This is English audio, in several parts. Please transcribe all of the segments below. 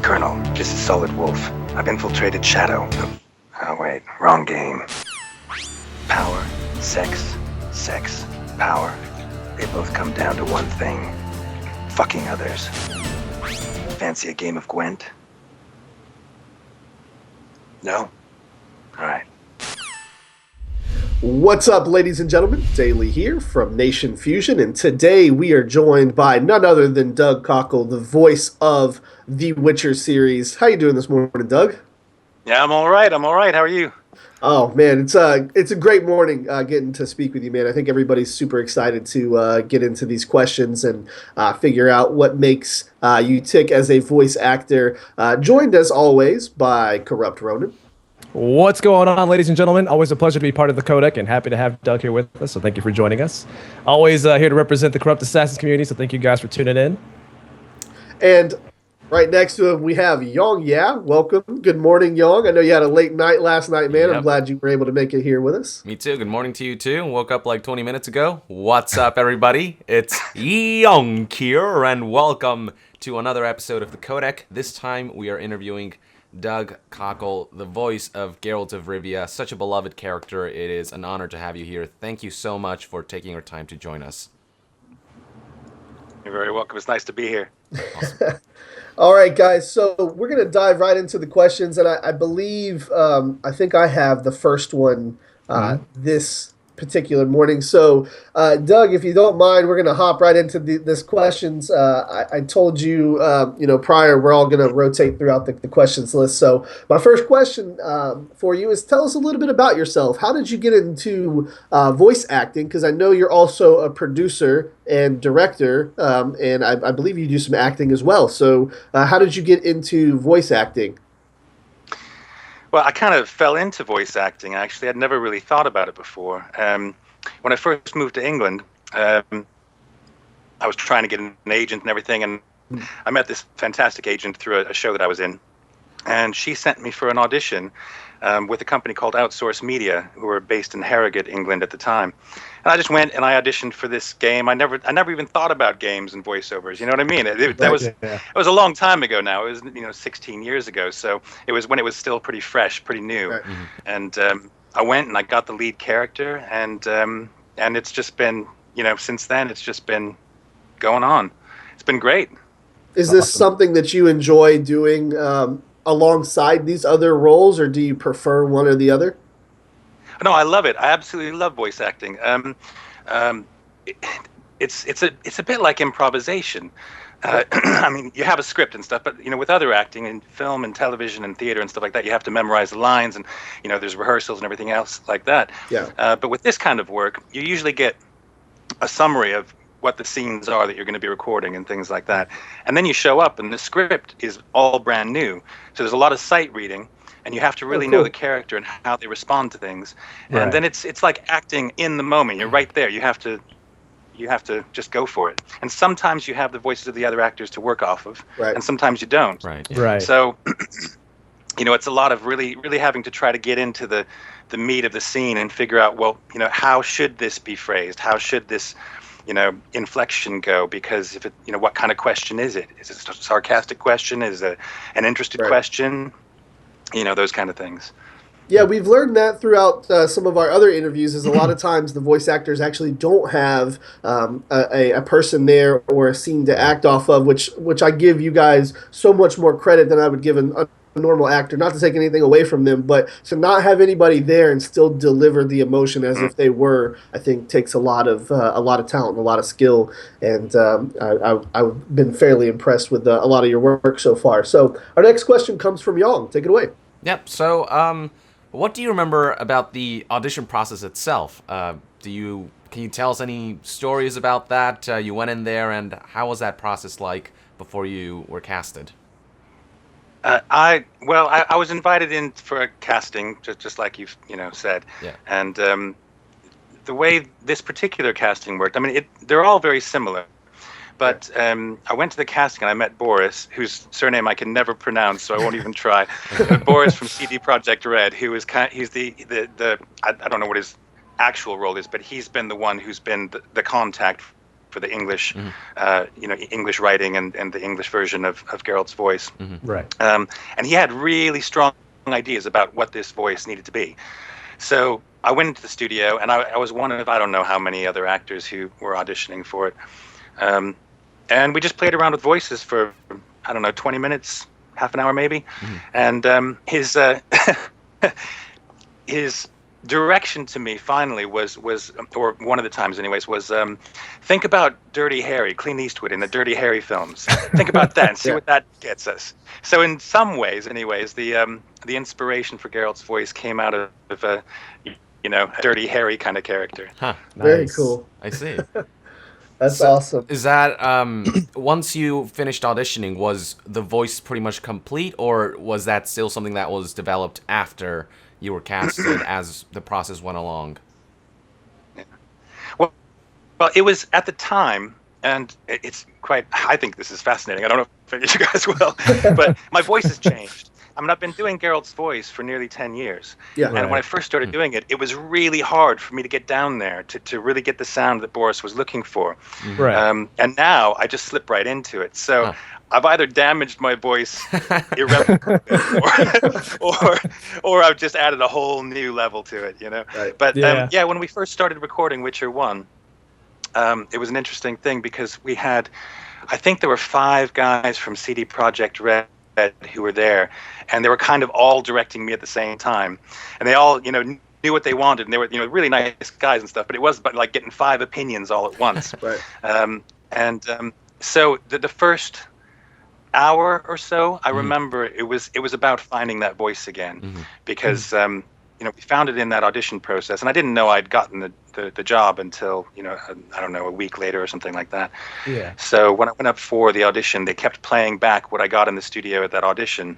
Colonel, this is Solid Wolf. I've infiltrated Shadow. Oh, wait, wrong game. Power, sex, power. They both come down to one thing. Fucking others. Fancy a game of Gwent? No? Alright. What's up, ladies and gentlemen? Daily here from Nation Fusion, and today we are joined by none other than Doug Cockle, the voice of the Witcher series. How you doing this morning, Doug? Yeah, I'm all right. How are you? Oh man, it's a great morning getting to speak with you, man. I think everybody's super excited to get into these questions and figure out what makes you tick as a voice actor. Joined as always by Corrupt Ronan. What's going on, ladies and gentlemen? Always a pleasure to be part of the Codec and happy to have Doug here with us, so thank you for joining us. Always here to represent the Corrupt Assassins community, so thank you guys for tuning in. And right next to him, we have Yong. Yeah, welcome. Good morning, Yong. I know you had a late night last night, man. Yep. I'm glad you were able to make it here with us. Me too. Good morning to you, too. Woke up like 20 minutes ago. What's up, everybody? It's Yong here, and welcome to another episode of the Codec. This time, we are interviewing Doug Cockle, the voice of Geralt of Rivia. Such a beloved character. It is an honor to have you here. Thank you so much for taking your time to join us. You're very welcome. It's nice to be here. Awesome. All right, guys. So we're going to dive right into the questions, and I believe I think I have the first one this particular morning. So, Doug, if you don't mind, we're going to hop right into this questions. I told you, prior, we're all going to rotate throughout the questions list. So, my first question for you is, tell us a little bit about yourself. How did you get into voice acting? Because I know you're also a producer and director, and I believe you do some acting as well. So, how did you get into voice acting? Well, I kind of fell into voice acting, actually. I'd never really thought about it before. When I first moved to England, I was trying to get an agent and everything, and I met this fantastic agent through a show that I was in, and she sent me for an audition with a company called Outsource Media, who were based in Harrogate, England at the time. And I just went and I auditioned for this game. I never even thought about games and voiceovers. You know what I mean? It was a long time ago now. It was 16 years ago. So it was when it was still pretty fresh, pretty new. Right. And I went and I got the lead character, and it's just been, since then it's just been going on. It's been great. Is this something that you enjoy doing alongside these other roles, or do you prefer one or the other? No, I love it. I absolutely love voice acting. It's a bit like improvisation. I mean, you have a script and stuff, but with other acting and film and television and theater and stuff like that, you have to memorize the lines, and there's rehearsals and everything else like that. Yeah. But with this kind of work, you usually get a summary of what the scenes are that you're going to be recording and things like that, and then you show up and the script is all brand new. So there's a lot of sight reading. And you have to really know the character and how they respond to things. Right. And then it's like acting in the moment. You're right there. You have to just go for it. And sometimes you have the voices of the other actors to work off of, right. And sometimes you don't. Right. Right. So, it's a lot of really, really having to try to get into the meat of the scene and figure out, well, how should this be phrased? How should this, inflection go? Because if it, what kind of question is it? Is it a sarcastic question? Is it an interested question? Those kind of things. Yeah, we've learned that throughout some of our other interviews, is a lot of times the voice actors actually don't have a person there or a scene to act off of, which I give you guys so much more credit than I would give a normal actor. Not to take anything away from them, but to not have anybody there and still deliver the emotion as if they were, I think takes a lot of talent and a lot of skill. And I've been fairly impressed with a lot of your work so far. So our next question comes from Yong. Take it away. Yep. So, what do you remember about the audition process itself? Can you tell us any stories about that? You went in there, and how was that process like before you were casted? I was invited in for a casting, just like you've said. Yeah. And the way this particular casting worked, I mean, they're all very similar. But I went to the casting and I met Boris, whose surname I can never pronounce, so I won't even try. Boris from CD Projekt Red, who is he's the I don't know what his actual role is, but he's been the one who's been the contact for the English, English writing and the English version of Geralt's voice. Right. And he had really strong ideas about what this voice needed to be. So I went into the studio, and I was one of, I don't know how many other actors who were auditioning for it. And we just played around with voices for, I don't know, 20 minutes, half an hour maybe. And his direction to me finally was, or one of the times anyways, was think about Dirty Harry, Clint Eastwood in the Dirty Harry films. Think about that and see what that gets us. So in some ways, anyways, the inspiration for Geralt's voice came out of a Dirty Harry kind of character. Huh. Very Nice. cool. I see. That's awesome. Is that once you finished auditioning, was the voice pretty much complete, or was that still something that was developed after you were casted as the process went along? Yeah. Well, it was at the time, and it's quite, I think this is fascinating. I don't know if any of you guys will, but my voice has changed. I mean, I've been doing Geralt's voice for nearly 10 years. Yeah. And when I first started doing it, it was really hard for me to get down there to really get the sound that Boris was looking for. Right. And now I just slip right into it. So I've either damaged my voice irrevocably or I've just added a whole new level to it, Right. But when we first started recording Witcher 1, it was an interesting thing because we had, I think there were 5 guys from CD Projekt Red who were there, and they were kind of all directing me at the same time, and they all knew what they wanted, and they were really nice guys and stuff, but it was like getting 5 opinions all at once. Right. So the first hour or so, I remember it was about finding that voice again, because we found it in that audition process, and I didn't know I'd gotten the job until I don't know, a week later or something like that. Yeah. So when I went up for the audition, they kept playing back what I got in the studio at that audition,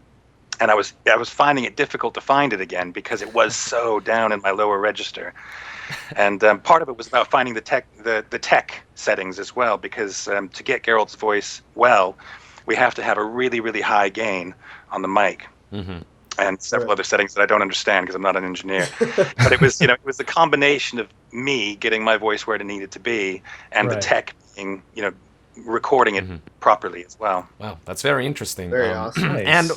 and I was finding it difficult to find it again because it was so down in my lower register. And part of it was about finding the tech settings as well, because to get Geralt's voice well, we have to have a really, really high gain on the mic. And several other settings that I don't understand because I'm not an engineer. But it was, it was a combination of me getting my voice where it needed to be, and the tech being, recording it properly as well. Wow, that's very interesting. Very awesome. Nice. And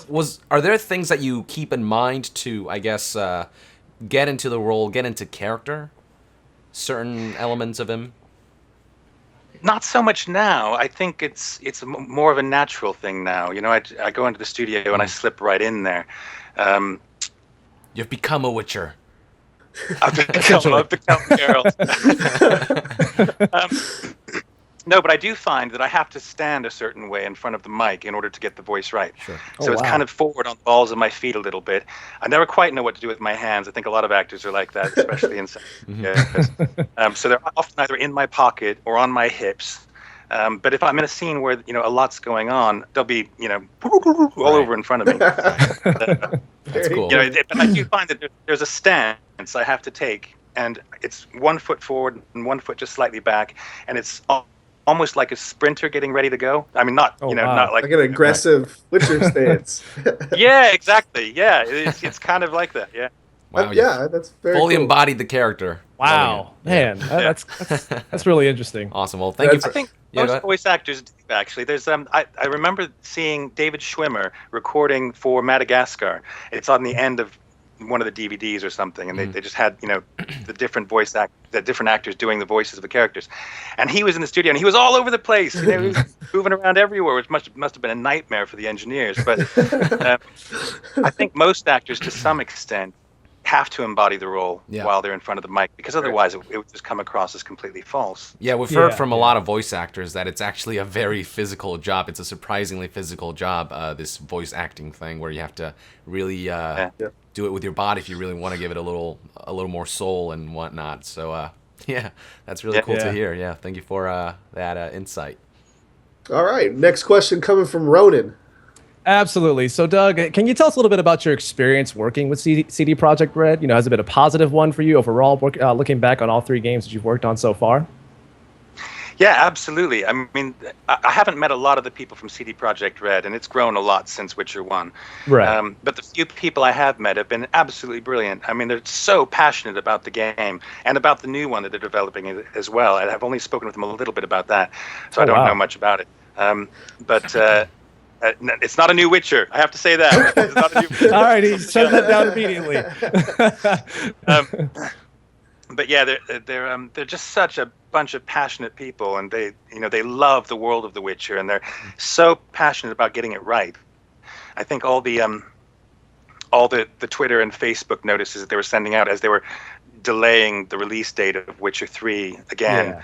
are there things that you keep in mind to, I guess, get into the role, get into character? Certain elements of him? Not so much now. I think it's more of a natural thing now. I go into the studio and I slip right in there. You've become a Witcher. I've become Geralt. No, but I do find that I have to stand a certain way in front of the mic in order to get the voice right. Sure. So it's kind of forward on the balls of my feet a little bit. I never quite know what to do with my hands. I think a lot of actors are like that, especially in so they're often either in my pocket or on my hips. But if I'm in a scene where a lot's going on, they'll be all over in front of me. That's cool. But I do find that there's a stance I have to take, and it's 1 foot forward and 1 foot just slightly back, and it's almost like a sprinter getting ready to go. I mean, not not like an aggressive Witcher stance. Yeah, exactly. Yeah, it's kind of like that. Yeah. Wow, yeah, that's very fully cool. embodied the character. Wow, man, that's really interesting. Awesome. Well, thank you. I think most voice actors do, actually. There's I remember seeing David Schwimmer recording for Madagascar. It's on the end of one of the DVDs or something, and they just had the different the different actors doing the voices of the characters, and he was in the studio and he was all over the place. He was moving around everywhere, which must have been a nightmare for the engineers. But I think most actors, to some extent, have to embody the role while they're in front of the mic, because otherwise it would just come across as completely false. Yeah, we've heard from a lot of voice actors that it's actually a very physical job. It's a surprisingly physical job, this voice acting thing, where you have to really do it with your body if you really want to give it a little more soul and whatnot. So yeah, that's really cool to hear. Yeah, thank you for that insight. All right, next question coming from Ronan. Absolutely. So, Doug, can you tell us a little bit about your experience working with CD Projekt Red? Has it been a positive one for you overall, looking back on all 3 games that you've worked on so far? Yeah, absolutely. I mean, I haven't met a lot of the people from CD Projekt Red, and it's grown a lot since Witcher 1. Right. But the few people I have met have been absolutely brilliant. I mean, they're so passionate about the game and about the new one that they're developing as well. I've only spoken with them a little bit about that, so I don't know much about it. But it's not a new Witcher. I have to say that. It's not a new Witcher. All right, he's shut that down immediately. But yeah, they're just such a bunch of passionate people, and they love the world of The Witcher, and they're so passionate about getting it right. I think all the Twitter and Facebook notices that they were sending out as they were delaying the release date of Witcher 3 again,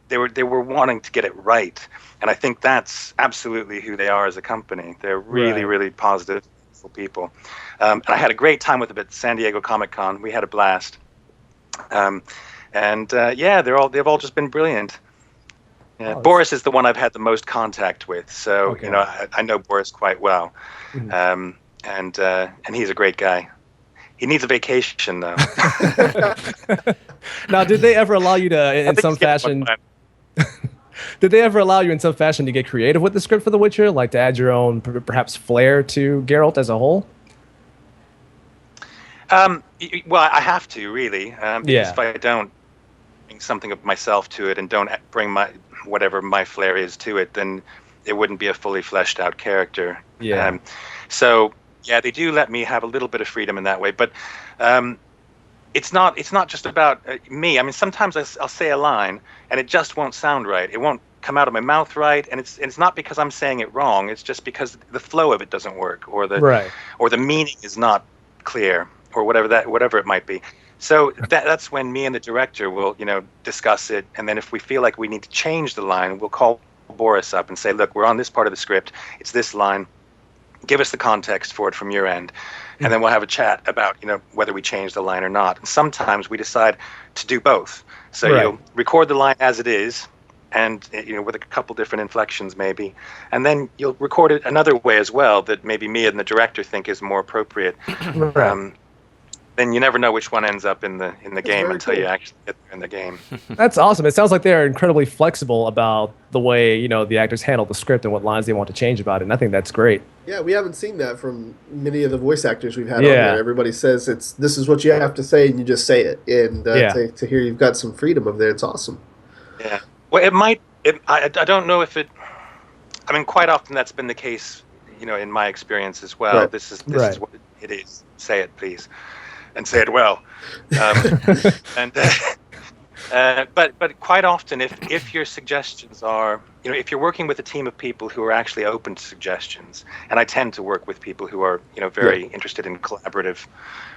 they were wanting to get it right, and I think that's absolutely who they are as a company. They're really, really positive people, and I had a great time with them at San Diego Comic-Con. We had a blast. They've all just been brilliant. Yeah, Boris is the one I've had the most contact with, so I know Boris quite well, and he's a great guy. He needs a vacation though. Now, did they ever allow you to, in some fashion? Did they ever allow you in some fashion to get creative with the script for The Witcher, like to add your own perhaps flair to Geralt as a whole? Well, I have to really, because if I don't bring something of myself to it and don't bring whatever my flair is to it, then it wouldn't be a fully fleshed out character. Yeah. So yeah, they do let me have a little bit of freedom in that way, but it's not just about me. I mean, sometimes I'll say a line and it just won't sound right. It won't come out of my mouth right, and it's not because I'm saying it wrong. It's just because the flow of it doesn't work, or the meaning is not clear, or whatever it might be. So that's when me and the director will, discuss it, and then if we feel like we need to change the line, we'll call Boris up and say, look, we're on this part of the script, it's this line, give us the context for it from your end, and then we'll have a chat about, whether we change the line or not. And sometimes we decide to do both. So you'll record the line as it is, and with a couple different inflections maybe, and then you'll record it another way as well that maybe me and the director think is more appropriate. Then you never know which one ends up in the game until you actually get there in the game. That's awesome. It sounds like they're incredibly flexible about the way the actors handle the script and what lines they want to change about it. And I think that's great. Yeah, we haven't seen that from many of the voice actors we've had on there. Everybody says this is what you have to say, and you just say it. And to hear you've got some freedom over there, it's awesome. Yeah. Well, I don't know if it. I mean, quite often that's been the case, in my experience as well. Right. This is what it is. Say it, please. And say it well, but quite often, if your suggestions are, if you're working with a team of people who are actually open to suggestions, and I tend to work with people who are, very interested in collaborative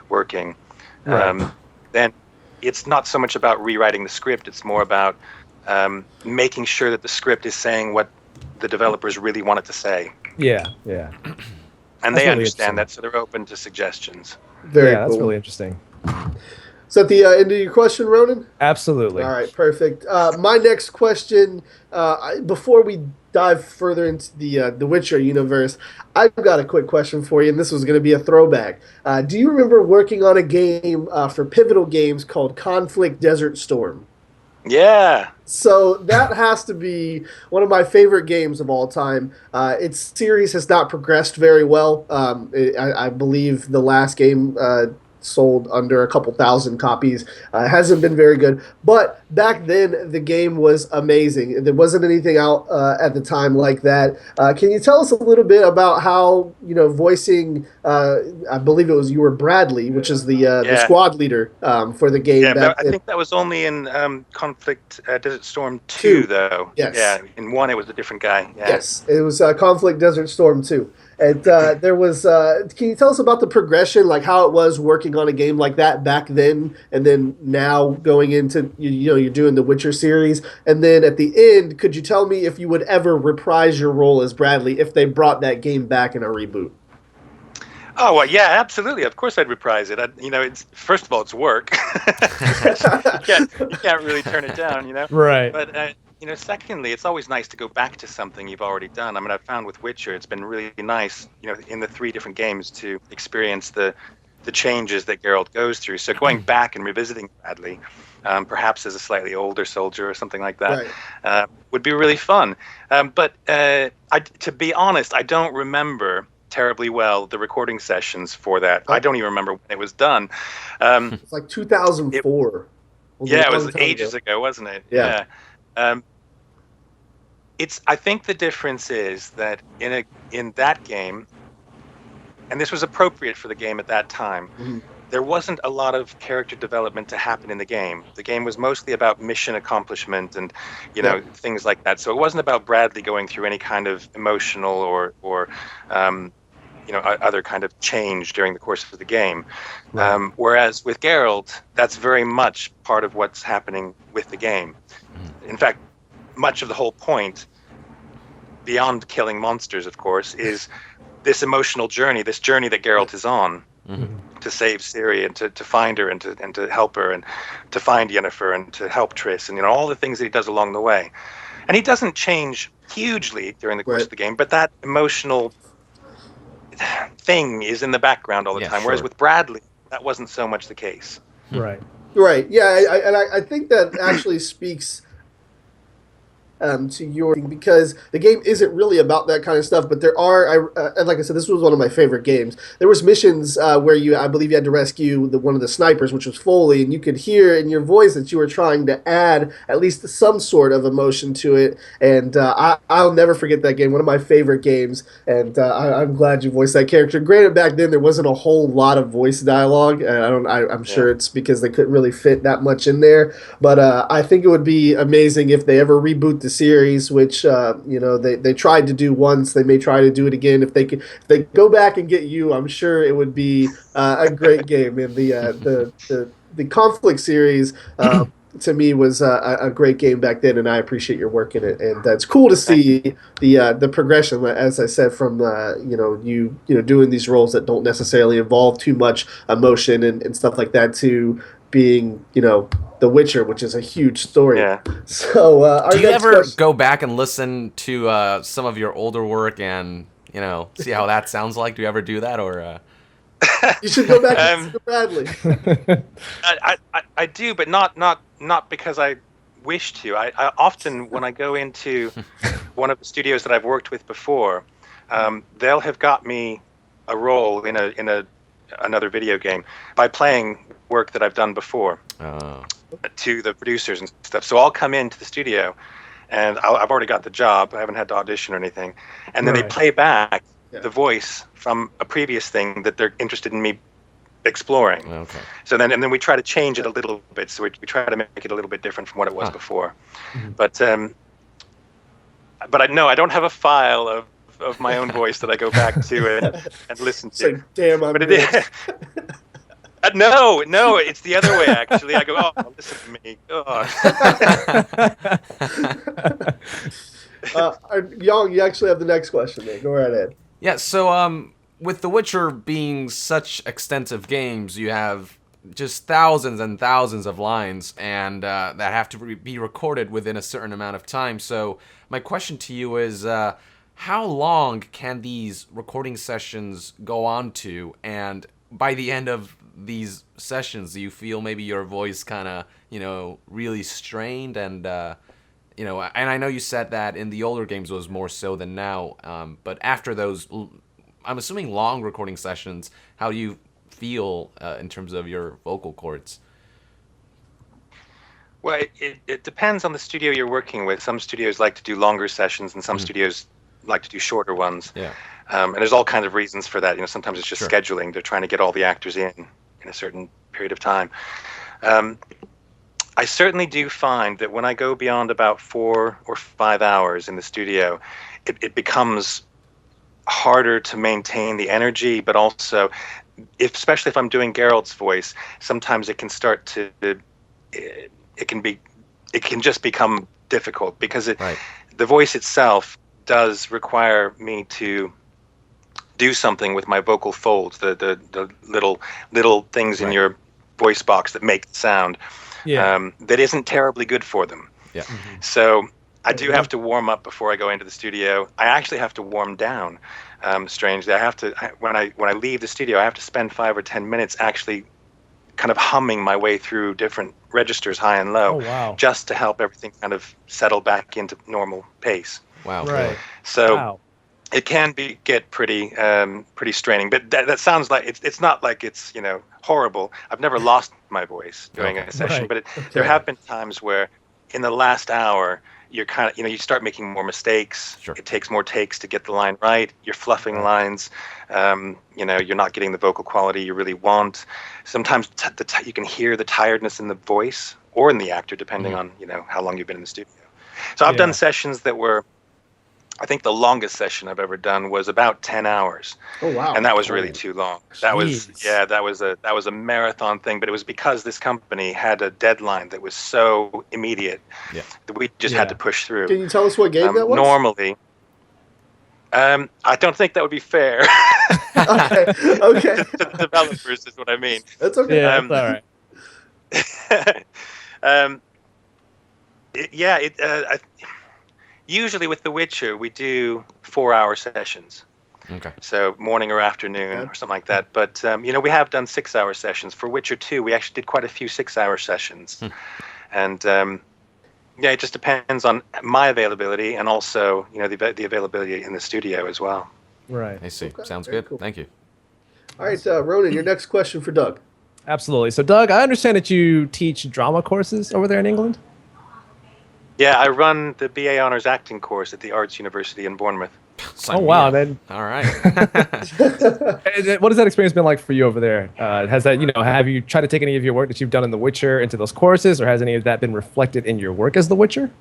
working, then it's not so much about rewriting the script; it's more about making sure that the script is saying what the developers really want it to say. Yeah. And they understand that, so they're open to suggestions. Very cool. That's really interesting. Is that the end of your question, Ronan? Absolutely. All right, perfect. My next question, before we dive further into the Witcher universe, I've got a quick question for you, and this was going to be a throwback. Do you remember working on a game for Pivotal Games called Conflict Desert Storm? Yeah. So that has to be one of my favorite games of all time. Its series has not progressed very well. I believe the last game sold under a couple thousand copies. It hasn't been very good. But back then, the game was amazing. There wasn't anything out at the time like that. Can you tell us a little bit about how, voicing, I believe you were Bradley, which is the squad leader for the game. Yeah, I think that was only in Conflict Desert Storm 2, though. Yes. Yeah, in 1 it was a different guy. Yeah. Yes, it was Conflict Desert Storm 2. And there was, can you tell us about the progression, like how it was working on a game like that back then, and then now going into, you're doing the Witcher series, and then at the end, could you tell me if you would ever reprise your role as Bradley if they brought that game back in a reboot? Oh, well, yeah, absolutely. Of course I'd reprise it. It's first of all, it's work. you can't really turn it down, Right. But secondly, it's always nice to go back to something you've already done. I mean, I've found with Witcher, it's been really nice, in the 3 different games to experience the the changes that Geralt goes through. So going back and revisiting Bradley, perhaps as a slightly older soldier or something like that, would be really fun. But to be honest, I don't remember terribly well the recording sessions for that. I don't even remember when it was done. It's like 2004. It was ages ago, wasn't it? Yeah. I think the difference is that in that game, and this was appropriate for the game at that time, there wasn't a lot of character development to happen in the game. The game was mostly about mission accomplishment and things like that. So it wasn't about Bradley going through any kind of emotional or other kind of change during the course of the game. Right. Whereas with Geralt, that's very much part of what's happening with the game. In fact, much of the whole point, beyond killing monsters, of course, is this emotional journey, this journey that Geralt is on to save Ciri and to find her and to help her and to find Yennefer and to help Triss and all the things that he does along the way. And he doesn't change hugely during the course of the game, but that emotional thing is in the background all the time. Whereas with Bradley, that wasn't so much the case. Right. Yeah, I think that actually speaks to your, because the game isn't really about that kind of stuff, but there are, and like I said, this was one of my favorite games. There was missions where I believe you had to rescue one of the snipers, which was Foley, and you could hear in your voice that you were trying to add at least some sort of emotion to it, and I'll never forget that game, one of my favorite games, and I'm glad you voiced that character. Granted, back then there wasn't a whole lot of voice dialogue, and I'm sure it's because they couldn't really fit that much in there, but I think it would be amazing if they ever reboot the series, which they tried to do once. They may try to do it again. If they go back and get you, I'm sure it would be a great game. And the Conflict series to me was a great game back then, and I appreciate your work in it. And it's cool to see the progression, as I said, from you doing these roles that don't necessarily involve too much emotion and stuff like that to being The Witcher, which is a huge story. Yeah. So, do you ever go back and listen to some of your older work and see how that sounds like? Do you ever do that, or? You should go back and listen to Bradley. I do, but not because I wish to. I often, when I go into one of the studios that I've worked with before, they'll have got me a role in another video game by playing work that I've done before to the producers and stuff. So I'll come into the studio and I've already got the job. I haven't had to audition or anything. And then they play back the voice from a previous thing that they're interested in me exploring. Okay. So then we try to change it a little bit. So we try to make it a little bit different from what it was before. But I don't have a file of my own voice that I go back to and listen to. Like, damn, I'm No, it's the other way, actually. I go, listen to me. Young, you actually have the next question there. Go right ahead. Yeah, so with The Witcher being such extensive games, you have just thousands and thousands of lines, and that have to be recorded within a certain amount of time. So my question to you is, how long can these recording sessions go on to? And by the end of these sessions, do you feel maybe your voice kind of, really strained? And, and I know you said that in the older games it was more so than now. But after those, I'm assuming long recording sessions, how do you feel in terms of your vocal cords? Well, it depends on the studio you're working with. Some studios like to do longer sessions, and some studios like to do shorter ones. Yeah. And there's all kinds of reasons for that. Sometimes it's just scheduling. They're trying to get all the actors in a certain period of time. I certainly do find that when I go beyond about 4 or 5 hours in the studio, it becomes harder to maintain the energy, but also, especially if I'm doing Geralt's voice, sometimes it can start to, it can just become difficult because the voice itself does require me to do something with my vocal folds, the little things in your voice box that make the sound, that isn't terribly good for them. Yeah. So I do have to warm up before I go into the studio. I actually have to warm down. Strangely, when I leave the studio, I have to spend 5 or 10 minutes actually kind of humming my way through different registers, high and low, just to help everything kind of settle back into normal pace. Wow. Right. So it can get pretty straining. But that sounds like it's not like it's horrible. I've never lost my voice during a session, but there have been times where in the last hour you're kind of you start making more mistakes. Sure. It takes more takes to get the line right. You're fluffing lines. You're not getting the vocal quality you really want. Sometimes you can hear the tiredness in the voice or in the actor, depending on how long you've been in the studio. So I've done sessions that were, I think the longest session I've ever done was about 10 hours. Oh wow! And that was really too long. That was a marathon thing, but it was because this company had a deadline that was so immediate that we just had to push through. Can you tell us what game that was? Normally, I don't think that would be fair. Okay. To the developers is what I mean. That's okay. Yeah, that's all right. Usually with The Witcher, we do 4-hour sessions. Okay. So morning or afternoon or something like that. But, we have done 6-hour sessions. For Witcher 2, we actually did quite a few 6-hour sessions. And, it just depends on my availability and also, the availability in the studio as well. Right. I see. Okay, Sounds very good. cool. Thank you. All right, Ronan, your next question for Doug. Absolutely. So, Doug, I understand that you teach drama courses over there in England? Yeah, I run the BA Honors Acting course at the Arts University in Bournemouth. Oh, wow. Then, all right. what has that experience been like for you over there? Has that, have you tried to take any of your work that you've done in The Witcher into those courses, or has any of that been reflected in your work as The Witcher?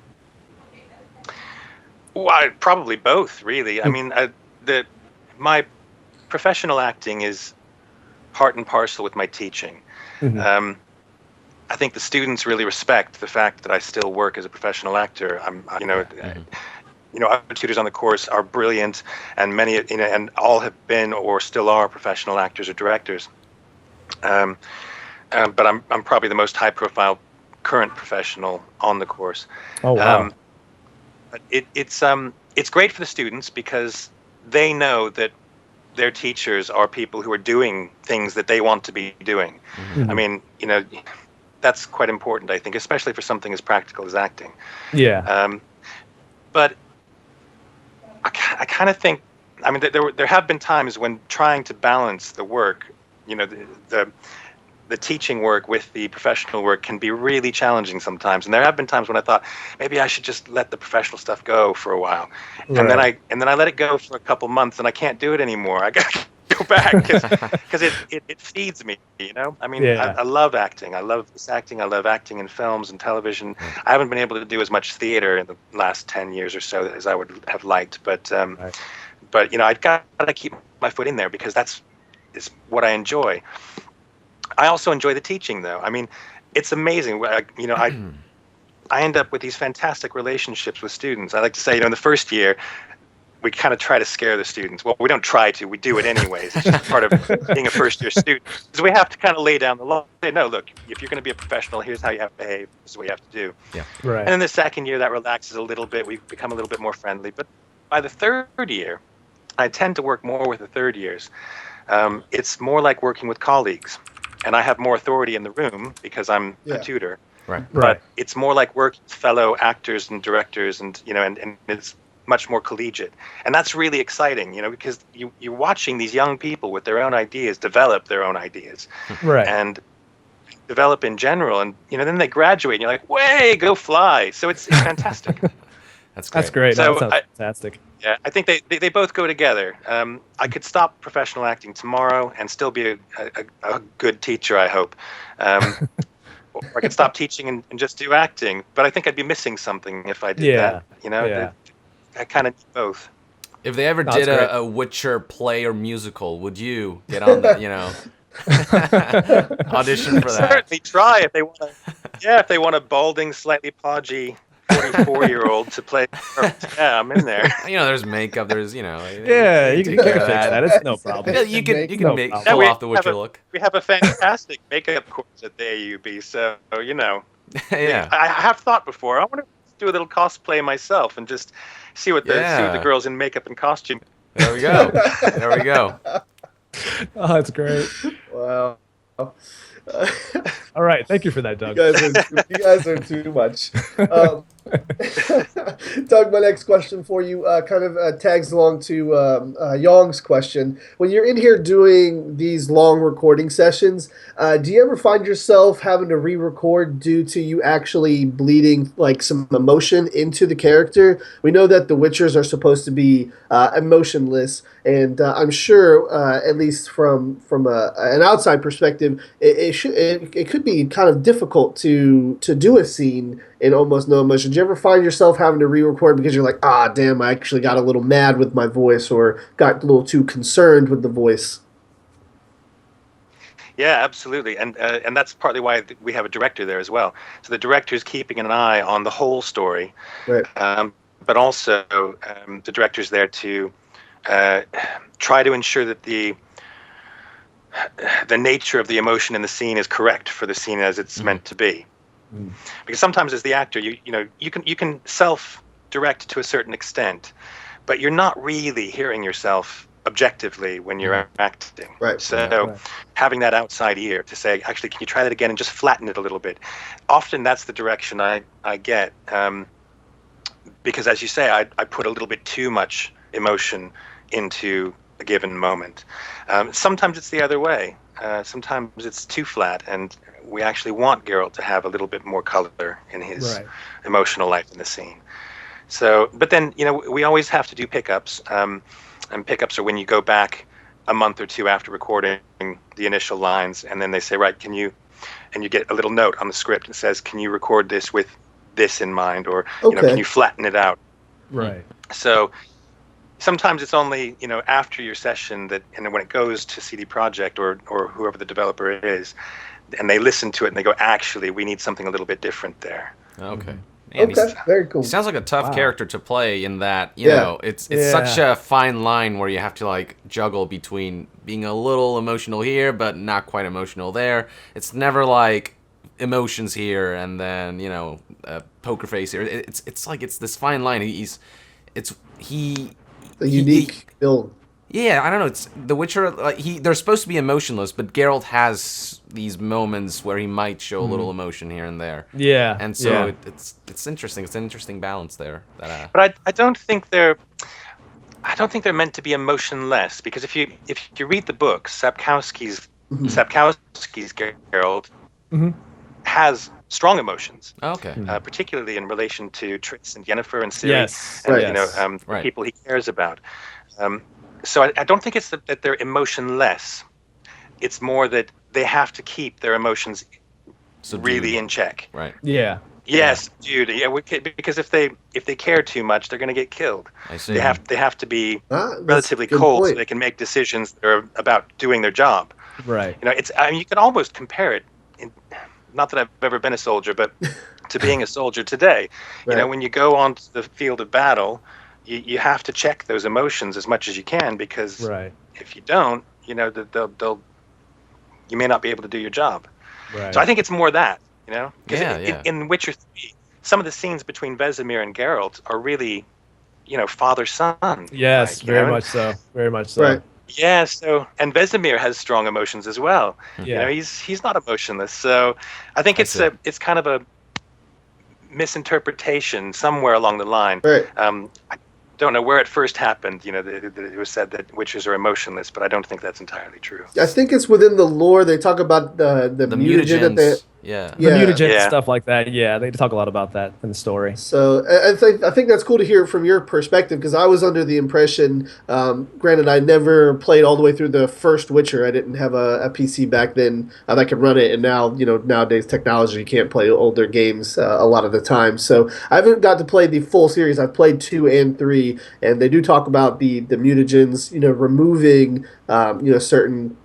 Well, probably both, really. I mean, my professional acting is part and parcel with my teaching. Mm-hmm. I think the students really respect the fact that I still work as a professional actor. Other tutors on the course are brilliant, and many, and all have been or still are professional actors or directors. But I'm probably the most high-profile current professional on the course. Oh wow! But it's great for the students because they know that their teachers are people who are doing things that they want to be doing. Mm-hmm. I mean, that's quite important, I think, especially for something as practical as acting. Yeah. But I kind of think, I mean, there have been times when trying to balance the work, the teaching work with the professional work can be really challenging sometimes. And there have been times when I thought maybe I should just let the professional stuff go for a while, right. and then I let it go for a couple months, and I can't do it anymore. I got to go back because it feeds me. I mean, I love acting. I love this acting. I love acting in films and television. I haven't been able to do as much theater in the last 10 years or so as I would have liked, but I've got to keep my foot in there because is what I enjoy. I also enjoy the teaching, though. I mean, it's amazing. I end up with these fantastic relationships with students. I like to say, in the first year, we kind of try to scare the students. Well, we don't try to. We do it anyways. It's just part of being a first-year student. Because we have to kind of lay down the law. Say, no, look, if you're going to be a professional, here's how you have to behave. This is what you have to do. Yeah. Right. And in the second year, that relaxes a little bit. We become a little bit more friendly. But by the third year, I tend to work more with the third years. It's more like working with colleagues. And I have more authority in the room because I'm a tutor. Right. But it's more like working with fellow actors and directors, and and it's much more collegiate. And that's really exciting, because you're watching these young people with their own ideas develop their own ideas. Right. And develop in general, and then they graduate and you're like, way, go fly. So it's fantastic. That's great. So that sounds fantastic. Yeah, I think they both go together. I could stop professional acting tomorrow and still be a good teacher, I hope. Or I could stop teaching and just do acting. But I think I'd be missing something if I did that. I kind of need both. If they ever did a Witcher play or musical, would you get on that, audition for that? Certainly try if they want to. Yeah, if they want a balding, slightly podgy 44-year-old to play. Yeah, I'm in there. There's makeup. There's you can fix that. It's no problem. Yeah, you can pull off the Witcher look. We have a fantastic makeup course at the AUB, so Yeah. I have thought before. I wonder do a little cosplay myself and just see what the girls in makeup and costume. There we go. There we go. Oh, that's great. Wow. All right, thank you for that, Doug. You guys are too much. Doug, my next question for you kind of tags along to Yong's question. When you're in here doing these long recording sessions, do you ever find yourself having to re-record due to you actually bleeding like some emotion into the character? We know that the Witchers are supposed to be emotionless, and I'm sure, at least from an outside perspective, it could be kind of difficult to do a scene in almost no emotion. Do you ever find yourself having to re-record because you're like, ah, damn, I actually got a little mad with my voice or got a little too concerned with the voice? Yeah, absolutely, and that's partly why we have a director there as well. So the director's keeping an eye on the whole story, right? But also the director's there to try to ensure that the nature of the emotion in the scene is correct for the scene as it's meant to be. Because sometimes as the actor, you can self-direct to a certain extent, but you're not really hearing yourself objectively when you're acting. Right. So having that outside ear to say, actually, can you try that again and just flatten it a little bit? Often that's the direction I get, because as you say, I put a little bit too much emotion into a given moment. Sometimes it's the other way. Sometimes it's too flat, and we actually want Geralt to have a little bit more color in his emotional life in the scene. So, but then, we always have to do pickups, and pickups are when you go back a month or two after recording the initial lines, and then they say, right, and you get a little note on the script that says, can you record this with this in mind, or can you flatten it out? Right. So sometimes it's only after your session that, and when it goes to CD Projekt or whoever the developer is, and they listen to it and they go, actually, we need something a little bit different there. Okay. Man, very cool. He sounds like a tough character to play in that, you know, it's such a fine line where you have to like juggle between being a little emotional here but not quite emotional there. It's never like emotions here and then, poker face here. It's like it's this fine line. It's a unique build. Yeah, I don't know. It's The Witcher. They're supposed to be emotionless, but Geralt has these moments where he might show a little emotion here and there. Yeah, and so it's interesting. It's an interesting balance there. But I don't think they're meant to be emotionless, because if you read the book, Sapkowski's Geralt has strong emotions. Okay. Particularly in relation to Triss and Yennefer and Ciri, and people he cares about. So I don't think it's that they're emotionless. It's more that they have to keep their emotions really in check. Right. Yeah. Yes, dude. Yeah, because if they care too much, they're going to get killed. I see. They have to be relatively cold so they can make decisions that are about doing their job. Right. You can almost compare it. Not that I've ever been a soldier, but to being a soldier today. Right. When you go onto the field of battle, you have to check those emotions as much as you can, because if you don't, you may not be able to do your job. Right. So I think it's more that, in Witcher 3, some of the scenes between Vesemir and Geralt are really, father-son. Yes, very much so. Very much so. Right. Yeah, and Vesemir has strong emotions as well. Yeah. He's not emotionless. So I think it's kind of a misinterpretation somewhere along the line. Right. I don't know where it first happened. It was said that witches are emotionless, but I don't think that's entirely true. I think it's within the lore. They talk about the mutagen that they. Yeah. The mutagen stuff like that. Yeah, they talk a lot about that in the story. So I think that's cool to hear from your perspective, because I was under the impression, granted I never played all the way through the first Witcher. I didn't have a PC back then that could run it, and now nowadays technology, you can't play older games a lot of the time. So I haven't got to play the full series. I've played 2 and 3, and they do talk about the mutagens, removing certain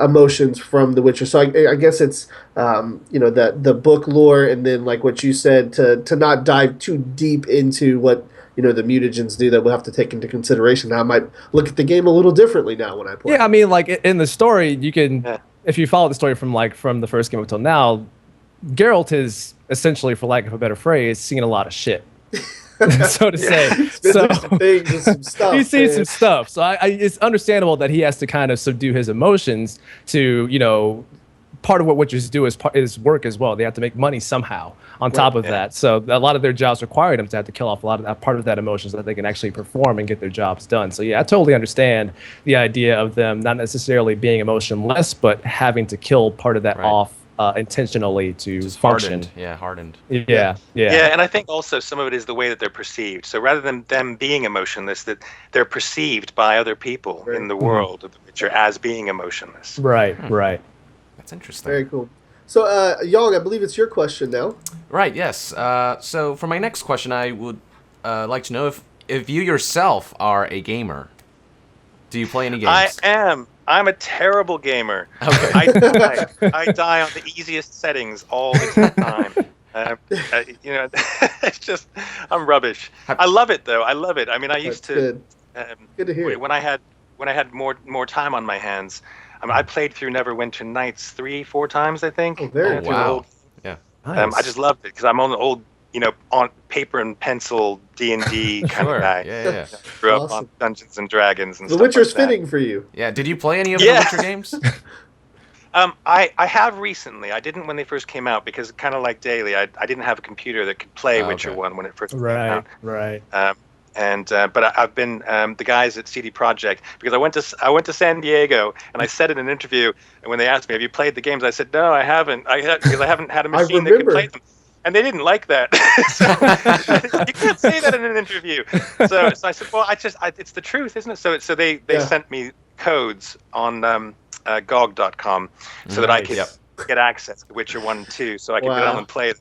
emotions from the Witcher. So I guess it's the book lore, and then like what you said, to not dive too deep into what the mutagens do, that we'll have to take into consideration. I might look at the game a little differently now when I play. Yeah, I mean, like in the story, you can if you follow the story from the first game until now, Geralt is essentially, for lack of a better phrase, seen a lot of shit. So to say. So things and some stuff. He's seen some stuff. So it's understandable that he has to kind of subdue his emotions to, you know, part of what witchers do is work as well. They have to make money somehow on top of that. So a lot of their jobs require them to have to kill off a lot of that part of that emotion so that they can actually perform and get their jobs done. So yeah, I totally understand the idea of them not necessarily being emotionless, but having to kill part of that off intentionally to Just function. hardened. Yeah, and I think also some of it is the way that they're perceived. So rather than them being emotionless, that they're perceived by other people in the world of the Witcher as being emotionless. Right. That's interesting. Very cool. So, Young, I believe it's your question now. Right, yes. So for my next question, I would like to know if you yourself are a gamer. Do you play any games? I am. I'm a terrible gamer. Okay. I die on the easiest settings all the time. You know, it's just, I'm rubbish. I love it though. I love it. I mean, I used to. Good to hear. When I had more time on my hands, I played through Neverwinter Nights 3-4 times, I think. Oh, very cool. Wow. Yeah. Nice. I just loved it because I'm on the old, you know, on paper and pencil D&D kind of guy. Yeah. Grew up on Dungeons and Dragons and The stuff Witcher's like that. fitting for you. Yeah. Did you play any of the Witcher games? I have recently. I didn't when they first came out because kind of like Daily, I didn't have a computer that could play Witcher 1 when it first came out. Right. But I've been the guys at CD Projekt because I went to San Diego and I said in an interview, and when they asked me, "Have you played the games?" I said, "No, I haven't. Because I haven't had a machine that could play them." And they didn't like that. So, you can't say that in an interview. So I said, "Well, it's the truth, isn't it?" So they sent me codes on GOG.com so that I could get access to Witcher 1 and 2, so I could get on and play them,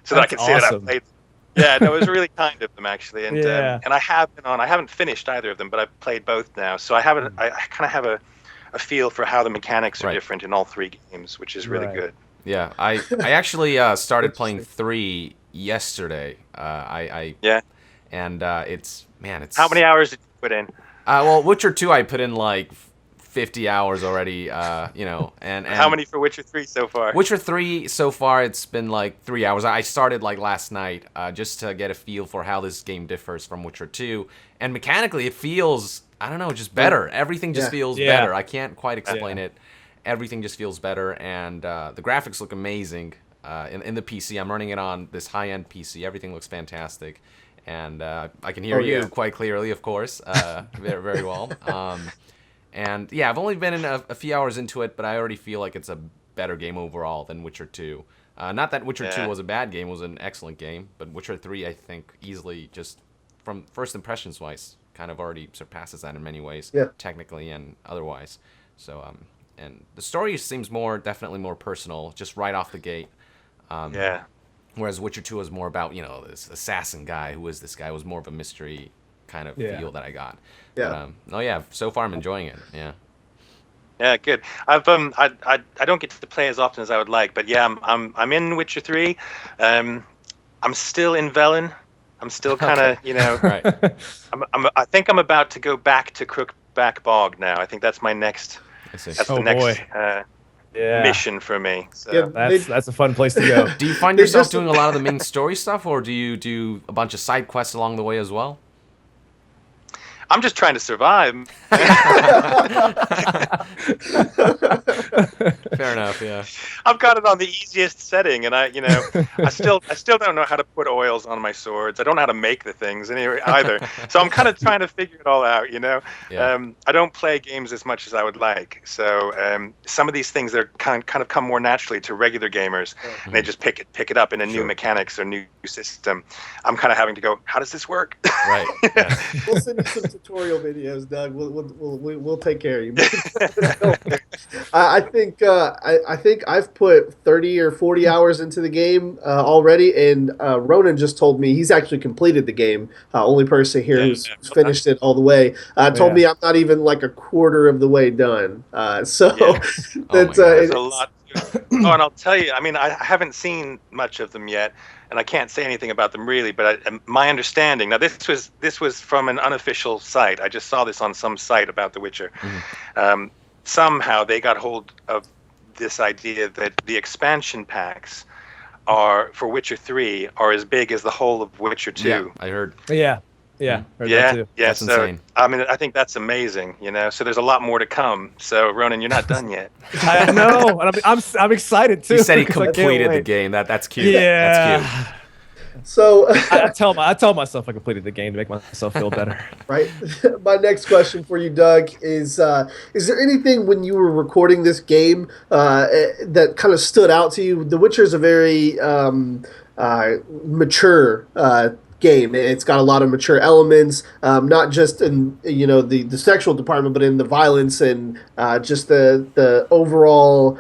so that I could say that I played them. Yeah, no, it was really kind of them actually, and I haven't finished either of them, but I've played both now, so I kind of have a feel for how the mechanics are different in all three games, which is really good. Yeah, I actually started playing 3 yesterday. And it's How many hours did you put in? Well, Witcher 2 I put in like 50 hours already, you know, and how many for Witcher 3 so far? Witcher 3 so far, it's been like 3 hours. I started like last night just to get a feel for how this game differs from Witcher 2, and mechanically it feels, I don't know, just better. Everything just feels better. I can't quite explain it. Everything just feels better, and the graphics look amazing in the PC. I'm running it on this high-end PC. Everything looks fantastic, and I can hear you quite clearly, of course, very, very well. And yeah, I've only been in a few hours into it, but I already feel like it's a better game overall than Witcher 2. Not that Witcher 2 was a bad game, it was an excellent game, but Witcher 3, I think, easily, just from first impressions-wise, kind of already surpasses that in many ways, technically and otherwise. So, and the story seems definitely more personal, just right off the gate. Whereas Witcher 2 is more about, you know, this assassin guy. Who is this guy? It was more of a mystery kind of feel that I got. But, so far I'm enjoying it. Yeah, good. I don't get to play as often as I would like, but yeah, I'm in Witcher 3. I'm still in Velen. I'm still kind of you know. Right. I think I'm about to go back to Crookback Bog now. I think that's my next. That's the next mission for me. So. That's a fun place to go. Do you find yourself doing a lot of the main story stuff, or do you do a bunch of side quests along the way as well? I'm just trying to survive. Fair enough, yeah. I've got it on the easiest setting, and I still don't know how to put oils on my swords. I don't know how to make the things either. So I'm kind of trying to figure it all out, you know. Yeah. I don't play games as much as I would like. So some of these things they're kind of come more naturally to regular gamers, and they just pick it up in a new mechanics or new system. I'm kind of having to go, how does this work? Right. Yeah. We'll send you some tutorial videos, Doug. We'll take care of you. I think I've put 30 or 40 hours into the game already, and Ronan just told me he's actually completed the game. Only person here who's finished it all the way. Told me I'm not even like a quarter of the way done. That's there's a lot. And I'll tell you, I mean, I haven't seen much of them yet, and I can't say anything about them really. But my understanding, now this was from an unofficial site. I just saw this on some site about The Witcher. Somehow they got hold of this idea that the expansion packs are for Witcher 3 are as big as the whole of Witcher 2. Yeah, I heard. Yeah. Heard that too. That's so insane. I mean, I think that's amazing, So there's a lot more to come. So Ronan, you're not done yet. I know, and I'm excited too. He said he 'cause I can't completed the wait. game. That's cute. Yeah. That's cute. So I tell myself I completed the game to make myself feel better. right. My next question for you, Doug, is there anything when you were recording this game that kind of stood out to you? The Witcher is a very mature game. It's got a lot of mature elements, not just in the sexual department, but in the violence and just the overall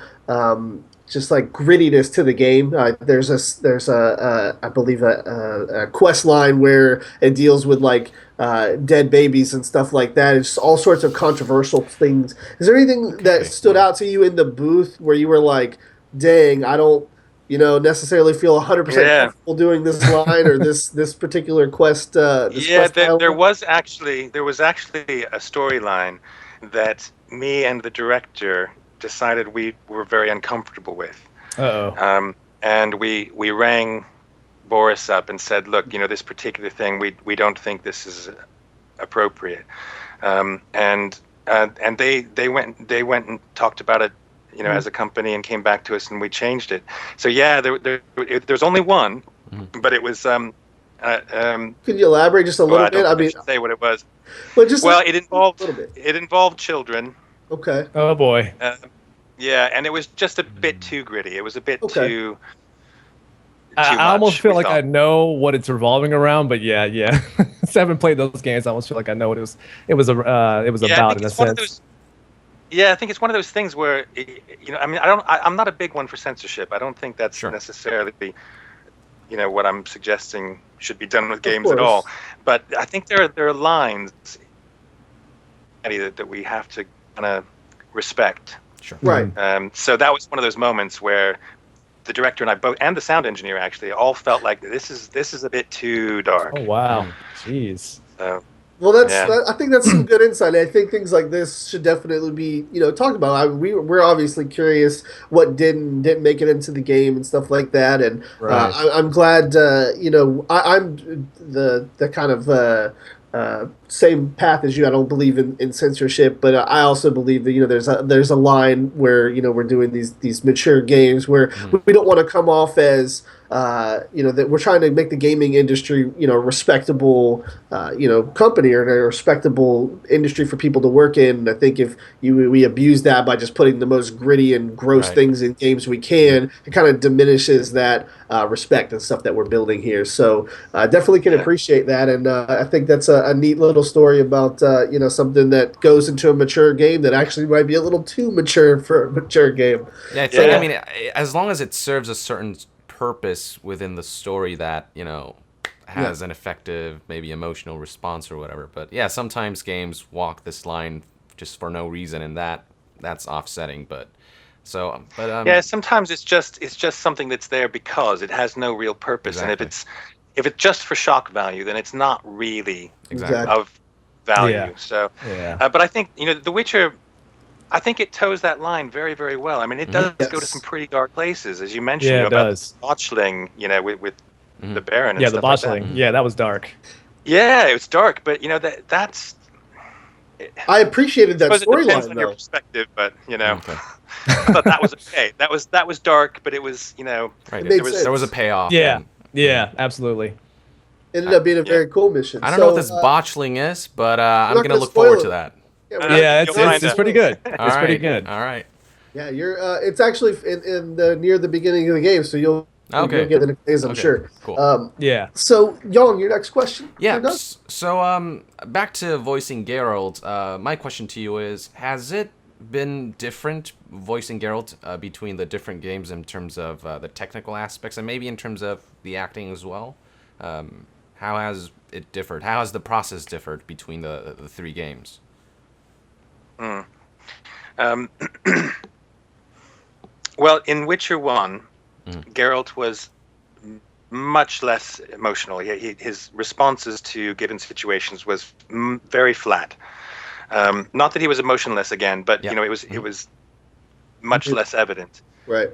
just like grittiness to the game. There's a I believe a quest line where it deals with like dead babies and stuff like that. It's just all sorts of controversial things. Is there anything that stood out to you in the booth where you were like, "Dang, I don't." Necessarily feel 100% comfortable doing this line or this particular quest. There was actually a storyline that me and the director decided we were very uncomfortable with. And we rang Boris up and said, "Look, this particular thing, we don't think this is appropriate." And they went and talked about it. As a company, and came back to us, and we changed it. So there's only one, but it was. Could you elaborate just a little bit? I should say what it was. It involved children. Okay. Oh boy. And it was just a bit too gritty. It was a bit too. I almost feel like I know what it's revolving around, but yeah. Since I haven't played those games, I almost feel like I know what it was about in a sense. I think it's one of those things where, I'm not a big one for censorship. I don't think that's necessarily, what I'm suggesting should be done with games at all. But I think there are lines that we have to kind of respect. Sure. Right. So that was one of those moments where the director and I both, and the sound engineer actually, all felt like this is a bit too dark. Oh wow, jeez. Well, I think that's some good insight. I think things like this should definitely be, talked about. We're obviously curious what didn't make it into the game and stuff like that. And I'm glad, I'm the kind of same path as you. I don't believe in censorship, but I also believe that there's a line where we're doing these mature games where we don't want to come off as that we're trying to make the gaming industry respectable company or a respectable industry for people to work in. And I think if we abuse that by just putting the most gritty and gross things in games we can, it kind of diminishes that respect and stuff that we're building here. So definitely can appreciate that, and I think that's a neat little story about something that goes into a mature game that actually might be a little too mature for a mature game. Yeah, it's like, I mean, as long as it serves a certain purpose within the story that has an effective, maybe emotional response or whatever. But yeah, sometimes games walk this line just for no reason, and that's offsetting. But sometimes it's just something that's there because it has no real purpose. Exactly. And if it's just for shock value, then it's not really of value. Yeah. So, but I think The Witcher, I think it toes that line very, very well. I mean, it does go to some pretty dark places, as you mentioned, about the botchling, with the Baron. And the botchling. Like that. Yeah, that was dark. Yeah, it was dark, but that's. I appreciated that storyline. It depends on your perspective, but I thought that was okay. That was dark, but it was right. There was a payoff. Yeah, absolutely. Ended up being a very cool mission. I don't know what this botchling is, but I'm going to look forward to that. It's pretty good. It's pretty good. All right. Yeah, you're. It's actually in the near the beginning of the game, so you'll get the next days, I'm sure. Cool. So, Young, your next question. Yeah. So, back to voicing Geralt. My question to you is: has it been different voicing Geralt between the different games in terms of the technical aspects and maybe in terms of the acting as well? How has it differed? How has the process differed between the three games? Well, in Witcher 1, Geralt was much less emotional. His responses to given situations was very flat. Not that he was emotionless again, but it was much less evident. Right.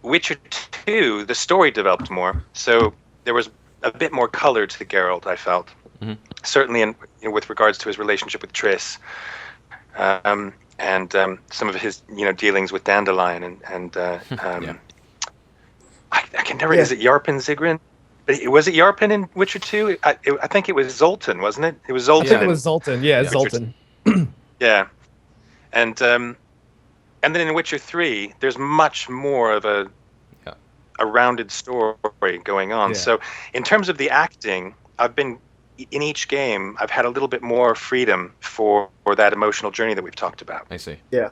Witcher 2, the story developed more, so there was a bit more color to Geralt, I felt. Mhm. Certainly with regards to his relationship with Triss, and some of his dealings with Dandelion and Yeah. I can never. Is it Yarpen Zigrin? Was it Yarpen in Witcher 2? I think it was Zoltan, wasn't it? It was Zoltan. I think it was Zoltan. Yeah, Zoltan. Yeah, and then in Witcher 3, there's much more of a rounded story going on. Yeah. So in terms of the acting, in each game, I've had a little bit more freedom for that emotional journey that we've talked about. I see. Yeah.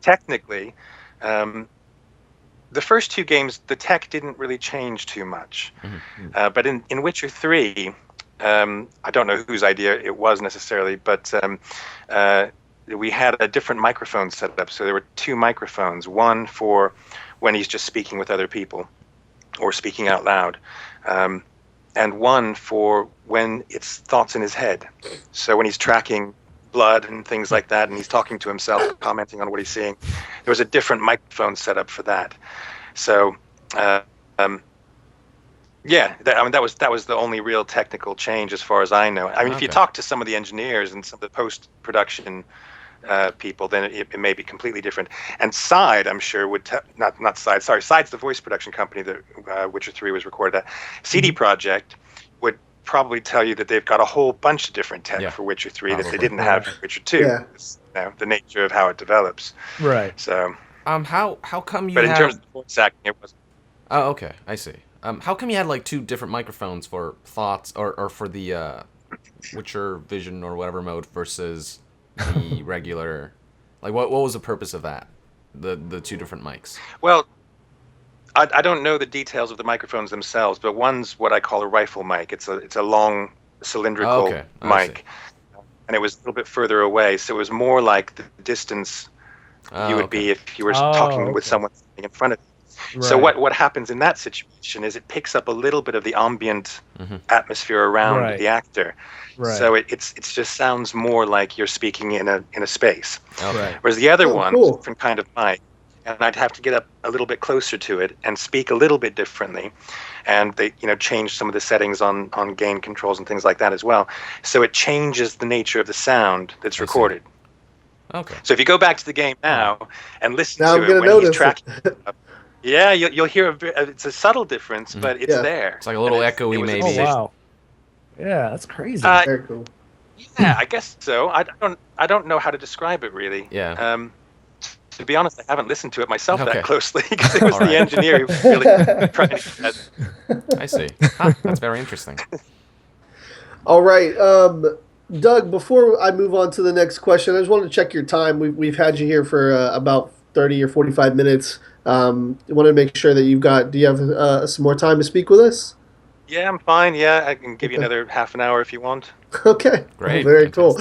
Technically, the first 2 games, the tech didn't really change too much. Mm-hmm. But in Witcher 3, I don't know whose idea it was necessarily, but we had a different microphone set up. So there were 2 microphones, one for when he's just speaking with other people or speaking out loud, and one for when it's thoughts in his head. So when he's tracking blood and things like that, and he's talking to himself, commenting on what he's seeing, there was a different microphone set up for that. So, that was the only real technical change as far as I know. I mean, if you talk to some of the engineers and some of the post-production people, then it may be completely different. And Side, I'm sure, would not Side. Sorry, Side's the voice production company that Witcher 3 was recorded at. CD Projekt would probably tell you that they've got a whole bunch of different tech for Witcher 3 that they didn't have for Witcher 2. Yeah. The nature of how it develops. Right. So. How come you? But in terms of voice acting, it wasn't. Oh, okay, I see. How come you had like 2 different microphones for thoughts or for the Witcher Vision or whatever mode versus the regular? Like, what was the purpose of that? The 2 different mics. Well, I don't know the details of the microphones themselves, but one's what I call a rifle mic. It's a long cylindrical mic, and it was a little bit further away, so it was more like the distance you would be if you were talking with someone sitting in front of you. Right. So what happens in that situation is it picks up a little bit of the ambient atmosphere around the actor. Right. So it just sounds more like you're speaking in a space. Right. Whereas the other one, different kind of mic, and I'd have to get up a little bit closer to it and speak a little bit differently, and they change some of the settings on gain controls and things like that as well. So it changes the nature of the sound that's recorded. Okay. So if you go back to the game now and listen to it when he's tracking, you'll hear it's a subtle difference, but it's there. It's like a little echoey, maybe. Oh wow. Yeah, that's crazy. Very cool. Yeah, I guess so. I don't know how to describe it really. Yeah. To be honest, I haven't listened to it myself that closely because it was the engineer who really tried to get that. I see. That's very interesting. All right. Doug, before I move on to the next question, I just wanted to check your time. We've had you here for about 30 or 45 minutes. I want to make sure that do you have some more time to speak with us? Yeah, I'm fine. Yeah, I can give you another half an hour if you want. Okay. Great. Very cool.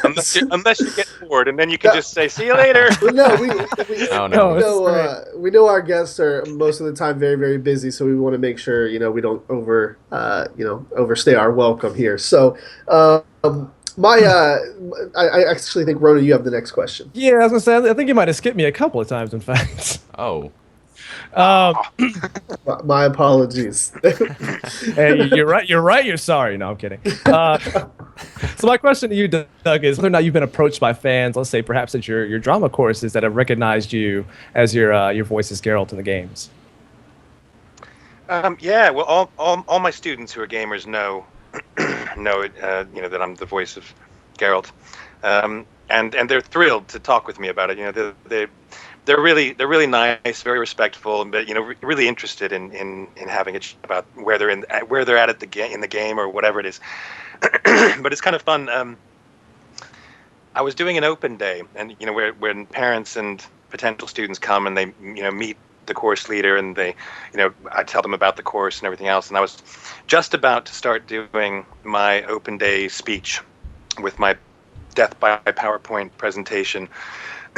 Unless you get bored, and then you can just say, see you later. Well, no, we know our guests are most of the time very, very busy, so we want to make sure, we don't overstay our welcome here. So, I actually think, Rona, you have the next question. Yeah, I was going to say, I think you might have skipped me a couple of times, in fact. Oh. My apologies. Hey, you're right. You're sorry. No, I'm kidding. So my question to you, Doug, is whether or not you've been approached by fans, let's say perhaps at your drama courses, that have recognized you as your voice as Geralt in the games. Yeah, well, all my students who are gamers know that I'm the voice of Geralt, and they're thrilled to talk with me about it. They're really nice, very respectful, but really interested in having a chat about where they're at in the game or whatever it is. But it's kind of fun. I was doing an open day, and when parents and potential students come and they meet the course leader, and they I tell them about the course and everything else, and I was just about to start doing my open day speech with my death by PowerPoint presentation.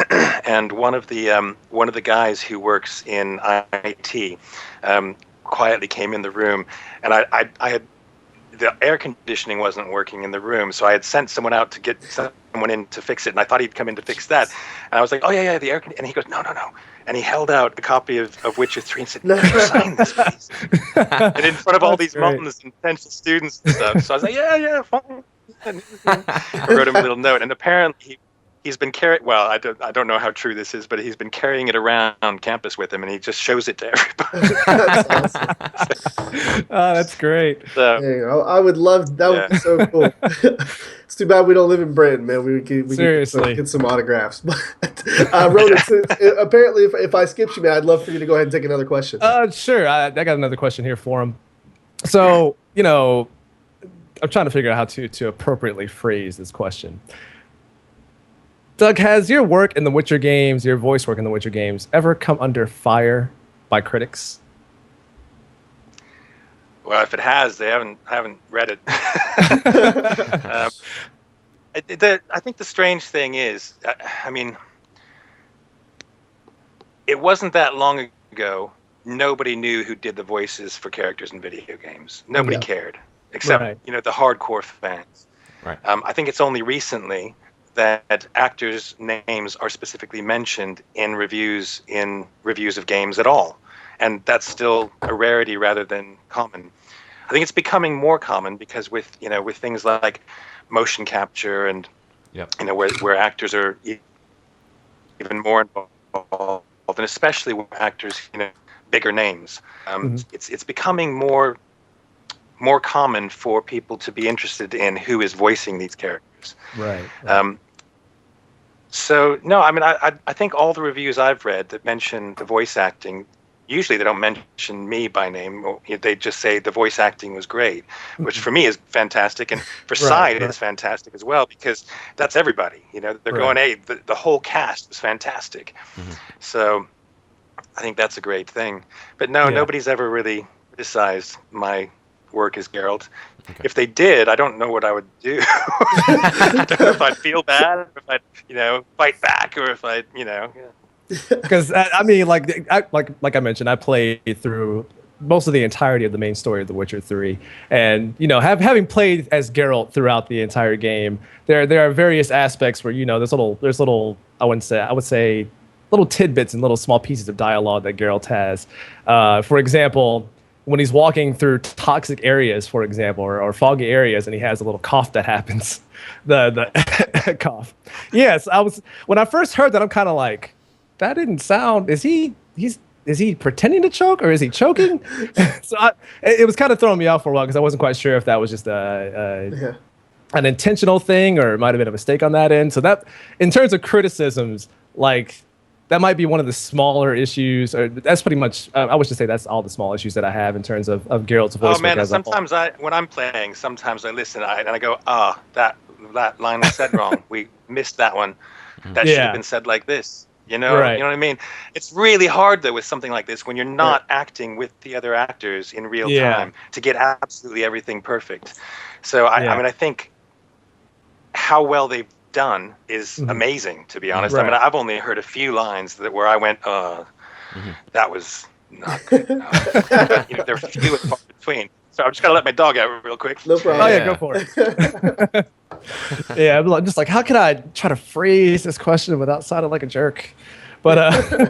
And one of the guys who works in IT quietly came in the room, and I had the air conditioning wasn't working in the room, so I had sent someone out to get some someone in to fix it, and I thought he'd come in to fix that. And I was like, oh, yeah, the air conditioner. And he goes, no. And he held out a copy of Witcher 3 and said, "Can you sign this, please?" And in front of all these mums and potential students and stuff. So I was like, yeah, fine. I wrote him a little note, and apparently he's been carrying. Well, I don't know how true this is, but he's been carrying it around campus with him, and he just shows it to everybody. That's awesome. Oh, that's great. So, Dang, I would love that. Would be so cool. It's too bad we don't live in Britain, man. We could get some autographs. But Ronan, apparently, if I skipped you, man, I'd love for you to go ahead and take another question. Sure. I got another question here for him. So, I'm trying to figure out how to appropriately phrase this question. Doug, has your work in the Witcher games, your voice work in the Witcher games, ever come under fire by critics? Well, if it has, they haven't read it. I think the strange thing is, I mean, it wasn't that long ago. Nobody knew who did the voices for characters in video games. Nobody cared, except the hardcore fans. Right. I think it's only recently that actors' names are specifically mentioned in reviews of games at all, and that's still a rarity rather than common. I think it's becoming more common because with things like motion capture and where actors are even more involved, and especially with actors bigger names. It's becoming more common for people to be interested in who is voicing these characters. Right. So no, I mean, I think all the reviews I've read that mention the voice acting, usually they don't mention me by name. They just say the voice acting was great, which for me is fantastic, and for Side it's fantastic as well, because that's everybody. They're going, hey, the whole cast was fantastic. So I think that's a great thing. But no, nobody's ever really criticized my work as Geralt. Okay. If they did, I don't know what I would do. I don't know if I'd feel bad, or if I'd, fight back, or if I'd, Because I mean, like I mentioned, I played through most of the entirety of the main story of The Witcher 3, and having played as Geralt throughout the entire game, there are various aspects where there's little I would say little tidbits and little small pieces of dialogue that Geralt has. For example, when he's walking through toxic areas, for example, or foggy areas, and he has a little cough that happens, the cough. Yes, when I first heard that, I'm kind of like, that didn't sound. Is he pretending to choke, or is he choking? So it was kind of throwing me off for a while, because I wasn't quite sure if that was just an intentional thing, or it might have been a mistake on that end. So that, in terms of criticisms, like, that might be one of the smaller issues, or that's pretty much, I would just say that's all the small issues that I have in terms of Geralt's voice. Oh man, sometimes when I'm playing, sometimes I listen and I go, that line was said wrong. We missed that one. That should have been said like this. You know what I mean? It's really hard though with something like this when you're not acting with the other actors in real time to get absolutely everything perfect. So I mean, I think how well they've done is amazing, to be honest. I mean, I've only heard a few lines where I went, that was not good enough. There are few and far between. So I'm just gonna let my dog out real quick. No problem. Oh yeah, go for it. I'm just like, how can I try to phrase this question without sounding like a jerk? But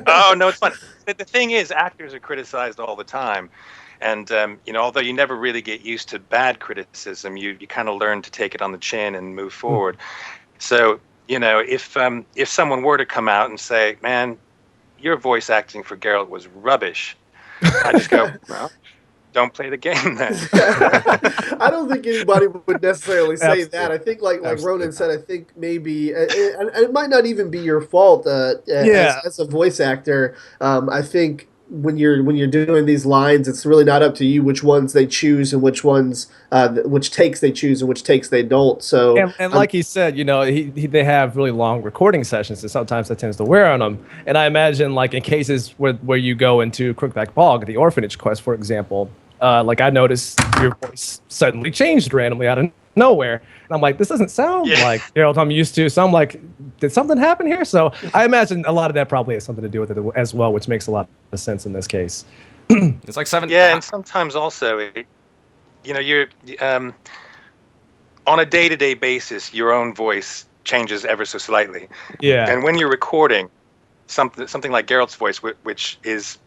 oh no, it's fun. The thing is, actors are criticized all the time. And although you never really get used to bad criticism, you kind of learn to take it on the chin and move forward. So, if someone were to come out and say, man, your voice acting for Geralt was rubbish, I just go, well, don't play the game then. I don't think anybody would necessarily say that. I think like Ronan said, I think maybe, and it might not even be your fault as a voice actor. I think when you're doing these lines, it's really not up to you which ones they choose and which ones which takes they choose and which takes they don't. So and like he said, they have really long recording sessions, and sometimes that tends to wear on them. And I imagine, like in cases where you go into Crookback Bog, the orphanage quest, for example, like I noticed your voice suddenly changed randomly out of nowhere, and I'm like, this doesn't sound like Geralt I'm used to. So I'm like, did something happen here? So I imagine a lot of that probably has something to do with it as well, which makes a lot of sense in this case. It's like 7. Yeah, and sometimes also, you're on a day-to-day basis, your own voice changes ever so slightly. Yeah. And when you're recording something like Geralt's voice, which is,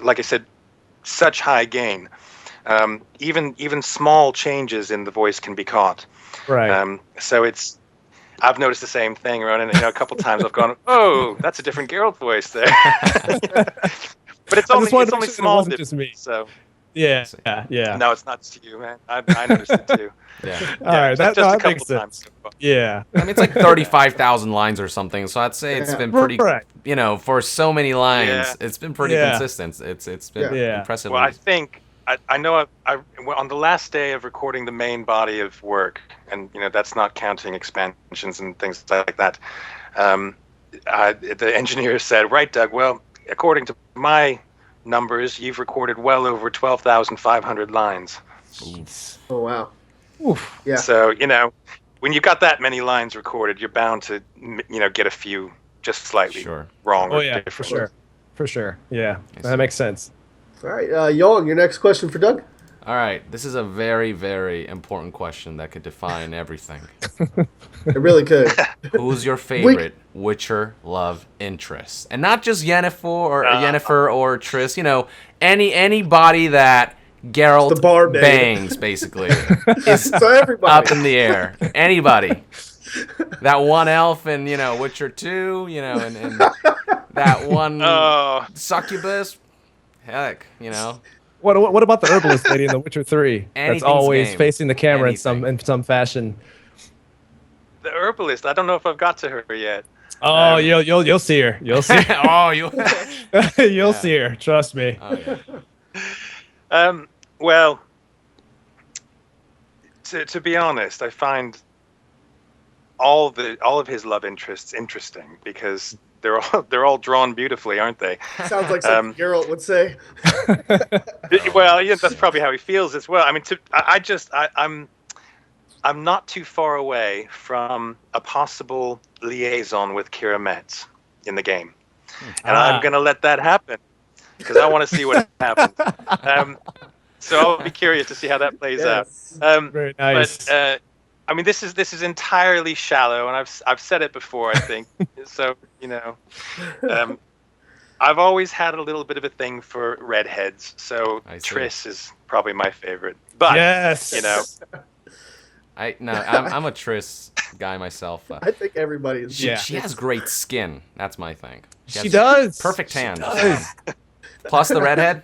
like I said, such high gain, even small changes in the voice can be caught. Right. So I've noticed the same thing, Ron, and a couple times I've gone, "Oh, that's a different Geralt voice there." But it's only small. It wasn't just me. So yeah. no, it's not just you, man. I noticed it too. Yeah. All right, just that a couple makes times. sense. Yeah. I mean, it's like 35,000 lines or something. So I'd say it's been pretty, Correct. for so many lines, Yeah. it's been pretty consistent. It's been impressive. Well, I think I know on the last day of recording the main body of work, and that's not counting expansions and things like that. The engineer said, "Right, Doug. Well, according to my numbers, you've recorded well over 12,500 lines." Jeez. Oh wow. Oof. Yeah. So when you've got that many lines recorded, you're bound to get a few just slightly wrong or different. For sure. Yeah, that makes sense. All right, Young, your next question for Doug. All right, this is a very, very important question that could define everything. It really could. Who's your favorite Witcher love interest? And not just Yennefer or Triss. Anybody that Geralt bangs, basically, is up in the air. Anybody. That one elf in Witcher 2, and that one succubus. Heck, What about the herbalist lady in The Witcher 3? That's always game. facing the camera in some fashion. The herbalist. I don't know if I've got to her yet. Oh, you'll see her. You'll see. You'll see her. Trust me. Oh, yeah. Well, to be honest, I find all of his love interests interesting because they're all drawn beautifully, aren't they? Sounds like something Geralt would say. Well, yeah, that's probably how he feels as well. I mean, I'm not too far away from a possible liaison with Kira Metz in the game, and I'm going to let that happen because I want to see what happens. So I'll be curious to see how that plays out. Very nice. But I mean, this is entirely shallow, and I've said it before, I think. So I've always had a little bit of a thing for redheads. So Triss is probably my favorite. But yes, I'm a Triss guy myself. I think everybody is. She has great skin. That's my thing. She does. Perfect tan. Plus the redhead.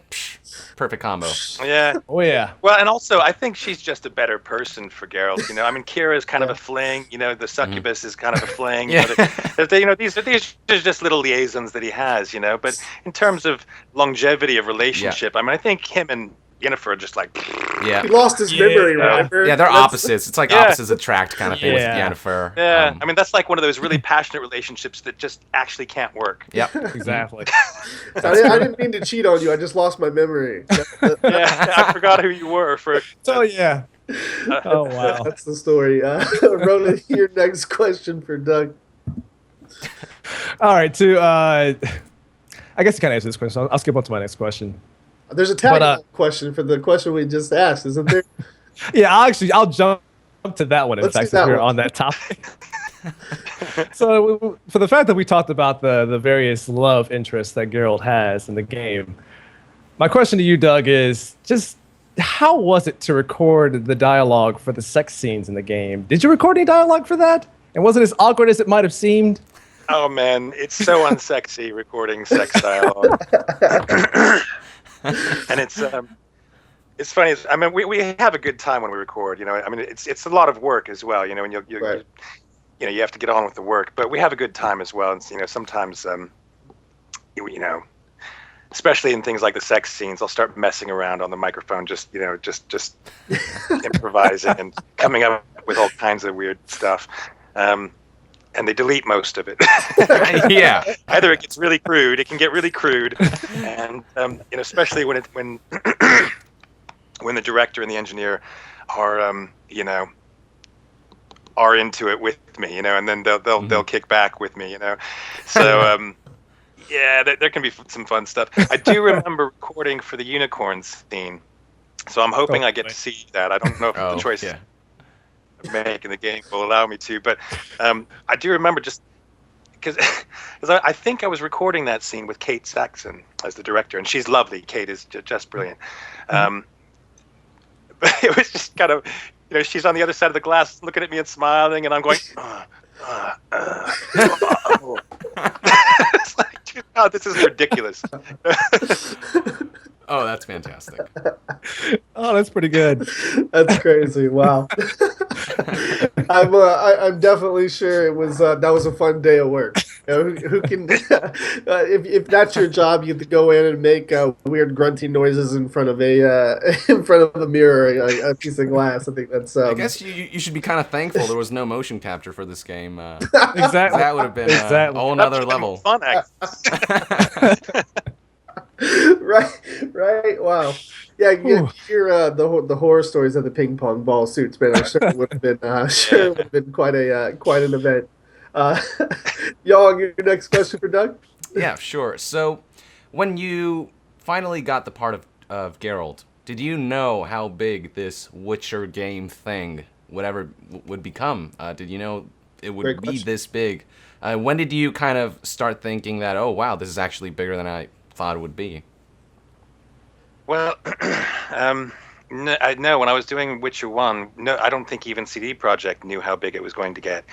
Perfect combo. Yeah. Oh yeah. Well, and also I think she's just a better person for Geralt. I mean, Kira is kind of a fling. The succubus is kind of a fling. These are just little liaisons that he has. But in terms of longevity of relationship, I mean, I think him and Yennefer are just like. Yeah. He lost his memory, remember? Yeah, they're opposites. It's like opposites attract kind of thing with Yennefer. Yeah. I mean, that's like one of those really passionate relationships that just actually can't work. Yep. Exactly. I didn't mean to cheat on you. I just lost my memory. I forgot who you were for. Oh yeah. Oh wow. That's the story. Roland, your next question for Doug. All right. I guess you kind of answer this question. I'll skip on to my next question. There's a tag question for the question we just asked, isn't there? Yeah, I'll jump to that one. In fact, since we're on that topic. So, for the fact that we talked about the various love interests that Geralt has in the game, my question to you, Doug, is just how was it to record the dialogue for the sex scenes in the game? Did you record any dialogue for that? And was it as awkward as it might have seemed? Oh man, it's so unsexy recording sex dialogue. And it's funny. I mean, we have a good time when we record. I mean, it's a lot of work as well. And you have to get on with the work, but we have a good time as well. And sometimes, especially in things like the sex scenes, I'll start messing around on the microphone, just improvising and coming up with all kinds of weird stuff. And they delete most of it. Yeah. Either it gets really crude. It can get really crude, and especially when when the director and the engineer are are into it with me, and then they'll kick back with me, So yeah, there can be some fun stuff. I do remember recording for the unicorn scene, so I'm hoping I get to see that. I don't know if the choice. Yeah. making the game will allow me to. But I do remember just because I think I was recording that scene with Kate Saxon as the director, and she's lovely. Kate is just brilliant. But it was just kind of, she's on the other side of the glass looking at me and smiling, and I'm going, it's like, oh, this is ridiculous. Oh, that's fantastic. Oh, that's pretty good. That's crazy. Wow. I'm definitely sure it was that was a fun day of work. Who can if that's your job, you have to go in and make weird grunting noises in front of a mirror, a piece of glass. I think that's. I guess you should be kind of thankful there was no motion capture for this game. Exactly. That would have been a whole nother level. Fun, Right. Wow. Yeah, you hear the horror stories of the ping pong ball suits, man. I'm sure it would have been quite an event. Y'all, your next question for Doug? Yeah, sure. So, when you finally got the part of Geralt, did you know how big this Witcher game thing would become? Did you know it would be this big? When did you kind of start thinking that, oh wow, this is actually bigger than I thought it would be? Well, no, when I was doing Witcher 1, no, I don't think even CD Projekt knew how big it was going to get.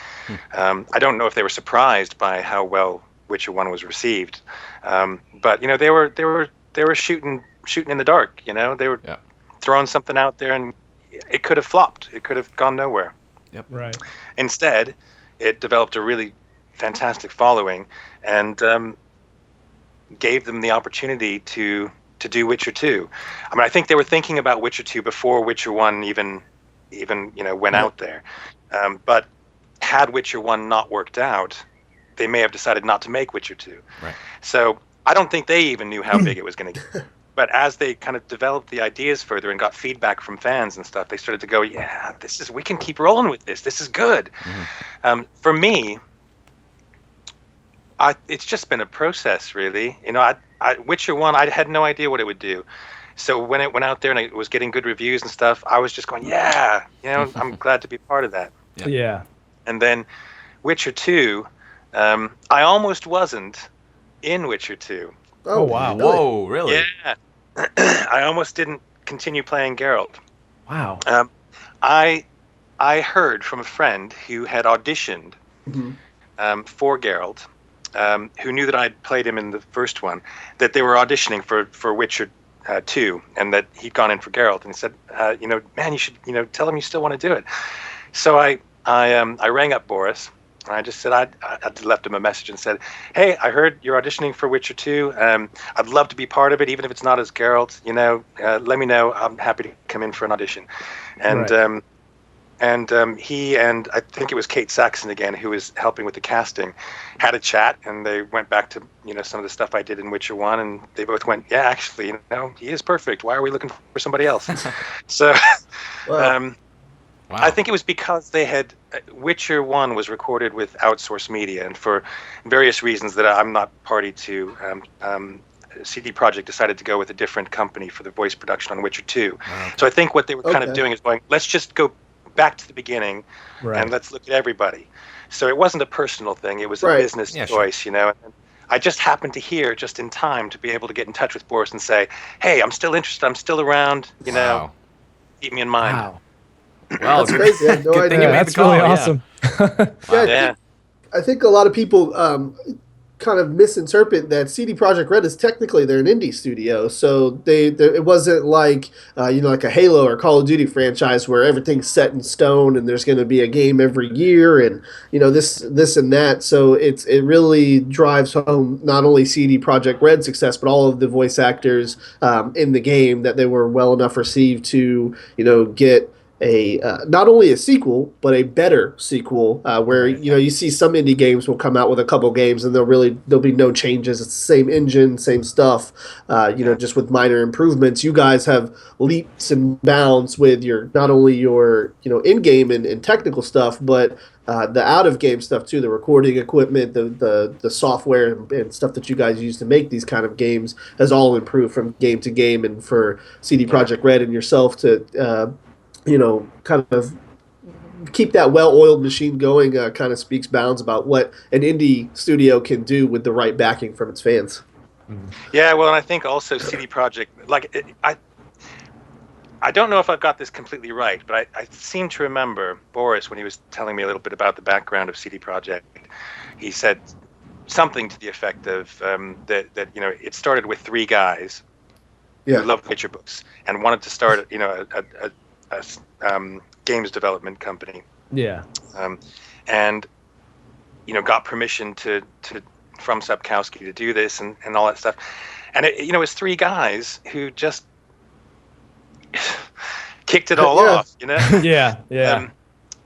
I don't know if they were surprised by how well Witcher 1 was received. But they were shooting in the dark, They were throwing something out there, and it could have flopped. It could have gone nowhere. Yep. Right. Instead, it developed a really fantastic following, and gave them the opportunity to do Witcher 2. I mean, I think they were thinking about Witcher 2 before Witcher 1 even went out there. But had Witcher 1 not worked out, they may have decided not to make Witcher 2. Right. So I don't think they even knew how big it was going to get. But as they kind of developed the ideas further and got feedback from fans and stuff, they started to go, yeah, we can keep rolling with this. This is good. Mm-hmm. For me, it's just been a process, really. Witcher 1, I had no idea what it would do. So when it went out there and it was getting good reviews and stuff, I was just going, yeah, I'm glad to be part of that. Yeah. And then Witcher 2, I almost wasn't in Witcher 2. Oh, wow. Really? Whoa, really? Yeah. I almost didn't continue playing Geralt. Wow. I heard from a friend who had auditioned for Geralt, who knew that I'd played him in the first one, that they were auditioning for Witcher 2, and that he'd gone in for Geralt, and he said, man, you should, tell him you still want to do it. So I rang up Boris, and I just said, I left him a message and said, hey, I heard you're auditioning for Witcher 2. I'd love to be part of it, even if it's not as Geralt. Let me know. I'm happy to come in for an audition. And right. He and I think it was Kate Saxon again, who was helping with the casting, had a chat, and they went back to some of the stuff I did in Witcher 1, and they both went, yeah, actually, he is perfect. Why are we looking for somebody else? So. Wow. Wow. I think it was because they had Witcher 1 was recorded with outsourced media, and for various reasons that I'm not party to, CD Projekt decided to go with a different company for the voice production on Witcher 2. Wow. So I think what they were kind of doing is going, let's just go back to the beginning, right, and let's look at everybody. So it wasn't a personal thing; it was a business choice, sure. And I just happened to hear just in time to be able to get in touch with Boris and say, "Hey, I'm still interested. I'm still around. Keep me in mind." Wow. Well, that's crazy. I had no idea. That's really awesome. I think a lot of people kind of misinterpret that CD Projekt Red is technically they're an indie studio, so it wasn't like like a Halo or Call of Duty franchise where everything's set in stone and there's going to be a game every year and this and that. So it really drives home not only CD Projekt Red's success but all of the voice actors in the game, that they were well enough received to get a not only a sequel but a better sequel where you see some indie games will come out with a couple games and there'll be no changes. It's the same engine, same stuff, just with minor improvements. You guys have leaps and bounds with not only your in-game and technical stuff, but the out-of-game stuff too, the recording equipment, the software and stuff that you guys use to make these kind of games has all improved from game to game. And for CD Projekt Red and yourself to kind of keep that well-oiled machine going kind of speaks bounds about what an indie studio can do with the right backing from its fans. Yeah, well, and I think also CD Projekt, I don't know if I've got this completely right, but I seem to remember Boris, when he was telling me a little bit about the background of CD Projekt, he said something to the effect of that it started with 3 guys who loved Witcher books and wanted to start a games development company. Yeah. And got permission from Sapkowski to do this and all that stuff. And it was 3 guys who just kicked it all off, Yeah.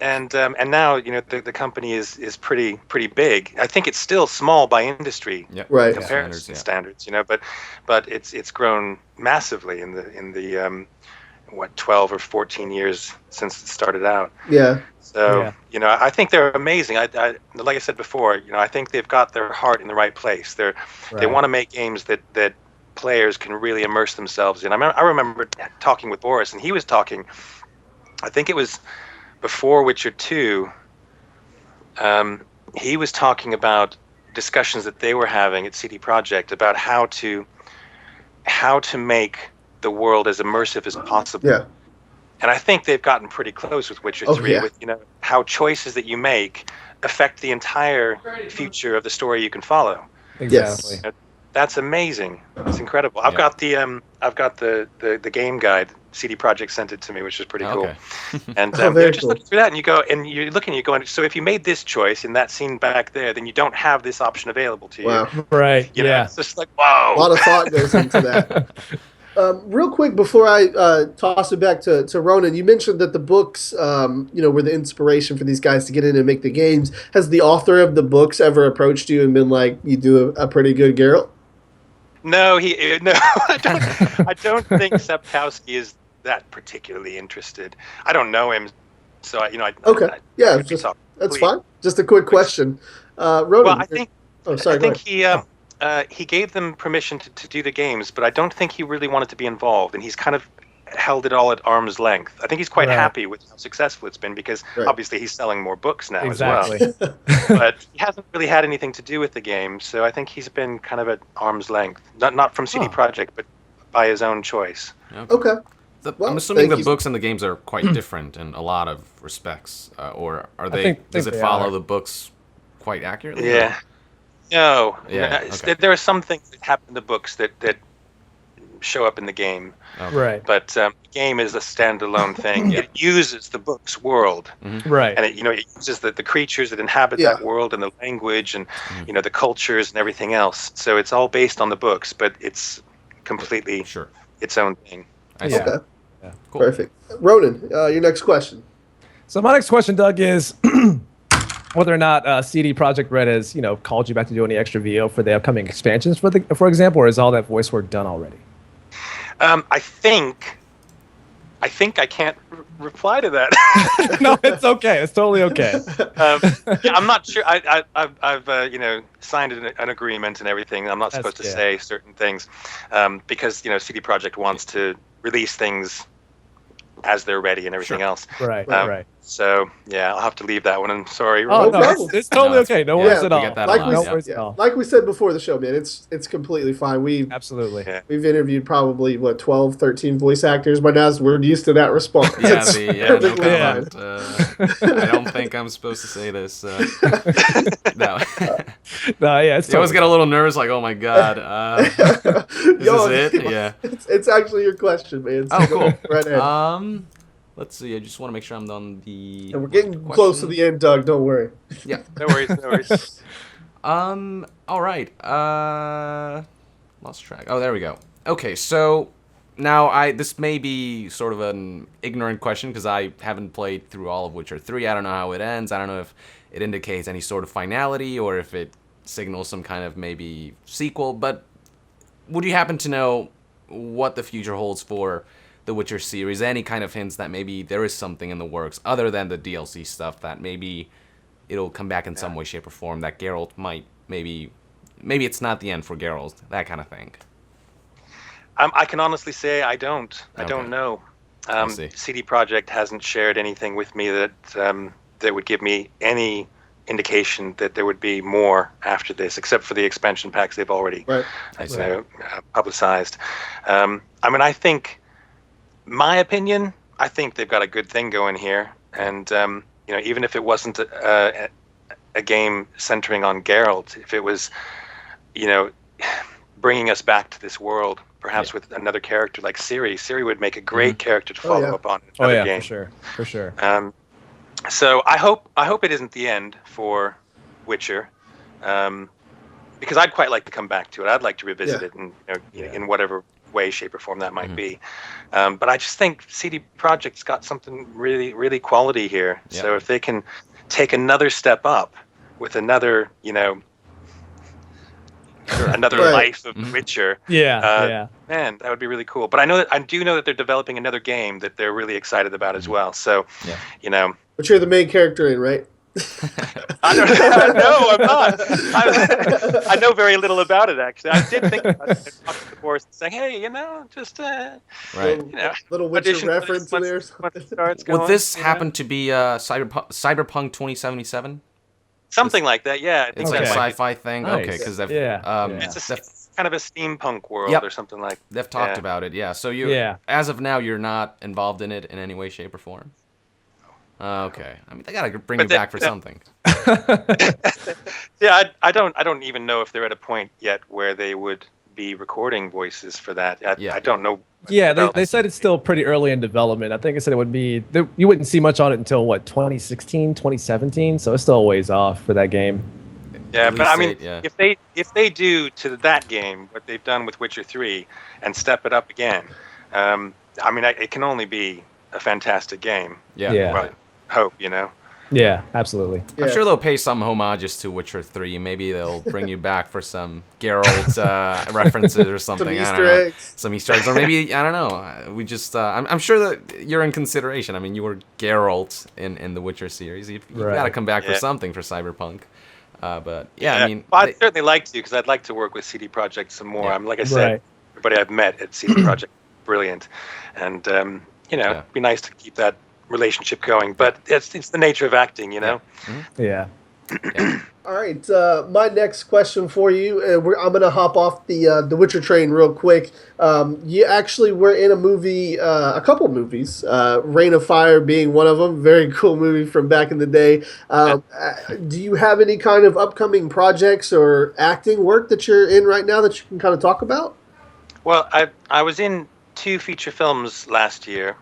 And now the company is pretty big. I think it's still small by industry comparison standards, but it's grown massively in the 12 or 14 years since it started out. Yeah. So I think they're amazing. I like I said before, I think they've got their heart in the right place. They want to make games that players can really immerse themselves in. I remember talking with Boris, and he was talking, I think it was before Witcher 2, he was talking about discussions that they were having at CD Projekt about how to make the world as immersive as possible. Yeah. And I think they've gotten pretty close with Witcher 3, with how choices that you make affect the entire future of the story you can follow. Exactly. That's amazing. It's incredible. I've got the game guide. CD Projekt sent it to me, which is pretty cool. And you're just looking through that, and you're looking, you're going, so if you made this choice in that scene back there, then you don't have this option available to you. Wow. Right. It's just like, whoa. A lot of thought goes into that. Real quick before I toss it back to Ronan, you mentioned that the books, were the inspiration for these guys to get in and make the games. Has the author of the books ever approached you and been like, "You do a pretty good Geralt"? No, I don't think Sapkowski is that particularly interested. I don't know him, so that's fine. Just a quick question, Ronan. Well, I think. Oh, sorry. I think he gave them permission to do the games, but I don't think he really wanted to be involved, and he's kind of held it all at arm's length. I think he's quite happy with how successful it's been, because obviously he's selling more books now as well. But he hasn't really had anything to do with the game, so I think he's been kind of at arm's length. Not from CD Projekt, but by his own choice. Okay. I'm assuming the books and the games are quite different in a lot of respects, or are they? Does it follow the books quite accurately? Yeah. No. Yeah. Okay. There are some things that happen in the books that show up in the game. Okay. Right. But the game is a standalone thing. It uses the book's world. Right. And it uses the creatures that inhabit that world, and the language, and the cultures and everything else. So it's all based on the books, but it's completely its own thing. Okay. Yeah. Cool. Perfect. Ronan, your next question. So my next question, Doug, is whether or not CD Projekt Red has, called you back to do any extra VO for the upcoming expansions, for example, or is all that voice work done already? I think I can't reply to that. No, it's okay. It's totally okay. I'm not sure. I've signed an agreement and everything. I'm not supposed to say certain things because CD Projekt wants to release things as they're ready and everything else. Right. So I'll have to leave that one. I'm sorry. Oh no, it's totally okay. No worries at all. Like we said before the show, man, it's completely fine. We've interviewed probably 12, 13 voice actors by now. So we're used to that response. No comment. I don't think I'm supposed to say this. No. It's I always get a little nervous, like, oh my god, is this it? Yeah. It's actually your question, man. So cool. Right ahead. Let's see. I just want to make sure I'm on the. And we're getting close to the end, Doug. Don't worry. Yeah. No worries. All right. Lost track. Oh, there we go. Okay, so now this may be sort of an ignorant question because I haven't played through all of Witcher 3. I don't know how it ends. I don't know if it indicates any sort of finality or if it signals some kind of maybe sequel. But would you happen to know what the future holds for the Witcher series? Any kind of hints that maybe there is something in the works other than the DLC stuff, that maybe it'll come back in some way, shape, or form, that Geralt might maybe it's not the end for Geralt, that kind of thing? I can honestly say I don't know. CD Projekt hasn't shared anything with me that that would give me any indication that there would be more after this, except for the expansion packs they've already publicized. I think, my opinion, I think they've got a good thing going here, and even if it wasn't a game centering on Geralt, if it was, bringing us back to this world, perhaps with another character like Ciri. Ciri would make a great character to follow up on another game. For sure. So I hope it isn't the end for Witcher, because I'd quite like to come back to it. I'd like to revisit it in whatever way, shape, or form that might be. But I just think CD Projekt's got something really, really quality here. Yeah. So if they can take another step up with another, another life of The Witcher. Man, that would be really cool. But I do know that they're developing another game that they're really excited about as well. So, But you're the main character in, right? I don't know. No, I'm not. I know very little about it, actually. I did think about it. I talked to the boss and saying, hey, just little Witcher reference in there. Would this happen to be Cyberpunk 2077? Something like that, yeah. I think it's like a sci-fi thing. Nice. Okay, because it's kind of a steampunk world or something like that. They've talked about it, yeah. So as of now, you're not involved in it in any way, shape, or form. Okay, they gotta bring you back for something. I don't even know if they're at a point yet where they would be recording voices for that. I don't know. Yeah, they said it's still pretty early in development. I think it said it would be, you wouldn't see much on it until 2016, 2017. So it's still a ways off for that game. Yeah, but if they do to that game what they've done with Witcher 3 and step it up again, it can only be a fantastic game. Yeah. Well, hope, Yeah, absolutely. Yeah. I'm sure they'll pay some homages to Witcher 3. Maybe they'll bring you back for some Geralt references or something. Some Easter eggs. Some Easter eggs. Or maybe, I don't know. We just, I'm sure that you're in consideration. You were Geralt in the Witcher series. You got to come back for something for Cyberpunk. But I'd certainly like to, because I'd like to work with CD Projekt some more. Like I said, everybody I've met at CD Projekt, brilliant. And, it'd be nice to keep that relationship going, but it's the nature of acting, Yeah. All right, my next question for you, I'm going to hop off the Witcher train real quick. You actually were in a movie, a couple movies, Reign of Fire being one of them, very cool movie from back in the day. Do you have any kind of upcoming projects or acting work that you're in right now that you can kind of talk about? Well, I was in 2 feature films last year.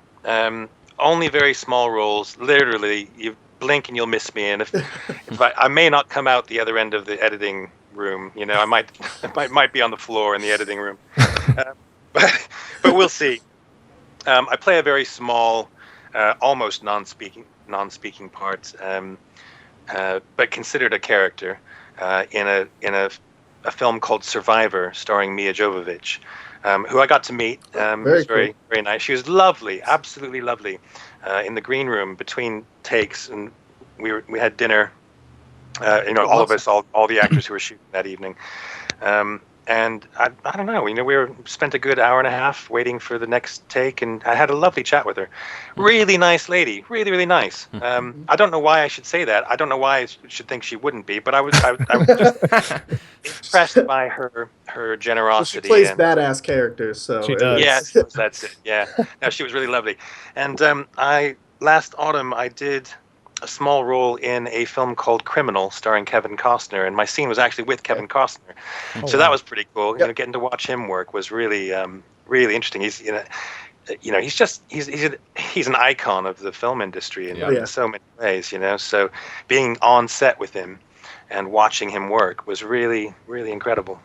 Only very small roles. Literally, you blink and you'll miss me. And if I may not come out the other end of the editing room, I might be on the floor in the editing room. But we'll see. I play a very small, almost non-speaking part, but considered a character in a film called Survivor, starring Mia Jovovich. Who I got to meet. Was very, very nice. She was lovely, absolutely lovely. In the green room between takes, and we had dinner. All of us, all the actors who were shooting that evening. And I don't know. We spent a good hour and a half waiting for the next take, and I had a lovely chat with her. Really nice lady, really, really nice. I don't know why I should say that. I don't know why I should think she wouldn't be, but I was just impressed by her generosity. Well, she plays badass characters, so she does. Yeah, that's it. Yeah, no, she was really lovely. And last autumn I did a small role in a film called Criminal, starring Kevin Costner, and my scene was actually with Kevin Costner, so that was pretty cool. Getting to watch him work was really, really interesting. He's, he's an icon of the film industry in so many ways, So being on set with him and watching him work was really, really incredible.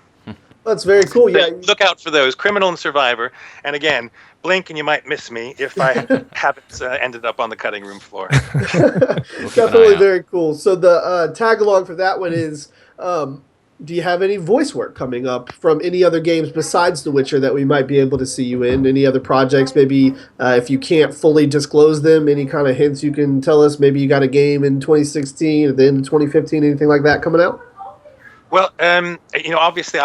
That's very cool. Yeah, look out for those, Criminal and Survivor. And again, blink and you might miss me if I haven't ended up on the cutting room floor. Definitely very cool. So the tag along for that one is, do you have any voice work coming up from any other games besides The Witcher that we might be able to see you in? Any other projects? Maybe if you can't fully disclose them, any kind of hints you can tell us? Maybe you got a game in 2016 at the end of 2015, anything like that coming out? Well, obviously,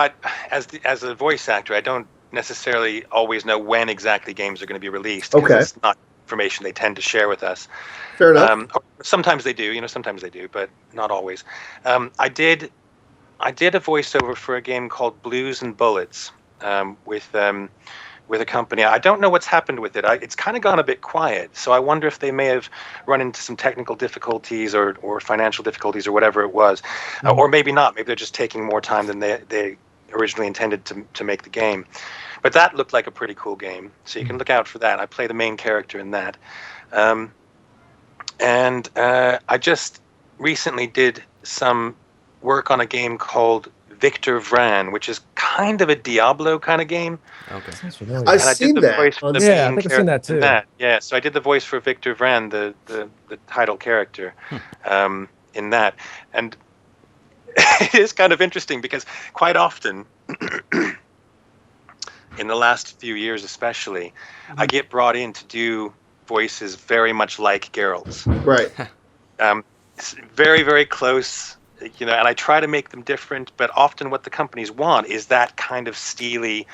as a voice actor, I don't necessarily always know when exactly games are going to be released. Okay. It's not information they tend to share with us. Fair enough. Sometimes they do, sometimes they do, but not always. I did a voiceover for a game called Blues and Bullets with a company. I don't know what's happened with it. It's kind of gone a bit quiet. So I wonder if they may have run into some technical difficulties or financial difficulties or whatever it was. Or maybe not. Maybe they're just taking more time than they originally intended to make the game. But that looked like a pretty cool game. So you can look out for that. I play the main character in that. And I just recently did some work on a game called Victor Vran, which is kind of a Diablo kind of game. Okay. Sounds familiar. I've seen that. Yeah, I think I've seen that too. Yeah, so I did the voice for Victor Vran, the title character, in that. And it is kind of interesting because quite often, in the last few years especially, I get brought in to do voices very much like Geralt's. Right. It's very, very close. And I try to make them different, but often what the companies want is that kind of steely,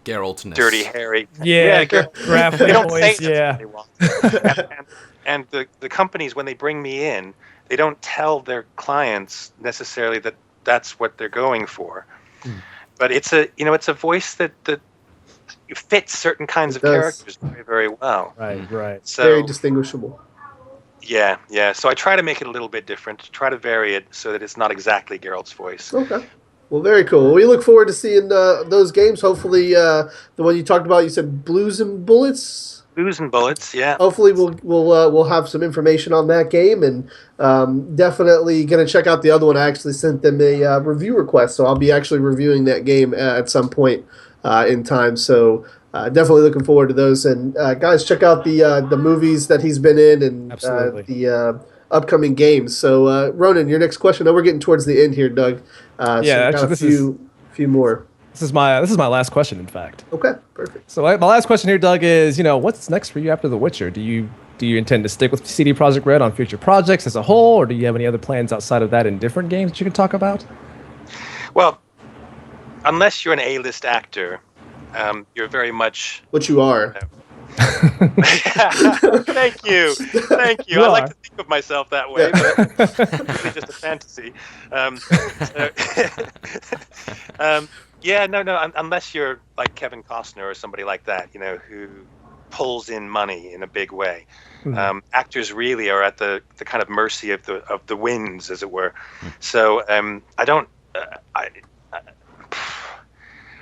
Geralt-ness. dirty, hairy. Yeah, They graphic don't say voice, that's yeah. what they want. and the companies, when they bring me in, they don't tell their clients necessarily that that's what they're going for. But it's a voice that fits certain kinds of characters very, very well. Right. So, Very distinguishable. Yeah. So I try to make it a little bit different, try to vary it so that it's not exactly Geralt's voice. Okay. Well, very cool. We look forward to seeing those games. Hopefully, the one you talked about, you said Blues and Bullets. Blues and Bullets, yeah. Hopefully, we'll have some information on that game, and definitely gonna check out the other one. I actually sent them a review request, so I'll be actually reviewing that game at some point in time. So. Definitely looking forward to those. And guys, check out the movies that he's been in and the upcoming games. So Ronan, your next question. I know we're getting towards the end here, Doug. Yeah, so actually, got a few more. This is my last question, in fact. Okay, perfect. So my last question here, Doug, is what's next for you after The Witcher? Do you intend to stick with CD Projekt Red on future projects as a whole, or do you have any other plans outside of that in different games that you can talk about? Well, unless you're an A-list actor. You're very much what you are. Thank you. I like to think of myself that way, but it's really just a fantasy. Unless you're like Kevin Costner or somebody like that, who pulls in money in a big way. Actors really are at the kind of mercy of the winds, as it were. So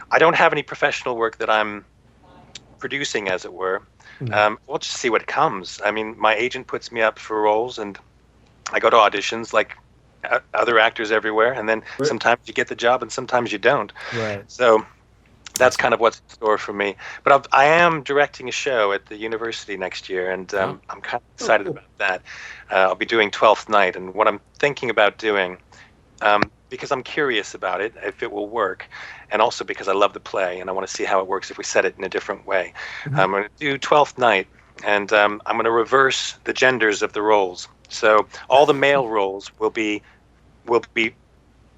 I don't have any professional work that I'm producing, as it were. We'll just see what comes. I mean, my agent puts me up for roles, and I go to auditions like other actors everywhere, and then sometimes you get the job and sometimes you don't. Right. So that's kind of what's in store for me. But I am directing a show at the university next year, and I'm kind of excited about that. I'll be doing 12th Night, and what I'm thinking about doing, because I'm curious about it, if it will work, and also because I love the play and I want to see how it works if we set it in a different way. I'm going to do 12th Night, and I'm going to reverse the genders of the roles. So all the male roles will be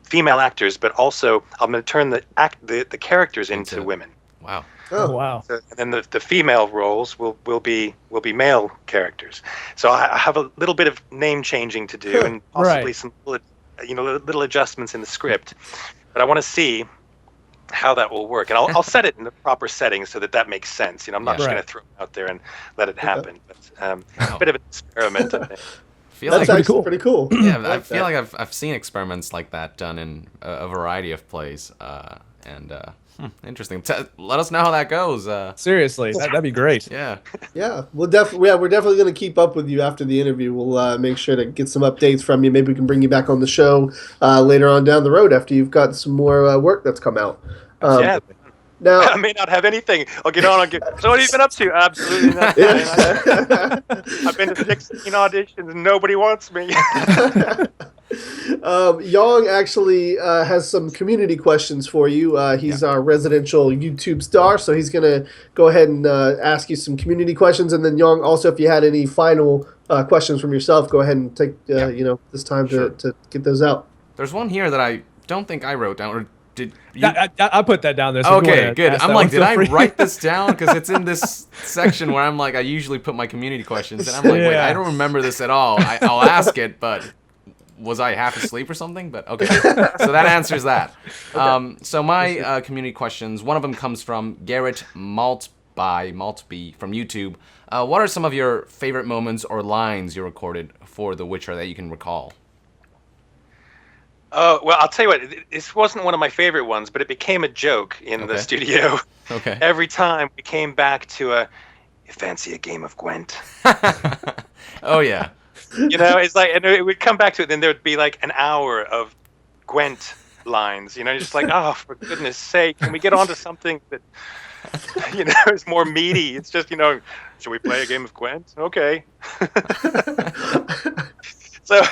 female actors, but also I'm going to turn the characters into women. Wow. Oh wow! So, and then the female roles will be male characters. So I have a little bit of name changing to do, and possibly some little adjustments in the script. But I want to see how that will work, and I'll set it in the proper setting so that makes sense. I'm not just going to throw it out there and let it happen. But a bit of an experiment, I think. That's actually pretty cool. Yeah, I feel like I've seen experiments like that done in a variety of plays, and interesting. Let us know how that goes. Seriously, that'd be great. Yeah. Yeah, we're definitely going to keep up with you after the interview. We'll make sure to get some updates from you. Maybe we can bring you back on the show later on down the road after you've got some more work that's come out. Now, I may not have anything. I'll get on. So what have you been up to? Absolutely nothing. I've been to 16 auditions and nobody wants me. Yong actually has some community questions for you. He's our residential YouTube star, so he's going to go ahead and ask you some community questions. And then, Yong, also, if you had any final questions from yourself, go ahead and take this time to get those out. There's one here that I don't think I wrote down. Or Did you... I put that down there. So okay, good. I'm like, did I free. write this down? Because it's in this section where I'm like, I usually put my community questions, and I'm like, wait, I don't remember this at all. I'll ask it, but was I half asleep or something? But okay, so that answers that. So my community questions, one of them comes from Garret Maltby from YouTube. What are some of your favorite moments or lines you recorded for The Witcher that you can recall? Oh, well, I'll tell you what, this wasn't one of my favorite ones, but it became a joke in the studio. Okay. Every time we came back to you fancy a game of Gwent? Oh, yeah. You know, it's like, and it would come back to it, then there would be like an hour of Gwent lines, you know, just like, oh, for goodness sake, can we get on to something that, you know, is more meaty? It's just, you know, should we play a game of Gwent? Okay. So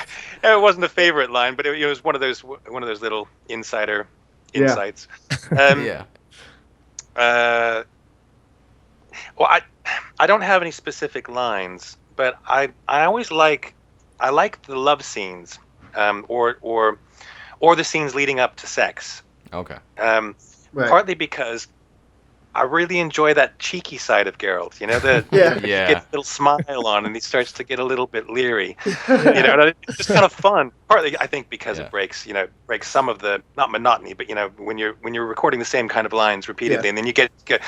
it wasn't a favorite line, but it was one of those little insider insights. Yeah. Well, I don't have any specific lines, but I always like the love scenes, or the scenes leading up to sex. Okay. Partly because I really enjoy that cheeky side of Geralt. You know, he gets a little smile on, and he starts to get a little bit leery. You know, it's just kind of fun. Partly, I think, because it breaks some of the, not monotony, but you know, when you're recording the same kind of lines repeatedly, and then you get to,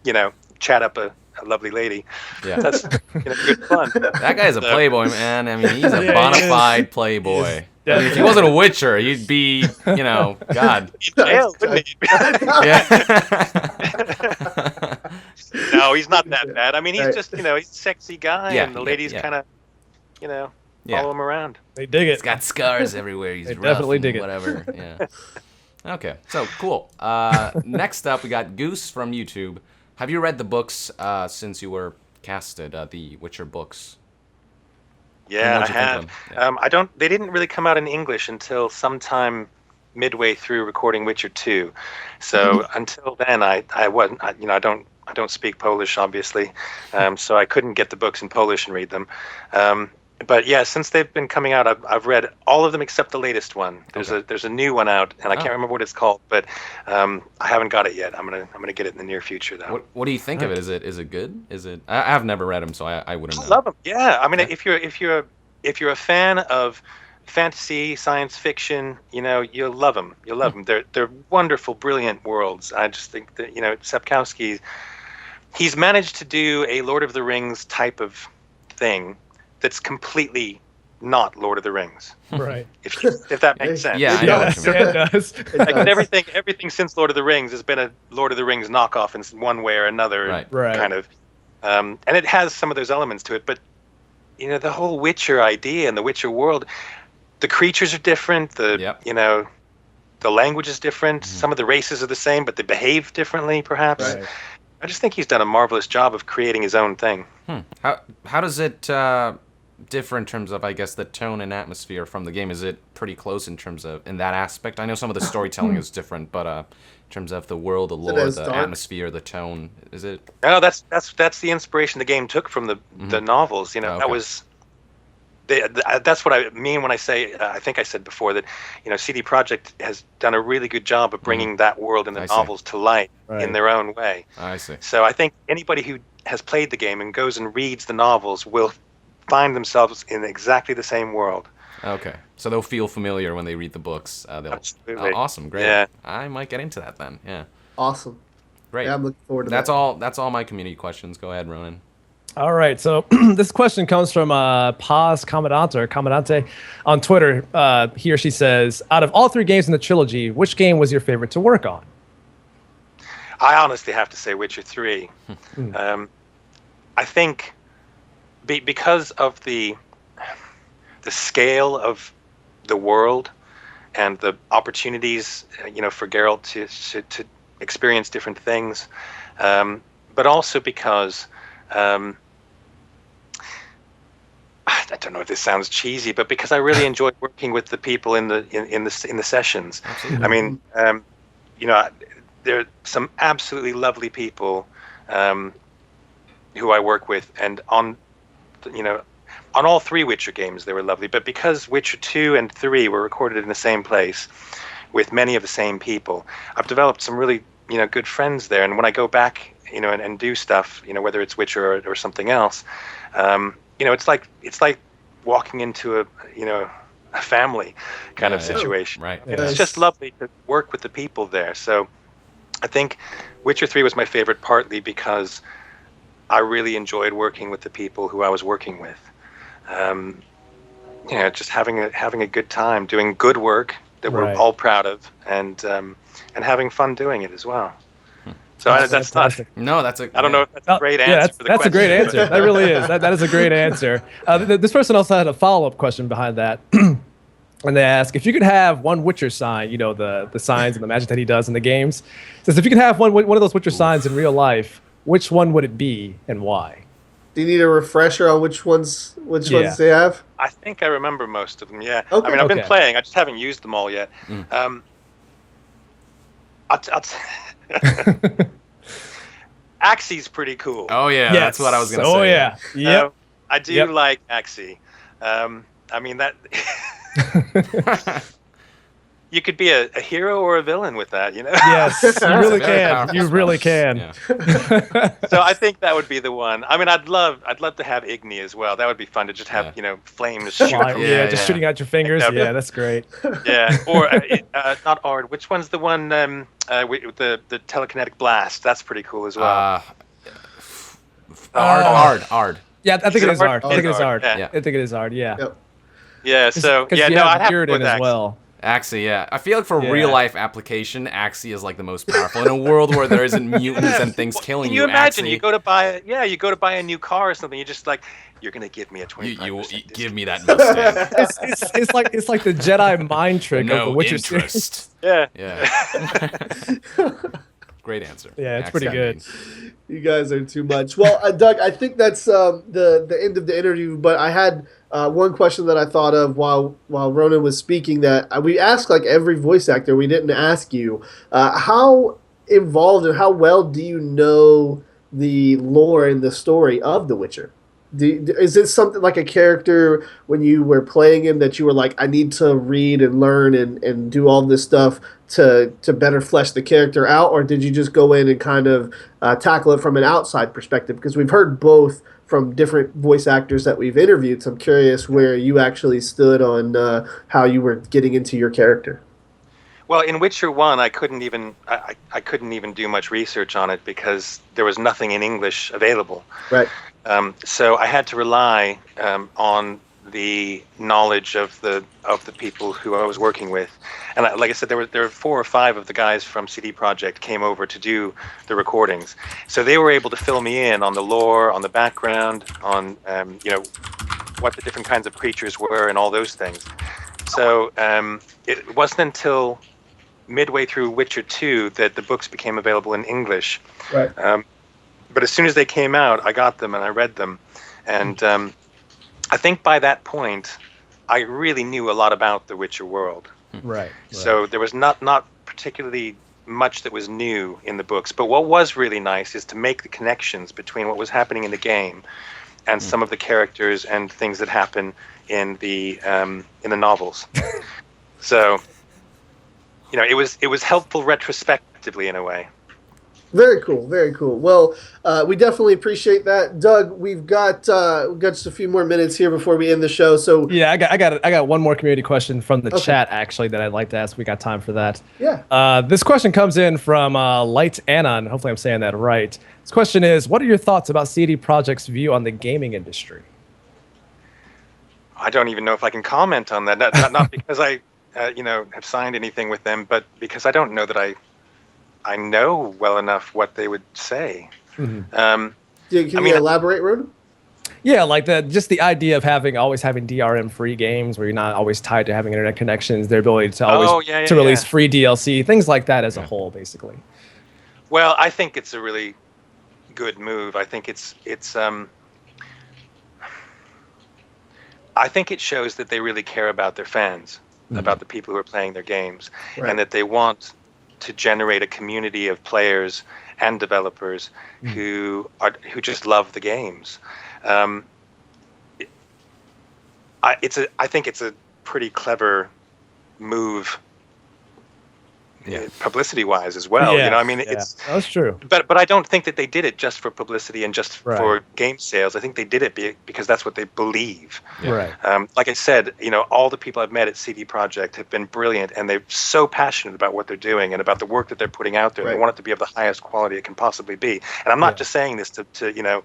you know, chat up a lovely lady. Yeah, that's, you know, good fun. That guy's a playboy, man. I mean, he's a bona fide playboy. I mean, if he wasn't a Witcher, he'd be, you know, God. Jail, wouldn't he? Yeah. No, he's not that bad. I mean, he's just, you know, he's a sexy guy, and the ladies kind of, you know, follow him around. They dig it. He's got scars everywhere. He's rough definitely dig it. Whatever. Yeah. Okay, so cool. Next up, we got Goose from YouTube. Have you read the books since you were casted, the Witcher books? Yeah, I have. Yeah. They didn't really come out in English until sometime midway through recording Witcher 2. So until then, I don't speak Polish, obviously, so I couldn't get the books in Polish and read them. But yeah, since they've been coming out, I've read all of them except the latest one. There's a new one out, and I can't remember what it's called, but I haven't got it yet. I'm gonna get it in the near future, though. What do you think of it? Is it good? Is it? I've never read them, so I wouldn't know. I love them. Yeah, I mean, if you're a fan of fantasy, science fiction, you know, you'll love them. You'll love them. They're wonderful, brilliant worlds. I just think that, you know, Sapkowski, he's managed to do a Lord of the Rings type of thing that's completely not Lord of the Rings. Right. If that makes sense. Yeah, it does. Like, everything since Lord of the Rings has been a Lord of the Rings knockoff in one way or another, kind of. And it has some of those elements to it, but you know, the whole Witcher idea and the Witcher world, the creatures are different. You know, the language is different. Some of the races are the same, but they behave differently, perhaps. Right. I just think he's done a marvelous job of creating his own thing. How does it differ in terms of, I guess, the tone and atmosphere from the game? Is it pretty close in terms of in that aspect? I know some of the storytelling is different, but in terms of the world, the lore, the atmosphere, the tone, is it? No, that's the inspiration the game took from the novels. You know, that was. That's what I mean when I say, I think I said before that, you know, CD Projekt has done a really good job of bringing that world in the novels to light in their own way. I see. So I think anybody who has played the game and goes and reads the novels will find themselves in exactly the same world. Okay. So they'll feel familiar when they read the books. Absolutely. Awesome. Great. Yeah. I might get into that then. Yeah. Awesome. Great. Yeah, I'm looking forward to that. That's all my community questions. Go ahead, Ronan. All right, so this question comes from Paz Commandante on Twitter. He or she says, out of all three games in the trilogy, which game was your favorite to work on? I honestly have to say Witcher 3. I think because of the scale of the world and the opportunities, you know, for Geralt to experience different things, but also because I don't know if this sounds cheesy, but because I really enjoyed working with the people in the sessions. Absolutely. I mean, you know, there are some absolutely lovely people who I work with, and on all three Witcher games they were lovely. But because Witcher 2 and 3 were recorded in the same place, with many of the same people. I've developed some really, good friends there. And when I go back, and do stuff, whether it's Witcher or something else, it's like walking into a family kind of situation. Right. It's just lovely to work with the people there. So I think Witcher 3 was my favorite partly because I really enjoyed working with the people who I was working with. Just having a good time, doing good work that we're all proud of, and having fun doing it as well. So that's not. No, that's a. I don't know if that's a great answer. That's a great answer. That really is. That is a great answer. This person also had a follow-up question behind that. And they ask, if you could have one Witcher sign, the signs and the magic that he does in the games, it says if you could have one of those Witcher signs in real life, which one would it be and why? Do you need a refresher on which ones they have? I think I remember most of them. Yeah. Okay. I mean, I've been playing. I just haven't used them all yet. Axie's pretty cool. Oh yeah, that's what I was gonna say. Oh yeah, yep. I do like Axie. I mean that. You could be a hero or a villain with that, Yes, you really can. You really can. Yeah. So I think that would be the one. I mean, I'd love to have Igni as well. That would be fun to just have, flames shoot from just shooting out your fingers. Yeah, that's great. Yeah, or not Ard. Which one's the one with the telekinetic blast? That's pretty cool as well. Ard. Yeah, I think it is Ard. I think it is Ard. Yeah. I think it is Ard. Yeah. Yep. Yeah. So I'd have Beard as well. Axie, yeah. I feel like for real life application, Axie is like the most powerful in a world where there isn't mutants and things killing you. Can you imagine? Axie, You go to buy a new car or something. You're just like, you're gonna give me a 25%. you give me that Mustang. it's like the Jedi mind trick of the Witcher interest. Yeah. Great answer. Yeah, it's pretty good. You guys are too much. Well, Doug, I think that's the end of the interview. But I had one question that I thought of while Ronan was speaking that we asked like every voice actor. We didn't ask you how involved and how well do you know the lore and the story of The Witcher? Is it something like a character when you were playing him that you were like, I need to read and learn and do all this stuff to better flesh the character out? Or did you just go in and kind of tackle it from an outside perspective? Because we've heard both from different voice actors that we've interviewed. So I'm curious where you actually stood on how you were getting into your character. Well, in Witcher 1, I couldn't even do much research on it because there was nothing in English available. Right. So I had to rely on the knowledge of the people who I was working with, and like I said, there were 4 or 5 of the guys from CD Projekt came over to do the recordings, so they were able to fill me in on the lore, on the background, on what the different kinds of creatures were, and all those things. So it wasn't until midway through Witcher 2 that the books became available in English. Right. But as soon as they came out, I got them and I read them. And I think by that point, I really knew a lot about the Witcher world. Right. So there was not particularly much that was new in the books. But what was really nice is to make the connections between what was happening in the game and some of the characters and things that happen in the novels. So, it was helpful retrospectively in a way. Very cool, very cool. Well, we definitely appreciate that, Doug. We've got just a few more minutes here before we end the show. So yeah, I got one more community question from the chat actually that I'd like to ask. We got time for that. Yeah. This question comes in from Light Anon. Hopefully, I'm saying that right. This question is: what are your thoughts about CD Projekt's view on the gaming industry? I don't even know if I can comment on that. Not because I, have signed anything with them, but because I don't know that I know well enough what they would say. Mm-hmm. Can you elaborate, Ronan? Yeah, like just the idea of always having DRM-free games where you're not always tied to having internet connections, their ability to release free DLC, things like that as a whole, basically. Well, I think it's a really good move. I think I think it shows that they really care about their fans, about the people who are playing their games, and that they want to generate a community of players and developers who just love the games. I think it's a pretty clever move publicity-wise as well. Yeah, You know, I mean, that's true. But I don't think that they did it just for publicity and just Right. for game sales. I think they did it because that's what they believe. Right. Like I said, you know, all the people I've met at CD Projekt have been brilliant, and they're so passionate about what they're doing and about the work that they're putting out there. Right. They want it to be of the highest quality it can possibly be. And I'm not just saying this to you know,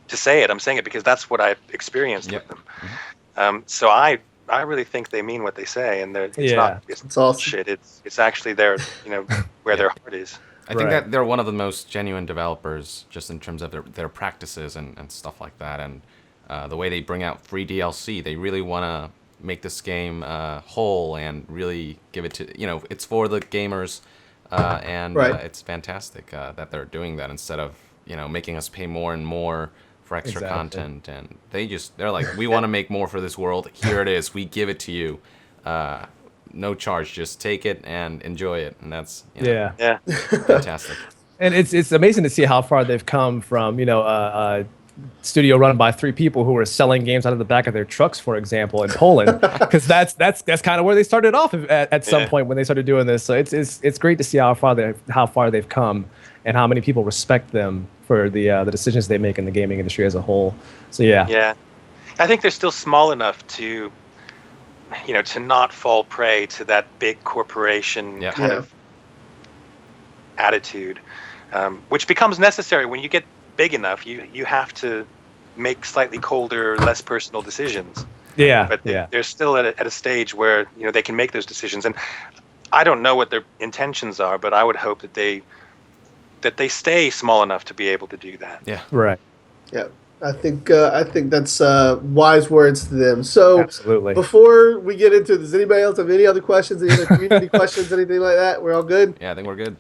to say it. I'm saying it because that's what I've experienced with them. So I really think they mean what they say, and it's awesome. shit. It's actually their, you know, where their heart is. I think that they're one of the most genuine developers, just in terms of their practices and stuff like that, and the way they bring out free DLC. They really want to make this game whole and really give it to, you know, it's for the gamers, and it's fantastic that they're doing that instead of, you know, making us pay more and more for extra content. And they're like, we want to make more for this world. Here it is. We give it to you. No charge. Just take it and enjoy it. And that's, you know, fantastic. And it's amazing to see how far they've come from, you know, a studio run by 3 people who were selling games out of the back of their trucks, for example, in Poland, because that's kind of where they started off at some point when they started doing this. So it's great to see how far they've come and how many people respect them for the decisions they make in the gaming industry as a whole. So yeah, I think they're still small enough to, you know, to not fall prey to that big corporation kind of attitude, which becomes necessary when you get big enough. You have to make slightly colder, less personal decisions. But they're still at a stage where, you know, they can make those decisions. And I don't know what their intentions are, but I would hope that they stay small enough to be able to do that. Yeah. Right. Yeah. I think that's wise words to them. So absolutely. Before we get into, does anybody else have any other questions, any other community questions, anything like that? We're all good? Yeah, I think we're good.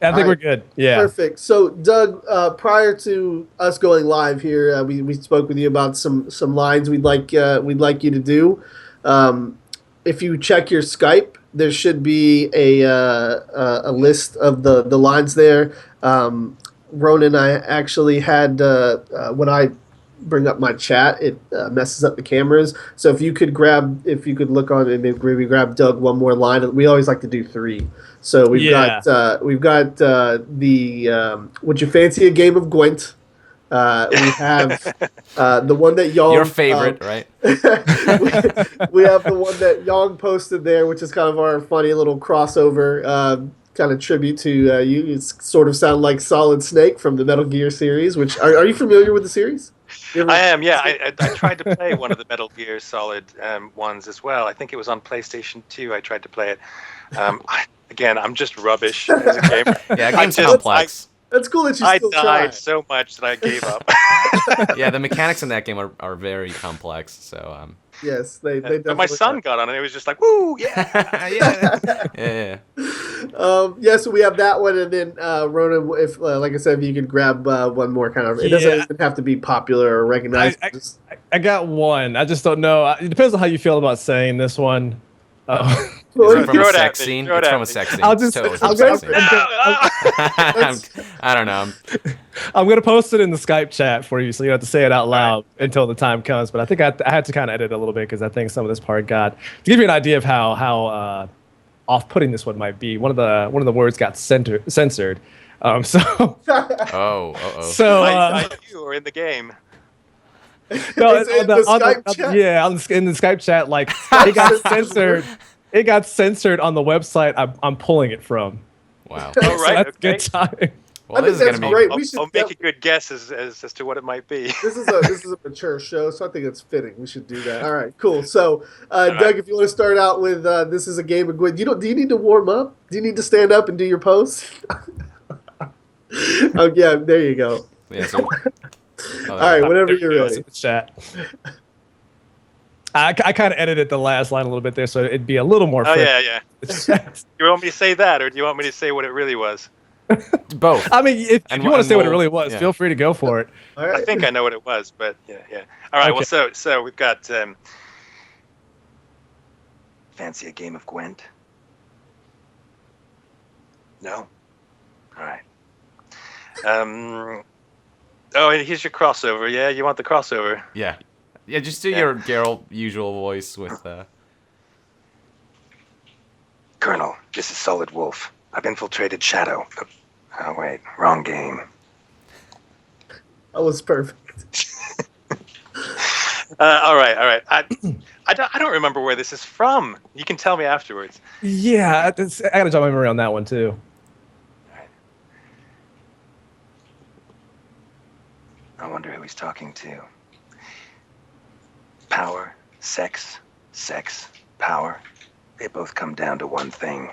I think we're good. Yeah. Perfect. So Doug, prior to us going live here, we spoke with you about some lines we'd like you to do. If you check your Skype, there should be a list of the lines there. Ronan and I actually had when I bring up my chat, it messes up the cameras. So if you could look on and maybe grab Doug one more line. We always like to do 3. So we've got the would you fancy a game of Gwent? We have the one that Yong, your favorite, right? we have the one that Yong posted there, which is kind of our funny little crossover. Kind of tribute to you. You sort of sound like Solid Snake from the Metal Gear series. Which are you familiar with the series? I am. Yeah, I tried to play one of the Metal Gear Solid ones as well. I think it was on PlayStation 2. I tried to play it. I'm just rubbish as a gamer. Yeah, game's complex. That's cool that you still tried. I died so much that I gave up. Yeah, the mechanics in that game are very complex. So yes, they but my son got on it. It was just like, woo, yeah. yeah. So we have that one, and then Ronan, if like I said, if you could grab one more kind of, it doesn't even have to be popular or recognized. I got one. I just don't know. It depends on how you feel about saying this one. Is it from a sex scene? It's from a sex scene. I'll just. I don't know. I'm gonna post it in the Skype chat for you, so you have to say it out loud until the time comes. But I think I had to kind of edit a little bit because I think some of this part got, to give you an idea of how off-putting this one might be. One of the words got censored. So. So. You were in the game. No, in the Skype chat? Yeah, in the Skype chat, like it got censored. It got censored on the website I'm pulling it from. Wow. Oh, right. So that's okay. good timing. Well, I think that's great. I'll make a good guess as to what it might be. This is a mature show, so I think it's fitting. We should do that. All right, cool. So, Doug, if you want to start out with this is a game of Gwent. Do you need to warm up? Do you need to stand up and do your pose? Oh yeah, there you go. Yeah, so, all right, whenever you're ready. Chat. I kind of edited the last line a little bit there, so it'd be a little more. Oh yeah. Do you want me to say that, or do you want me to say what it really was? Both. I mean, if you want to say what it really was, feel free to go for it. All right. I think I know what it was, but yeah. All right. Okay. Well, so we've got fancy a game of Gwent? No. All right. Oh, and here's your crossover. Yeah, you want the crossover? Yeah. Just do your Geralt usual voice with. Colonel, This is Solid Wolf. I've infiltrated Shadow. Oh, wait. Wrong game. That was perfect. All right. I don't remember where this is from. You can tell me afterwards. Yeah, I gotta jog my memory on that one too. I wonder who he's talking to. Power, sex, power. They both come down to one thing.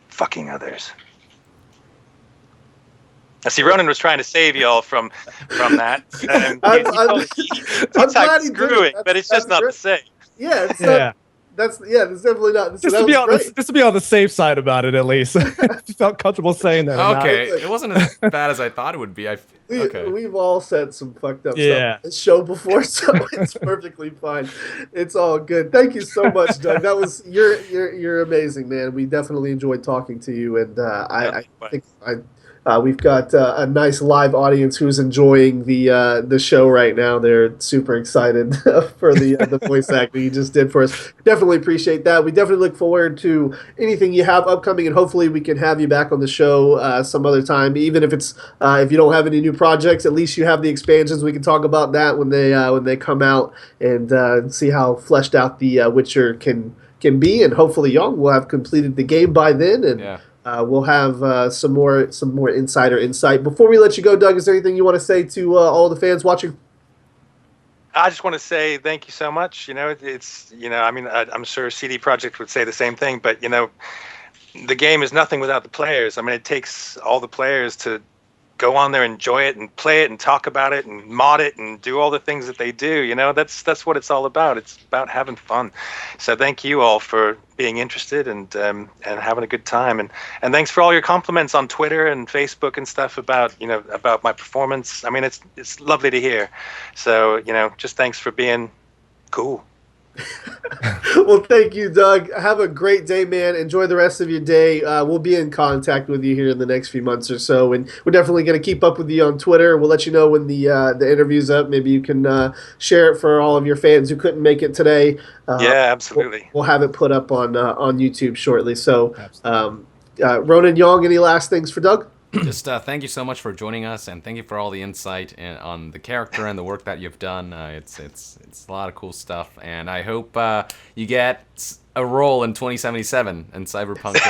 Fucking others. I see Ronan was trying to save y'all from that. I'm glad he did it. But it's just not the same. Yeah, it's not. It's definitely not. Just to be on the safe side about it, at least. I felt comfortable saying that. Okay, it wasn't as bad as I thought it would be. We've all said some fucked up stuff on this show before, so it's perfectly fine. It's all good. Thank you so much, Doug. That was you're amazing, man. We definitely enjoyed talking to you, and I think we've got a nice live audience who's enjoying the show right now. They're super excited for the voice acting you just did for us. Definitely appreciate that. We definitely look forward to anything you have upcoming, and hopefully we can have you back on the show some other time. Even if it's if you don't have any new projects, at least you have the expansions. We can talk about that when they come out and see how fleshed out the Witcher can be. And hopefully, Young will have completed the game by then. And we'll have some more insider insight. Before we let you go, Doug, is there anything you want to say to all the fans watching? I just want to say thank you so much. I'm sure CD Projekt would say the same thing, but the game is nothing without the players. I mean, it takes all the players to go on there, enjoy it, and play it, and talk about it, and mod it, and do all the things that they do. That's what it's all about. It's about having fun. So thank you all for being interested and having a good time, and thanks for all your compliments on Twitter and Facebook and stuff about my performance. I mean, it's lovely to hear. So just thanks for being cool. Well, thank you, Doug. Have a great day, man. Enjoy the rest of your day. We'll be in contact with you here in the next few months or so, and we're definitely going to keep up with you on Twitter. We'll let you know when the interview's up. Maybe you can share it for all of your fans who couldn't make it today. Yeah, absolutely. We'll have it put up on YouTube shortly. So, Ronan Young, any last things for Doug? Just thank you so much for joining us, and thank you for all the insight on the character and the work that you've done. It's a lot of cool stuff, and I hope you get a role in 2077 and Cyberpunk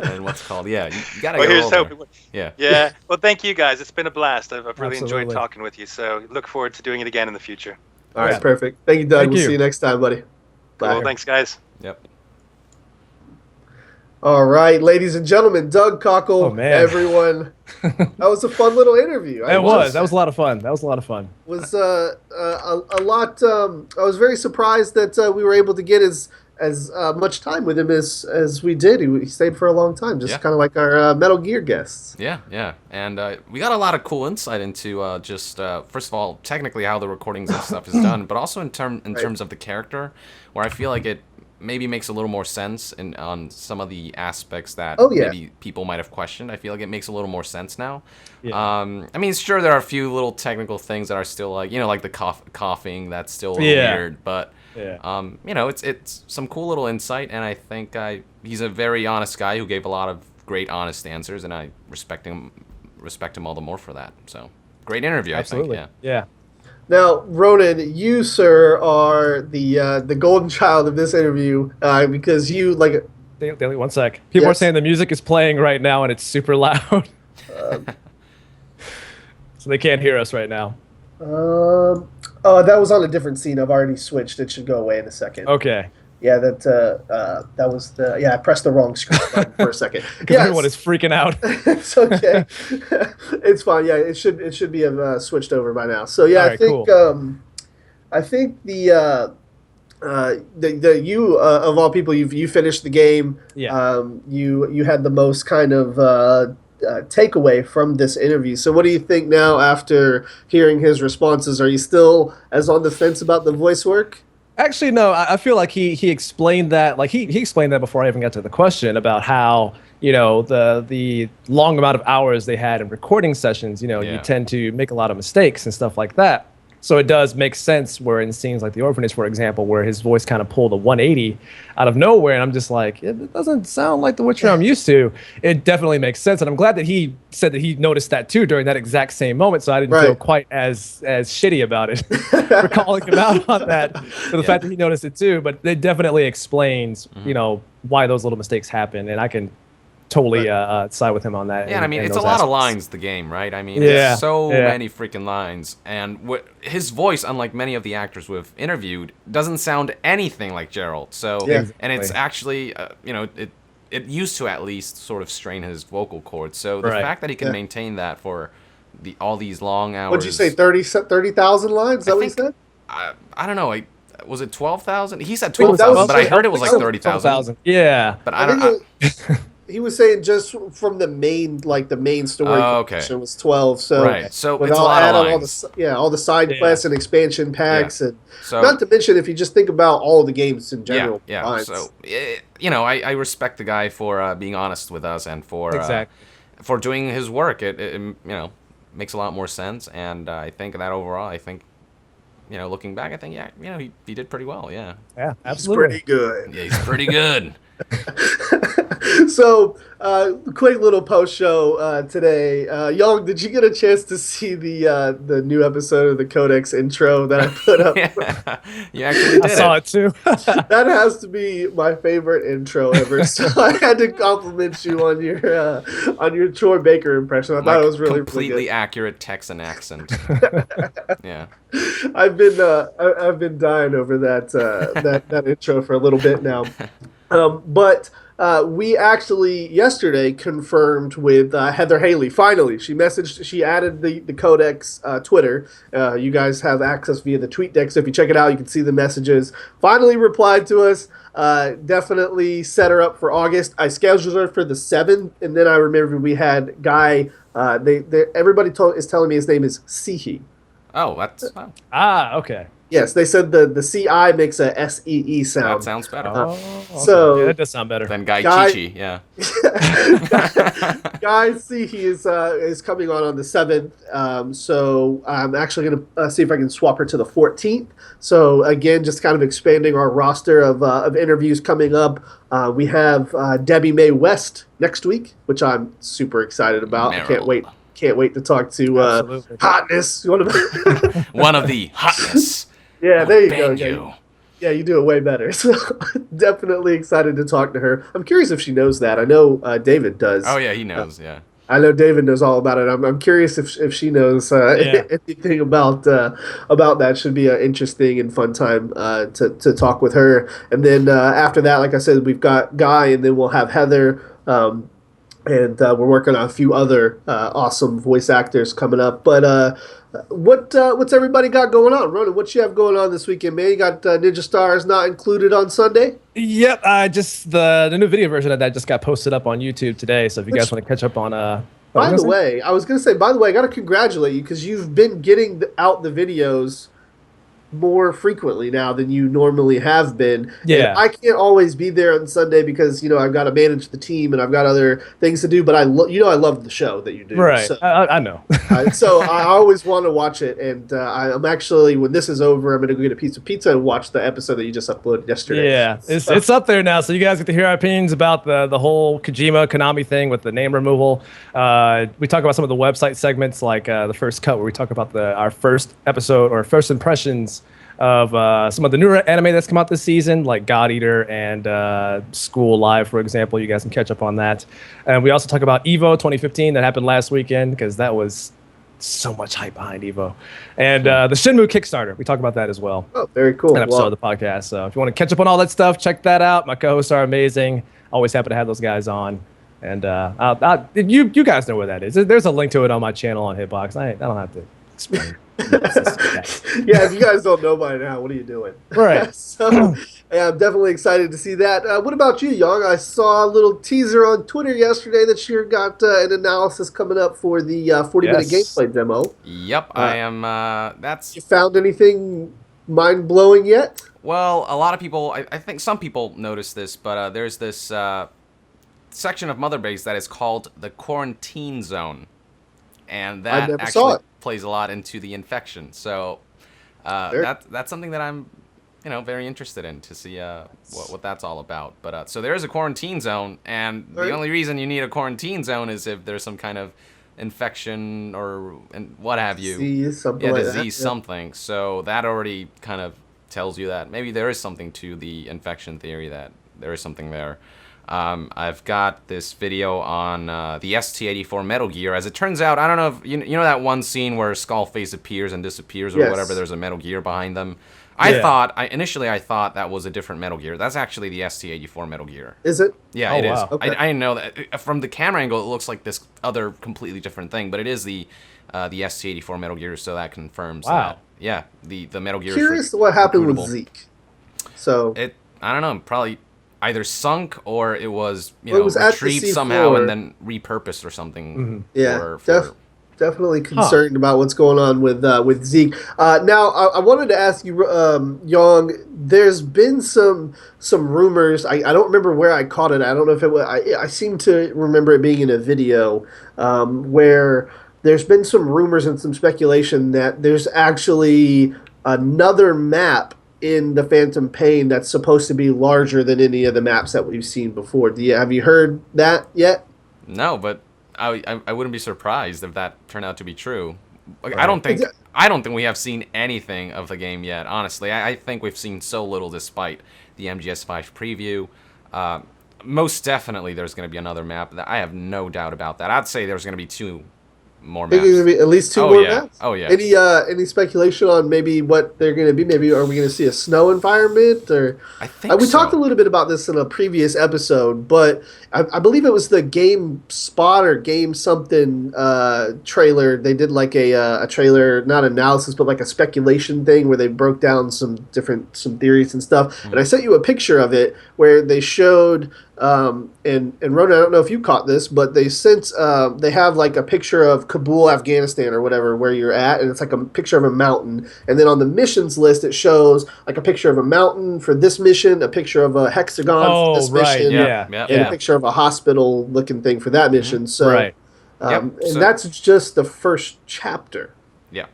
and what's it called. Yeah, you gotta get a role there. Yeah. Well, thank you guys. It's been a blast. I've really enjoyed talking with you. So look forward to doing it again in the future. All right, perfect. Thank you, Doug. We'll see you next time, buddy. Bye. Cool. Thanks, guys. Yep. All right, ladies and gentlemen, Doug Cockle, everyone. That was a fun little interview. That was a lot of fun. Was a lot. I was very surprised that we were able to get as much time with him as we did. He stayed for a long time, just kind of like our Metal Gear guests. Yeah, and we got a lot of cool insight into first of all, technically how the recordings and stuff is done, but also in terms of the character, where I feel like it maybe makes a little more sense on some of the aspects that maybe people might have questioned. I feel like it makes a little more sense now. Yeah. I mean, sure, there are a few little technical things that are still like the coughing, that's still a little weird, but it's some cool little insight, and I think he's a very honest guy who gave a lot of great, honest answers, and I respect him all the more for that. So, great interview, Absolutely. I think. Yeah. Now, Ronan, you, sir, are the golden child of this interview because you like. Daily, 1 sec. People are saying the music is playing right now and it's super loud, so they can't hear us right now. Oh, that was on a different scene. I've already switched. It should go away in a second. Okay. Yeah, that was the. Yeah, I pressed the wrong screen button for a second. Everyone is freaking out. It's okay. It's fine. Yeah, it should be switched over by now. So yeah, right, I think the you of all people, you finished the game. Yeah. You had the most kind of takeaway from this interview. So what do you think now after hearing his responses? Are you still as on the fence about the voice work? Actually, no. I feel like he explained that. Like he explained that before I even got to the question about how the long amount of hours they had in recording sessions. You tend to make a lot of mistakes and stuff like that. So it does make sense where in scenes like The Orphanage, for example, where his voice kind of pulled a 180 out of nowhere, and I'm just like, it doesn't sound like the Witcher I'm used to. It definitely makes sense, and I'm glad that he said that he noticed that too during that exact same moment, so I didn't feel quite as shitty about it for calling him out on that. For the fact that he noticed it too, but it definitely explains, you know, why those little mistakes happen, and I can totally side with him on that. Yeah, and I mean, it's a lot of lines, the game, right? I mean, it's so many freaking lines. And his voice, unlike many of the actors we've interviewed, doesn't sound anything like Geralt. So, and it's actually, you know, it used to at least sort of strain his vocal cords. So the fact that he can maintain that for all these long hours. What'd you say, 30,000 lines? Is that what you said? I don't know. Was it 12,000? He said 12,000, but I heard it was like 30,000. Yeah. But I don't know. He was saying just from the main, the main story. It was 12. So so it's a lot of lines. All the side quests and expansion packs, and so, not to mention if you just think about all the games in general. So you know, I respect the guy for being honest with us and for doing his work. It you know, makes a lot more sense, and I think that overall, you know, looking back, I think you know, he did pretty well. Yeah, absolutely. He's pretty good. Yeah, he's pretty good. So, quick little post show today. Young, did you get a chance to see the new episode of the Codex intro that I put up? You actually did. I saw it too. That has to be my favorite intro ever. So I had to compliment you on your Troy Baker impression. I thought it was really completely good. Accurate Texan accent. Yeah, I've been dying over that intro for a little bit now. But we actually yesterday confirmed with Heather Haley. Finally, she added the Codex Twitter. You guys have access via the TweetDeck, so if you check it out, you can see the messages. Finally replied to us. Definitely set her up for August. I scheduled her for the 7th, and then I remember we had Guy. Everybody is telling me his name is Sihi. Oh, that's okay. Yes, they said the CI makes a SEE sound. That sounds better. Okay. So that does sound better than Guy Chichi. Yeah. Guy Sihi is coming on the 7th. So I'm actually going to see if I can swap her to the 14th. So again, just kind of expanding our roster of interviews coming up. We have Debbie Mae West next week, which I'm super excited about. I can't wait to talk to Hotness. One of the Hotness. Yeah, there you go. Yeah, you do it way better. So definitely excited to talk to her. I'm curious if she knows that. I know David does. Oh yeah, he knows. Yeah. I know David knows all about it. I'm curious if she knows anything about that. Should be an interesting and fun time to talk with her. And then after that, like I said, we've got Guy, and then we'll have Heather. And we're working on a few other awesome voice actors coming up. But what's everybody got going on? Ronan, what you have going on this weekend, man? You got Ninja Stars not included on Sunday? Yep, just the new video version of that just got posted up on YouTube today. So if you guys want to catch up on... By the way, I got to congratulate you because you've been getting out the videos more frequently now than you normally have been. Yeah. And I can't always be there on Sunday because, I've got to manage the team and I've got other things to do, but I love the show that you do. Right. So, I know. So I always want to watch it. And I'm actually, when this is over, I'm going to go get a piece of pizza and watch the episode that you just uploaded yesterday. Yeah. It's up there now. So you guys get to hear our opinions about the whole Kojima Konami thing with the name removal. We talk about some of the website segments like the first cut where we talk about our first episode or first impressions of some of the newer anime that's come out this season, like God Eater and School Live, for example. You guys can catch up on that. And we also talk about EVO 2015 that happened last weekend because that was so much hype behind EVO. And the Shenmue Kickstarter, we talk about that as well. Oh, very cool. An episode of the podcast. So if you want to catch up on all that stuff, check that out. My co-hosts are amazing. Always happy to have those guys on. And you guys know where that is. There's a link to it on my channel on Hitbox. I don't have to explain. Yeah, if you guys don't know by now, what are you doing? Right. So, yeah, I'm definitely excited to see that. What about you, Young? I saw a little teaser on Twitter yesterday that you got an analysis coming up for the 40-minute gameplay demo. Yep, I am. That's. You found anything mind-blowing yet? Well, a lot of people, I think some people noticed this, but there's this section of Mother Base that is called the Quarantine Zone. And that actually plays a lot into the infection. So Sure. That's something that I'm, very interested in to see what that's all about. But so there is a quarantine zone, and the only reason you need a quarantine zone is if there's some kind of infection or and what have you. Disease, something like disease, that. something. So that already kind of tells you that maybe there is something to the infection theory, that there is something there. I've got this video on the ST-84 Metal Gear. As it turns out, I don't know if you know that one scene where Skullface appears and disappears or Yes. whatever. There's a Metal Gear behind them. Initially I thought that was a different Metal Gear. That's actually the ST-84 Metal Gear. Is it? Yeah, Oh, it is. wow. Okay. I didn't know that. From the camera angle, it looks like this other completely different thing, but it is the ST-84 Metal Gear, so that confirms that. Yeah, the Metal Gear. Curious is to what happened with recruitable. Zeke. So I don't know, probably either sunk or it was it was at the retrieved C4. somehow and then repurposed or something. Mm-hmm. yeah, for definitely concerned about what's going on with Zeke. Now, I wanted to ask you, Yong. There's been some rumors. I don't remember where I caught it. I don't know if it was. I seem to remember it being in a video where there's been some rumors and some speculation that there's actually another map in the Phantom Pain that's supposed to be larger than any of the maps that we've seen before. Have you heard that yet? No, but I wouldn't be surprised if that turned out to be true. Like, Right. I don't think we have seen anything of the game yet. Honestly, I think we've seen so little despite the MGS5 preview. Most definitely, there's going to be another map. I have no doubt about that. I'd say there's going to be 2 more I think maps. there's gonna be at least 2 Oh, more yeah. maps. Oh, yeah. Any speculation on maybe what they're going to be? Maybe are we going to see a snow environment? Or I think we so. talked a little bit about this in a previous episode, but I believe it was the Game Spot or Game something trailer. They did like a trailer, not analysis, but like a speculation thing where they broke down some theories and stuff. Mm-hmm. And I sent you a picture of it where they showed. And Ronan, I don't know if you caught this, but they have like a picture of Kabul, Afghanistan, or whatever where you're at, and it's like a picture of a mountain. And then on the missions list, it shows like a picture of a mountain for this mission, a picture of a hexagon for this mission, Yeah. and a picture of a hospital-looking thing for that mission. So, Right. and So- that's just the first chapter. Yeah.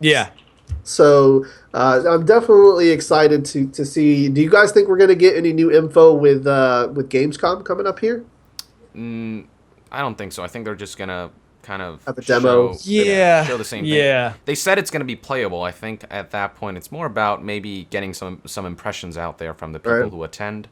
Yeah. So I'm definitely excited to see. Do you guys think we're going to get any new info with Gamescom coming up here? I don't think so. I think they're just gonna kind of Have a demo. show the same thing. Yeah. They said it's gonna be playable. I think at that point it's more about maybe getting some impressions out there from the people Right. who attend.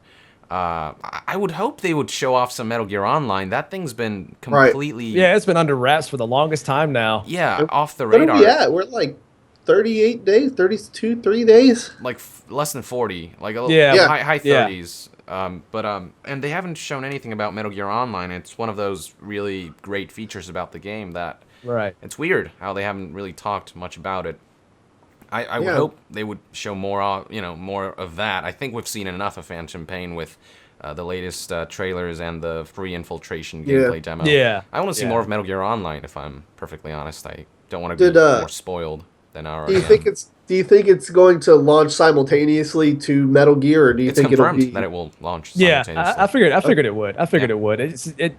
I would hope they would show off some Metal Gear Online. That thing's been completely Yeah, it's been under wraps for the longest time now. off the What are radar. we at? We're like 38 days, 32, 3 days. Like less than 40, like Yeah. Yeah. high Yeah. 30s. And they haven't shown anything about Metal Gear Online. It's one of those really great features about the game that Right. it's weird how they haven't really talked much about it. I would Yeah. hope they would show more, more of that. I think we've seen enough of Phantom Pain with the latest trailers and the free infiltration gameplay demo. Yeah. I want to see Yeah. more of Metal Gear Online, if I'm perfectly honest. I don't want to be Did, more spoiled than I Do already you am. think it's going to launch simultaneously to Metal Gear, or do you It's think it'll confirmed be that it will launch Yeah, simultaneously. I figured it would. I figured Yeah. it would. It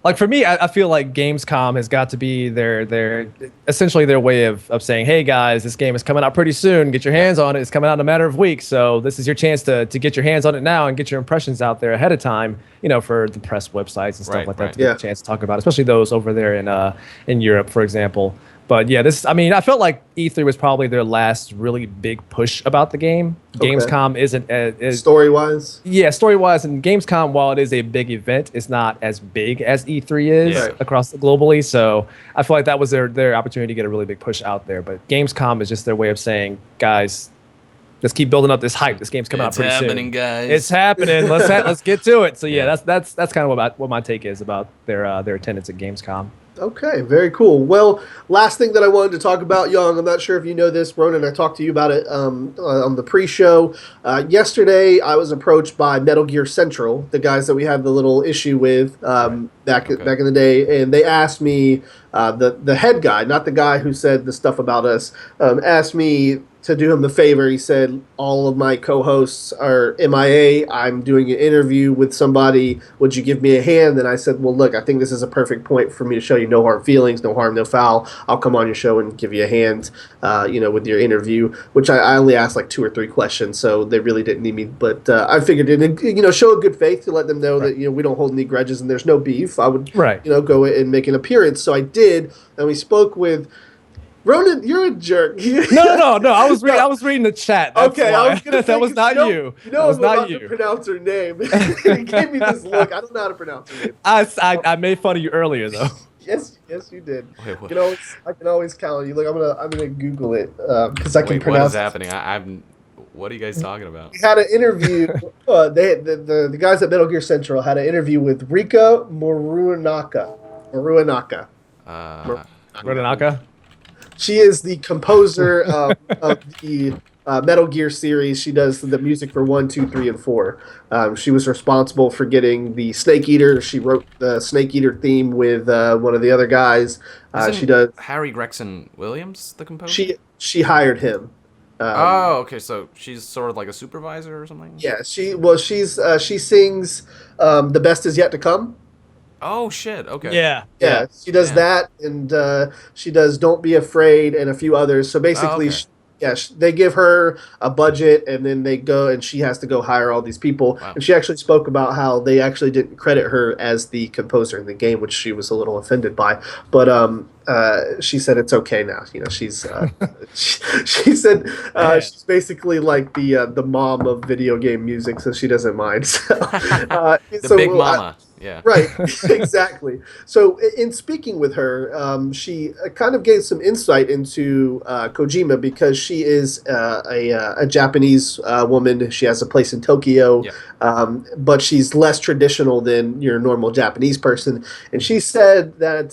like for me, I feel like Gamescom has got to be their essentially their way of saying, hey guys, this game is coming out pretty soon. Get your hands on it. It's coming out in a matter of weeks. So this is your chance to get your hands on it now and get your impressions out there ahead of time, for the press websites and stuff Right, like that right. to get a chance to talk about it, especially those over there in Europe, for example. But yeah, I felt like E3 was probably their last really big push about the game. Okay. Gamescom isn't story wise? yeah, story-wise, and Gamescom, while it is a big event, it's not as big as E3 is Yeah. across globally. So I feel like that was their opportunity to get a really big push out there. But Gamescom is just their way of saying, guys, let's keep building up this hype. This game's coming out pretty soon. Guys. It's happening. Let's get to it. So yeah, that's kind of what my take is about their attendance at Gamescom. Okay, very cool. Well, last thing that I wanted to talk about, Young, I'm not sure if you know this, Ronan, I talked to you about it on the pre-show. Yesterday, I was approached by Metal Gear Central, the guys that we had the little issue with back in the day, and they asked me, the head guy, not the guy who said the stuff about us, asked me to do him the favor, he said, all of my co-hosts are MIA. I'm doing an interview with somebody. Would you give me a hand? And I said, well, look, I think this is a perfect point for me to show you no hard feelings, no harm, no foul. I'll come on your show and give you a hand, with your interview, which I only asked like 2 or 3 questions, so they really didn't need me. But I figured, show a good faith to let them know that, we don't hold any grudges and there's no beef. I would, go and make an appearance. So I did, and we spoke with Ronan. You're a jerk. No. I was reading the chat. That's okay, why. I was gonna say, that was not you. That was not you. To pronounce her name. He gave me this look. I don't know how to pronounce her name. I made fun of you earlier though. Yes, you did. Wait, what? I can always count on you. Look, I'm gonna Google it because I can pronounce. What is happening? What are you guys talking about? We had an interview. The guys at Metal Gear Central had an interview with Rika Muranaka. Muranaka. She is the composer of the Metal Gear series. She does the music for 1, 2, 3, and 4. She was responsible for getting the Snake Eater. She wrote the Snake Eater theme with one of the other guys. She does. Harry Gregson Williams, the composer. She hired him. Okay, so she's sort of like a supervisor or something. Yeah, she sings "The Best Is Yet to Come." Oh shit! Okay. Yeah. She does that, and she does "Don't Be Afraid" and a few others. So basically, they give her a budget, and then they go, and she has to go hire all these people. Wow. And she actually spoke about how they actually didn't credit her as the composer in the game, which she was a little offended by. But she said it's okay now. She's she said she's basically like the mom of video game music, so she doesn't mind. So, big mama. Yeah. Right, exactly. So in speaking with her, she kind of gave some insight into Kojima, because she is a Japanese woman. She has a place in Tokyo, but she's less traditional than your normal Japanese person. And she said that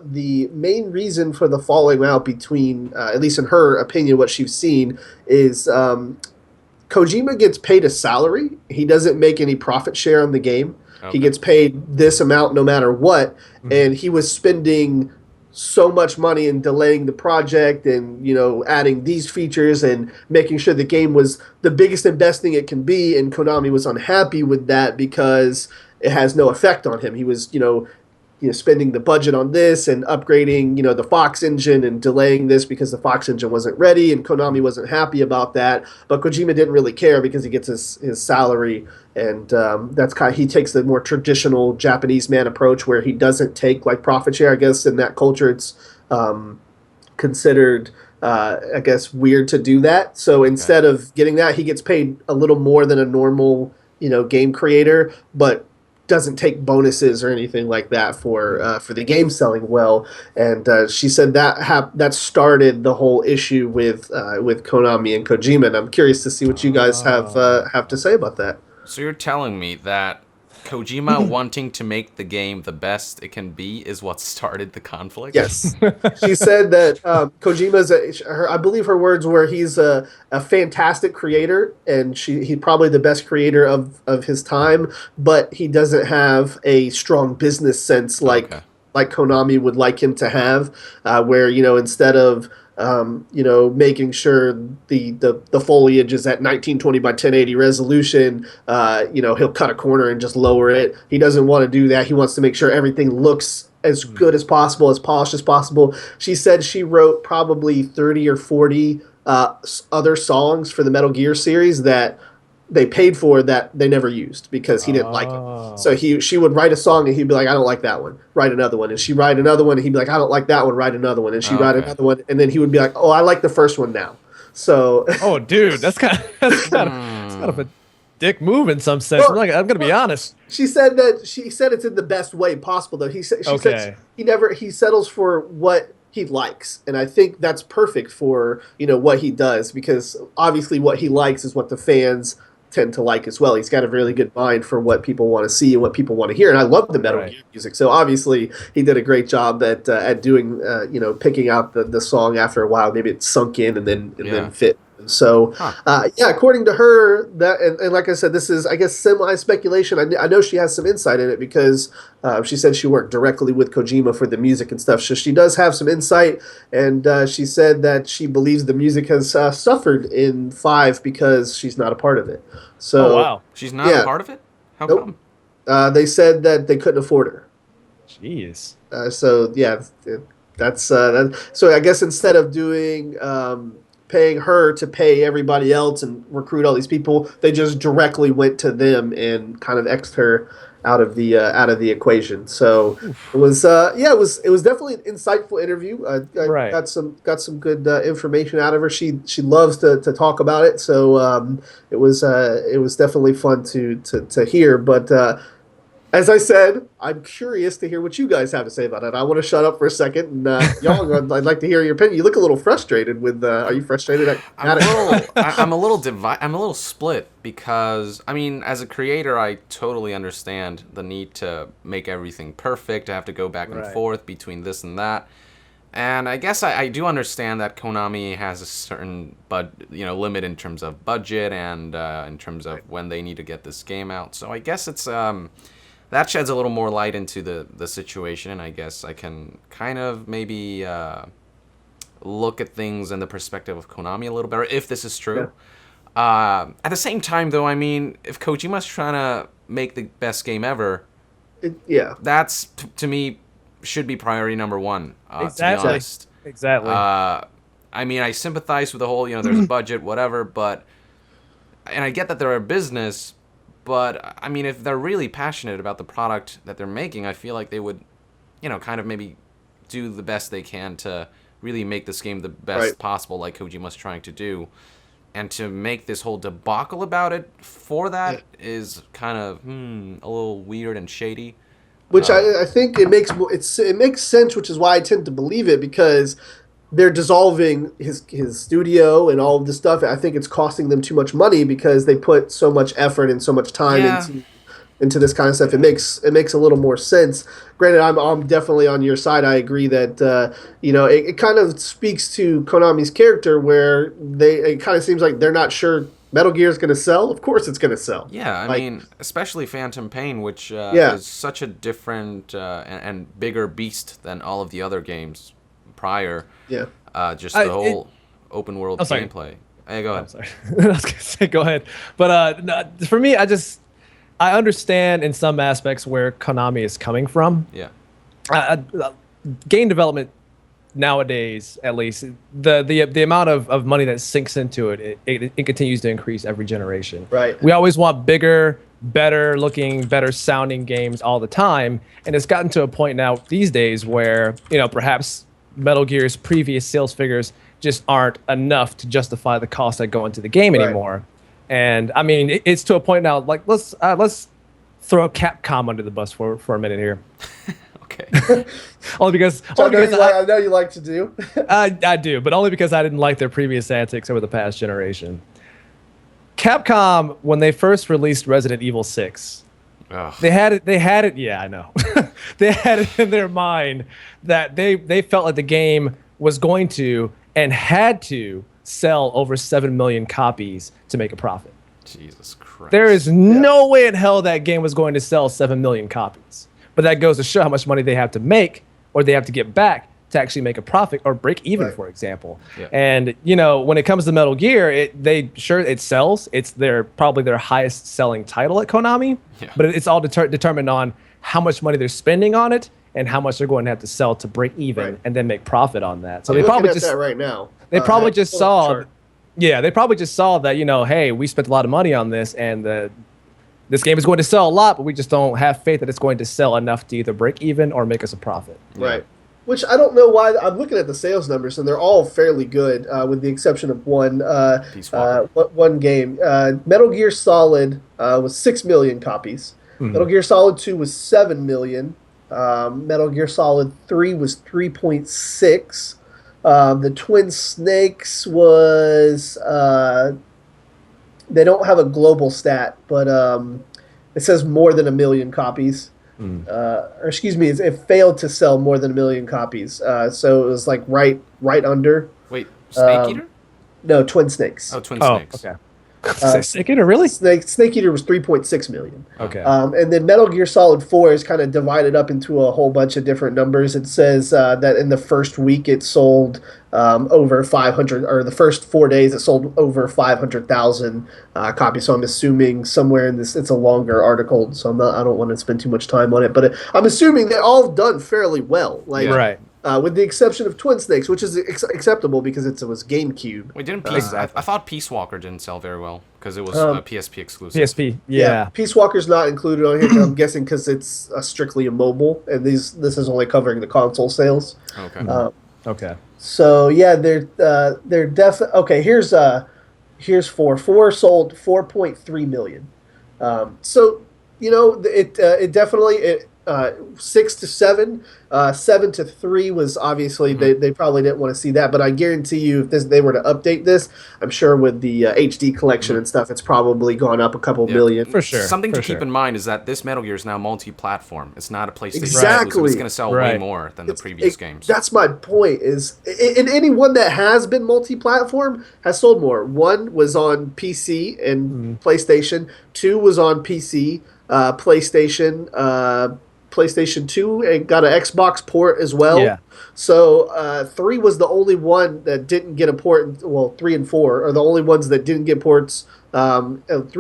the main reason for the falling out between, at least in her opinion, what she's seen is Kojima gets paid a salary. He doesn't make any profit share on the game. Okay. He gets paid this amount no matter what, and he was spending so much money in delaying the project and adding these features and making sure the game was the biggest and best thing it can be, and Konami was unhappy with that because it has no effect on him. He was spending the budget on this and upgrading the Fox engine and delaying this because the Fox engine wasn't ready, and Konami wasn't happy about that. But Kojima didn't really care because he gets his salary, and that's he takes the more traditional Japanese man approach where he doesn't take like profit share. I guess in that culture it's considered weird to do that. So instead of getting that, he gets paid a little more than a normal game creator, but doesn't take bonuses or anything like that for the game selling well. And she said that started the whole issue with Konami and Kojima. And I'm curious to see what you guys have to say about that. So you're telling me that Kojima wanting to make the game the best it can be is what started the conflict? Yes. She said that Kojima's, I believe her words were, he's a fantastic creator, and he's probably the best creator of his time, but he doesn't have a strong business sense like Konami would like him to have, where, instead of making sure the foliage is at 1920 by 1080 resolution, he'll cut a corner and just lower it. He doesn't want to do that. He wants to make sure everything looks as good as possible, as polished as possible. She said she wrote probably 30 or 40 other songs for the Metal Gear series that they paid for that they never used because he didn't like them. So she would write a song and he'd be like, I don't like that one. Write another one. And she'd write another one and he'd be like, I don't like that one. Write another one. And she'd write another one. And then he would be like, oh, I like the first one now. So. Oh, dude, that's kind of a dick move in some sense. Well, I'm gonna be honest. She said it's in the best way possible though. She said he settles for what he likes, and I think that's perfect for what he does, because obviously what he likes is what the fans tend to like as well. He's got a really good mind for what people want to see and what people want to hear, and I love the Metal Gear music. So obviously he did a great job at doing picking out the song after a while. Maybe it sunk in and then fit So, yeah, according to her, that and like I said, this is, I guess, semi-speculation. I know she has some insight in it because she said she worked directly with Kojima for the music and stuff. So she does have some insight, and she said that she believes the music has suffered in 5 because she's not a part of it. So, oh, wow. She's not a part of it? How come? They said that they couldn't afford her. Jeez. So, yeah, that's so I guess instead of doing paying her to pay everybody else and recruit all these people, they just directly went to them and kind of X'd her out of the equation. So it was it was definitely an insightful interview. I got some good information out of her. She loves to talk about it. So it was definitely fun to hear. But as I said, I'm curious to hear what you guys have to say about it. I want to shut up for a second, and y'all, I'd like to hear your opinion. You look a little frustrated with. Are you frustrated at it? I'm a little split because I mean, as a creator, I totally understand the need to make everything perfect. I have to go back and forth between this and that, and I guess I do understand that Konami has a certain limit in terms of budget and in terms of when they need to get this game out. So I guess it's that sheds a little more light into the situation, and I guess I can kind of maybe look at things in the perspective of Konami a little better, if this is true. Yeah. At the same time, though, I mean, if Kojima's trying to make the best game ever, that's, to me, should be priority number one, exactly. to be honest. Exactly. I mean, I sympathize with the whole, there's a budget, whatever, and I get that they're a business, but, I mean, if they're really passionate about the product that they're making, I feel like they would, kind of maybe do the best they can to really make this game the best possible, like Kojima's trying to do. And to make this whole debacle about it for that is kind of a little weird and shady. Which I think it makes sense, which is why I tend to believe it, because they're dissolving his studio and all of this stuff. I think it's costing them too much money because they put so much effort and so much time into this kind of stuff. It makes a little more sense. Granted, I'm definitely on your side. I agree that it kind of speaks to Konami's character, where it kind of seems like they're not sure Metal Gear is going to sell. Of course, it's going to sell. Yeah, I mean, especially Phantom Pain, which is such a different and bigger beast than all of the other games prior. Yeah. Just the whole open world gameplay. Hey, go ahead. I'm sorry. I was gonna say go ahead, but for me, I understand in some aspects where Konami is coming from. Yeah. Game development nowadays, at least, the amount of money that sinks into it continues to increase every generation. Right. We always want bigger, better looking, better sounding games all the time, and it's gotten to a point now these days where perhaps Metal Gear's previous sales figures just aren't enough to justify the costs that go into the game anymore. And I mean, it's to a point now. Like, let's throw Capcom under the bus for a minute here. Okay. Only because I know you like to do. I do, but only because I didn't like their previous antics over the past generation. Capcom, when they first released Resident Evil 6. Ugh. They had it. Yeah, I know. They had it in their mind that they felt like the game was going to and had to sell over 7 million copies to make a profit. Jesus Christ. There is no way in hell that game was going to sell 7 million copies. But that goes to show how much money they have to make, or they have to get back to actually make a profit or break even, for example. Yeah. And when it comes to Metal Gear, it sells. It's probably their highest selling title at Konami. Yeah. But it's all determined on how much money they're spending on it and how much they're going to have to sell to break even and then make profit on that. So they probably just that right now. They probably just saw. Yeah, they probably just saw that hey, we spent a lot of money on this, and this game is going to sell a lot, but we just don't have faith that it's going to sell enough to either break even or make us a profit. Right. Which I don't know why. I'm looking at the sales numbers, and they're all fairly good, with the exception of one game. Metal Gear Solid was 6 million copies. Mm-hmm. Metal Gear Solid 2 was 7 million. Metal Gear Solid 3 was 3.6. The Twin Snakes was... they don't have a global stat, but it says more than 1 million copies. Or excuse me, it failed to sell more than 1 million copies. So it was like right under. Wait, Snake Eater? No, Twin Snakes. Oh, Twin Snakes. Okay. Snake Eater, really? Snake Eater was 3.6 million. Okay. And then Metal Gear Solid 4 is kind of divided up into a whole bunch of different numbers. It says that in the first week it sold over 500, or the first 4 days it sold over 500,000 copies. So I'm assuming somewhere in this, it's a longer article, so I don't want to spend too much time on it. But I'm assuming they're all done fairly well. Like, right. With the exception of Twin Snakes, which is acceptable because it was GameCube. Wait, didn't I thought Peace Walker didn't sell very well because it was PSP exclusive. PSP, yeah. Peace Walker's not included on here. I'm guessing because it's strictly a mobile, and this is only covering the console sales. Okay. Okay. So yeah, they're definitely okay. Here's 4. 4 sold 4.3 million. So it definitely 6 to 7, 7 to 3 was obviously they probably didn't want to see that, but I guarantee you if they were to update this, I'm sure with the HD collection and stuff, it's probably gone up a couple million for sure. Something to keep in mind is that this Metal Gear is now multi-platform. It's not a PlayStation exactly. exclusive. It's going to sell way more than the previous games. That's my point. Is in any one that has been multi-platform has sold more. 1 was on PC and PlayStation. 2 was on PC, PlayStation 2 and got an Xbox port as well. Yeah. So 3 was the only one that didn't get a port. Well, 3 and 4 are the only ones that didn't get ports. 3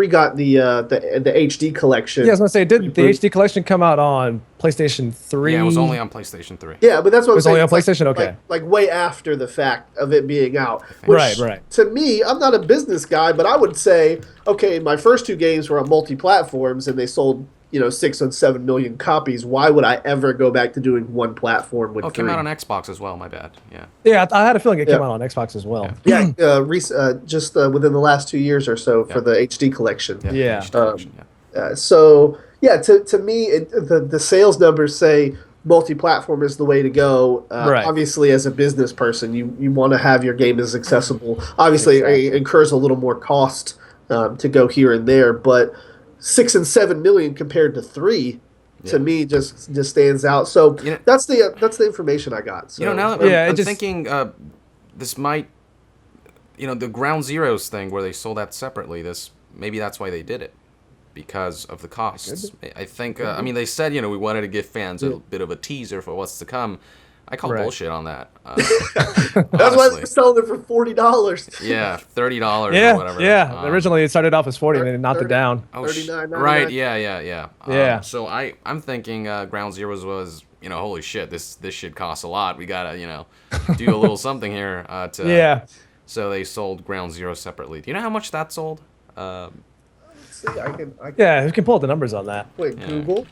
got the HD collection. Yeah, I was gonna say, did the HD collection come out on PlayStation 3? Yeah, it was only on PlayStation 3. Yeah, but that's what it was I'm saying. Only on PlayStation. Okay, like way after the fact of it being out. Which, right. To me, I'm not a business guy, but I would say, okay, my first 2 games were on multi-platforms and they sold 6 and 7 million copies. Why would I ever go back to doing one platform with 3? It came out on Xbox as well, my bad. Yeah, I had a feeling it came out on Xbox as well. Yeah, just within the last 2 years or so for the HD collection. Yeah. So, yeah, to me, the sales numbers say multi-platform is the way to go. Obviously, as a business person, you want to have your game as accessible. Obviously, it incurs a little more cost to go here and there, but 6 and 7 million compared to 3 to me just stands out. So that's the information I got. So, now that I'm thinking this might, the Ground Zeroes thing where they sold that separately. Maybe that's why they did it, because of the costs. I think. I mean, they said we wanted to give fans a bit of a teaser for what's to come. I call bullshit on that. That's why they're selling it for $40. Yeah, $30 or whatever. Yeah. Originally it started off as 40 and then they knocked it down. $39.99. Right. Yeah. Yeah. So I'm thinking Ground Zeroes was holy shit, this shit costs a lot. We gotta do a little something here. So they sold Ground Zero separately. Do you know how much that sold? Let's see, I can. Yeah, we can pull up the numbers on that. Wait, Google.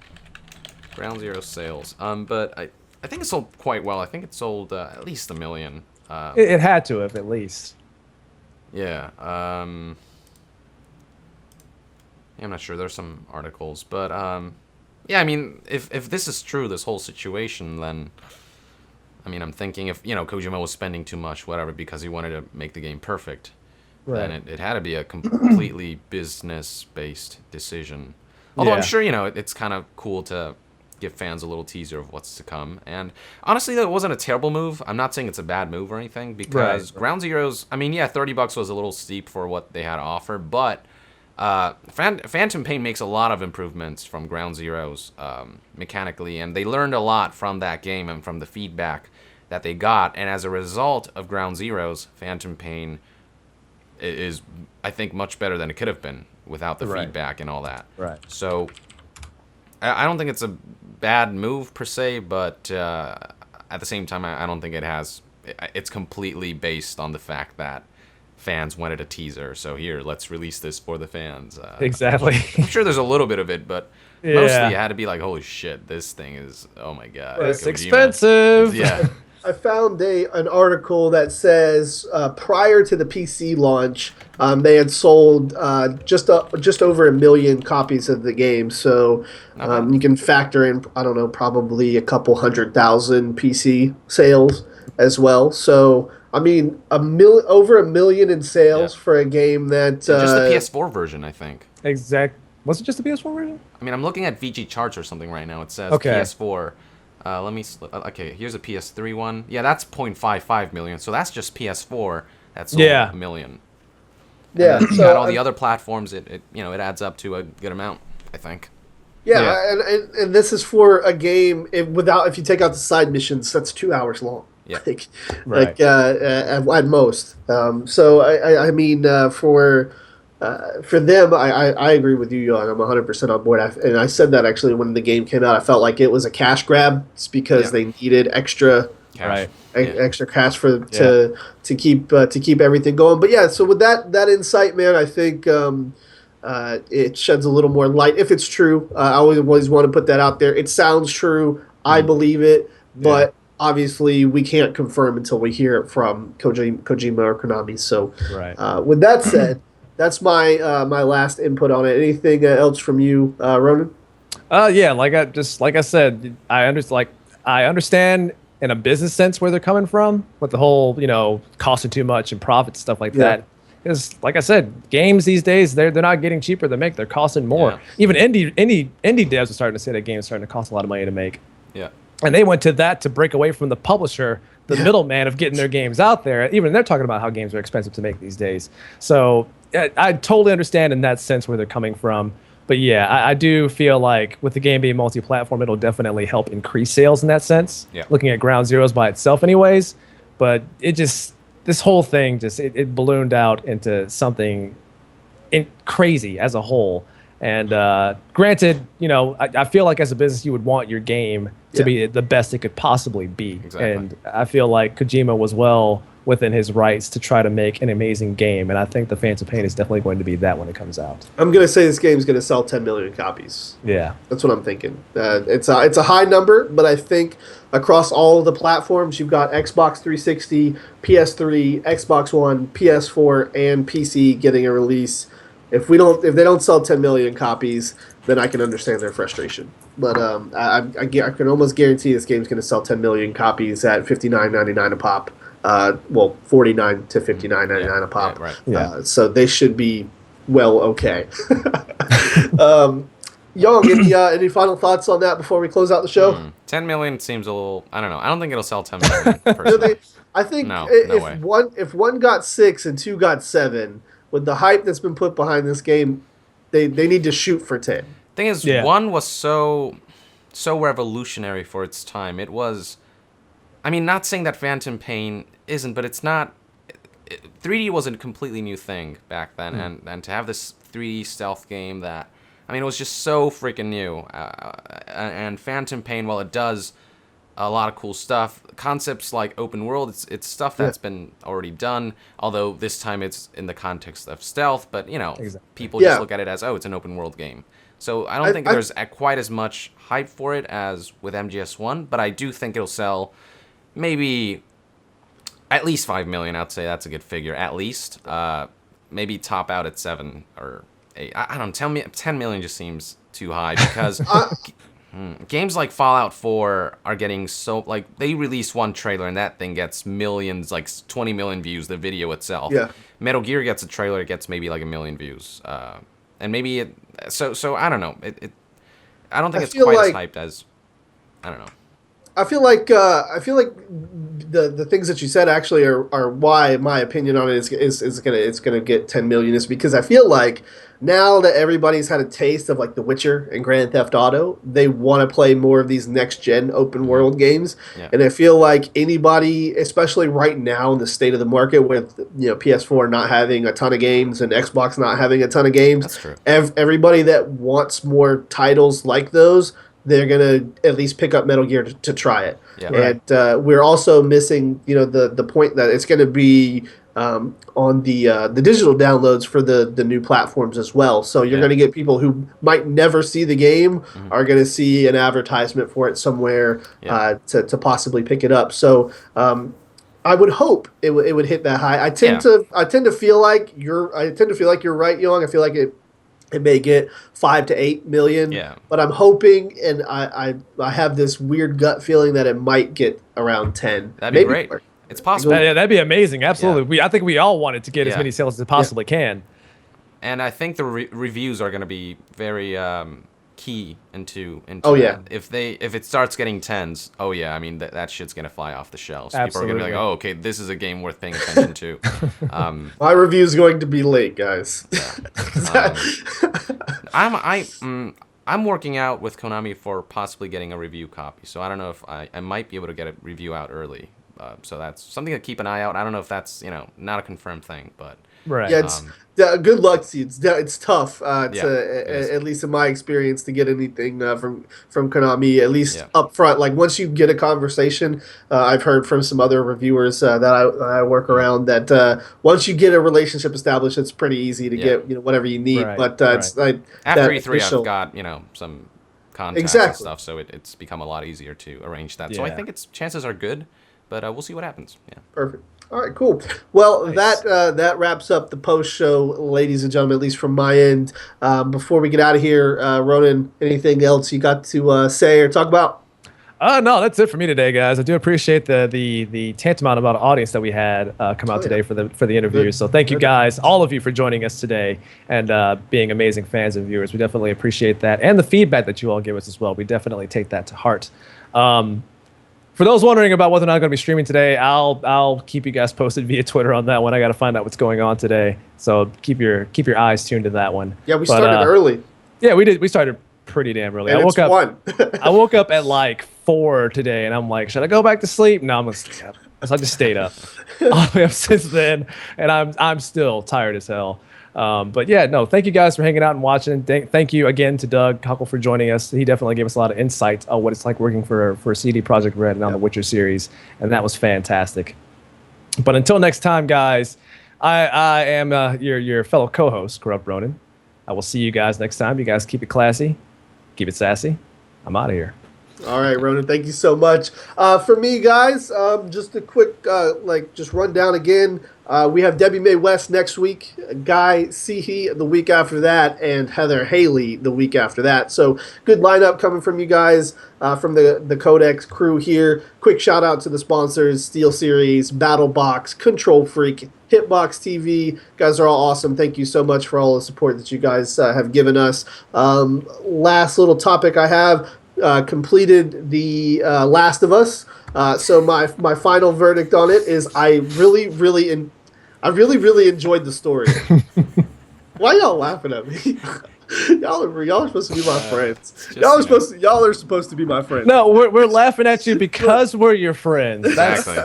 Ground Zero sales. But I think it sold quite well. I think it sold at least 1 million. It had to have, at least. Yeah. I'm not sure. There's some articles, but yeah. I mean, if this is true, this whole situation, then I'm thinking if Kojima was spending too much, whatever, because he wanted to make the game perfect, then it had to be a completely business-based decision. Although I'm sure it's kind of cool to give fans a little teaser of what's to come. And honestly, that wasn't a terrible move. I'm not saying it's a bad move or anything, because Ground Zeroes, $30 was a little steep for what they had to offer, but Phantom Pain makes a lot of improvements from Ground Zeroes mechanically, and they learned a lot from that game and from the feedback that they got, and as a result of Ground Zeroes, Phantom Pain is, I think, much better than it could have been without the feedback and all that. Right. So I don't think it's a bad move per se, but at the same time, I don't think it's completely based on the fact that fans wanted a teaser. So here, let's release this for the fans. Exactly. I'm sure there's a little bit of it, but mostly it had to be like, holy shit, this thing is, oh my god. It's expensive. Yeah. I found an article that says prior to the PC launch, they had sold just over 1 million copies of the game. So you can factor in, I don't know, probably a couple 100,000 PC sales as well. So over 1 million in sales for a game that just the PS4 version, I think. Exact. Was it just the PS4 version? I'm looking at VG charts or something right now. It says PS4. Okay, here's a PS3 one. Yeah, that's 0.55 million. So that's just PS4. that sold a million. Yeah, and so got all the other platforms. It adds up to a good amount, I think. Yeah. And this is for a game if you take out the side missions, that's 2 hours long. Yeah, at most. So I mean, for them, I agree with you, Jan. I'm 100% on board. And I said that actually when the game came out. I felt like it was a cash grab. It's because they needed extra cash. Extra cash to keep everything going. But yeah, so with that insight, man, I think it sheds a little more light if it's true. I always want to put that out there. It sounds true. I believe it, but obviously we can't confirm until we hear it from Kojima or Konami. So with that said, that's my last input on it. Anything else from you, Ronan? Like I said, I understand in a business sense where they're coming from with the whole, costing too much and profit stuff like that. Because, like I said, games these days they're not getting cheaper to make; they're costing more. Yeah. Even indie devs are starting to say that games are starting to cost a lot of money to make. Yeah, and they went to that to break away from the publisher, the middleman of getting their games out there. Even they're talking about how games are expensive to make these days. So I totally understand in that sense where they're coming from. But yeah, I do feel like with the game being multi-platform, it'll definitely help increase sales in that sense. Yeah. Looking at Ground Zeroes by itself anyways. But this whole thing it ballooned out into something crazy as a whole. And granted, I feel like as a business, you would want your game to be the best it could possibly be. Exactly. And I feel like Kojima was well within his rights to try to make an amazing game. And I think the Phantom Pain is definitely going to be that when it comes out. I'm going to say this game's going to sell 10 million copies. Yeah. That's what I'm thinking. It's a high number, but I think across all of the platforms, you've got Xbox 360, PS3, Xbox One, PS4, and PC getting a release. If they don't sell 10 million copies, then I can understand their frustration. But I can almost guarantee this game's going to sell 10 million copies at $59.99 a pop. $49 to $59.99 a pop. Right. Yeah. So they should be well okay. Young, any final thoughts on that before we close out the show? 10 million seems a little. I don't know. I don't think it'll sell 10 million. Personally. I think no way. if one got 6 and 2 got 7, with the hype that's been put behind this game, they need to shoot for 10. Thing is, 1 was so revolutionary for its time. It was. I mean, not saying that Phantom Pain isn't, but it's not. 3D was a completely new thing back then, and to have this 3D stealth game that, I mean, it was just so freaking new. And Phantom Pain, while it does a lot of cool stuff, concepts like open world, it's stuff that's been already done. Although this time it's in the context of stealth, but people just look at it as, oh, it's an open world game. So I don't think there's quite as much hype for it as with MGS1, but I do think it'll sell. Maybe at least 5 million. I'd say that's a good figure. At least, maybe top out at 7 or 8. I don't know. 10 million just seems too high because games like Fallout 4 are getting so they release one trailer and that thing gets millions, 20 million views. The video itself. Yeah. Metal Gear gets a trailer, it gets maybe 1 million views. And maybe so I don't know. I don't think it's quite as hyped as I don't know. I feel like the things that you said actually are why my opinion on it is gonna get 10 million is because I feel like now that everybody's had a taste of The Witcher and Grand Theft Auto, they want to play more of these next gen open world games. Yeah. And I feel like anybody, especially right now in the state of the market with PS4 not having a ton of games and Xbox not having a ton of games, that's true. Everybody that wants more titles like those, they're gonna at least pick up Metal Gear to try it. Yeah, and we're also missing, the point that it's gonna be on the digital downloads for the new platforms as well. So you're gonna get people who might never see the game are gonna see an advertisement for it somewhere to possibly pick it up. So I would hope it would hit that high. I tend to feel like you're right, Young. I feel like it may get 5 to 8 million. Yeah. But I'm hoping, and I have this weird gut feeling that it might get around 10. That'd be great. More. It's possible. That'd be amazing. Absolutely. Yeah. I think we all want it to get as many sales as it possibly can. And I think the reviews are going to be very key into Oh, that. yeah. If it starts getting 10s, oh yeah, I mean that shit's gonna fly off the shelves. People are Absolutely. gonna be like, oh, okay, this is a game worth paying attention to. My review is going to be late, guys. I'm working out with Konami for possibly getting a review copy, so I don't know if I might be able to get a review out early. So that's something to keep an eye out. I don't know if that's not a confirmed thing, but Right. Yeah, it's good luck to you. It's tough it is. at least in my experience, to get anything from Konami, at least Yeah. up front. Like once you get a conversation, I've heard from some other reviewers that I work around that once you get a relationship established, it's pretty easy to get whatever you need. Right, But right. it's like After that E3, initial- I've got some contacts Exactly. and stuff, so it's become a lot easier to arrange that. So I Yeah. think its chances are good, but we'll see what happens. Yeah. Perfect. All right, cool. Well, Nice. that wraps up the post show, ladies and gentlemen. At least from my end. Before we get out of here, Ronan, anything else you got to say or talk about? No, that's it for me today, guys. I do appreciate the tantamount amount of audience that we had come out today for the interview. Good. So thank you Good. guys, all of you, for joining us today and being amazing fans and viewers. We definitely appreciate that, and the feedback that you all give us as well. We definitely take that to heart. For those wondering about whether or not I'm going to be streaming today, I'll keep you guys posted via Twitter on that one. I got to find out what's going on today, so keep your eyes tuned to that one. Yeah, we started early. Yeah, we did. We started pretty damn early. And I woke up. one. I woke up at like 4 today, and I'm like, should I go back to sleep? No, I'm gonna stay up. So I just stayed up all the way up since then, and I'm still tired as hell. But yeah, no, thank you guys for hanging out and watching. Thank you again to Doug Cockle for joining us. He definitely gave us a lot of insight on what it's like working for CD Projekt Red and on the Witcher series, and that was fantastic. But until next time, guys, I am your fellow co-host, Corrupt Ronan. I will see you guys next time. You guys keep it classy, keep it sassy. I'm out of here. All right, Ronan, thank you so much. For me, guys, just a quick just run down again. We have Debbie Mae West next week, Guy Seehee the week after that, and Heather Haley the week after that. So good lineup coming from you guys, from the Codec crew here. Quick shout out to the sponsors: SteelSeries, BattleBox, Control Freak, Hitbox TV. You guys are all awesome. Thank you so much for all the support that you guys have given us. Last little topic I have. Completed the Last of Us. So my final verdict on it is I really enjoyed the story. Why y'all laughing at me? Y'all are supposed to be my friends. Y'all are supposed to be my friends. No, we're laughing at you because we're your friends. Exactly.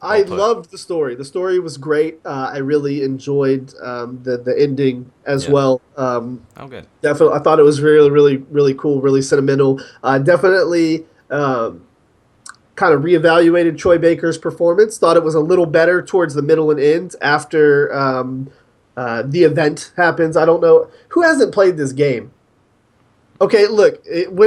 I loved the story. The story was great. I really enjoyed the ending as well. Oh, good. Definitely, I thought it was really cool, really sentimental. Definitely kind of reevaluated Troy Baker's performance. Thought it was a little better towards the middle and end after the event happens. I don't know who hasn't played this game. Okay, look,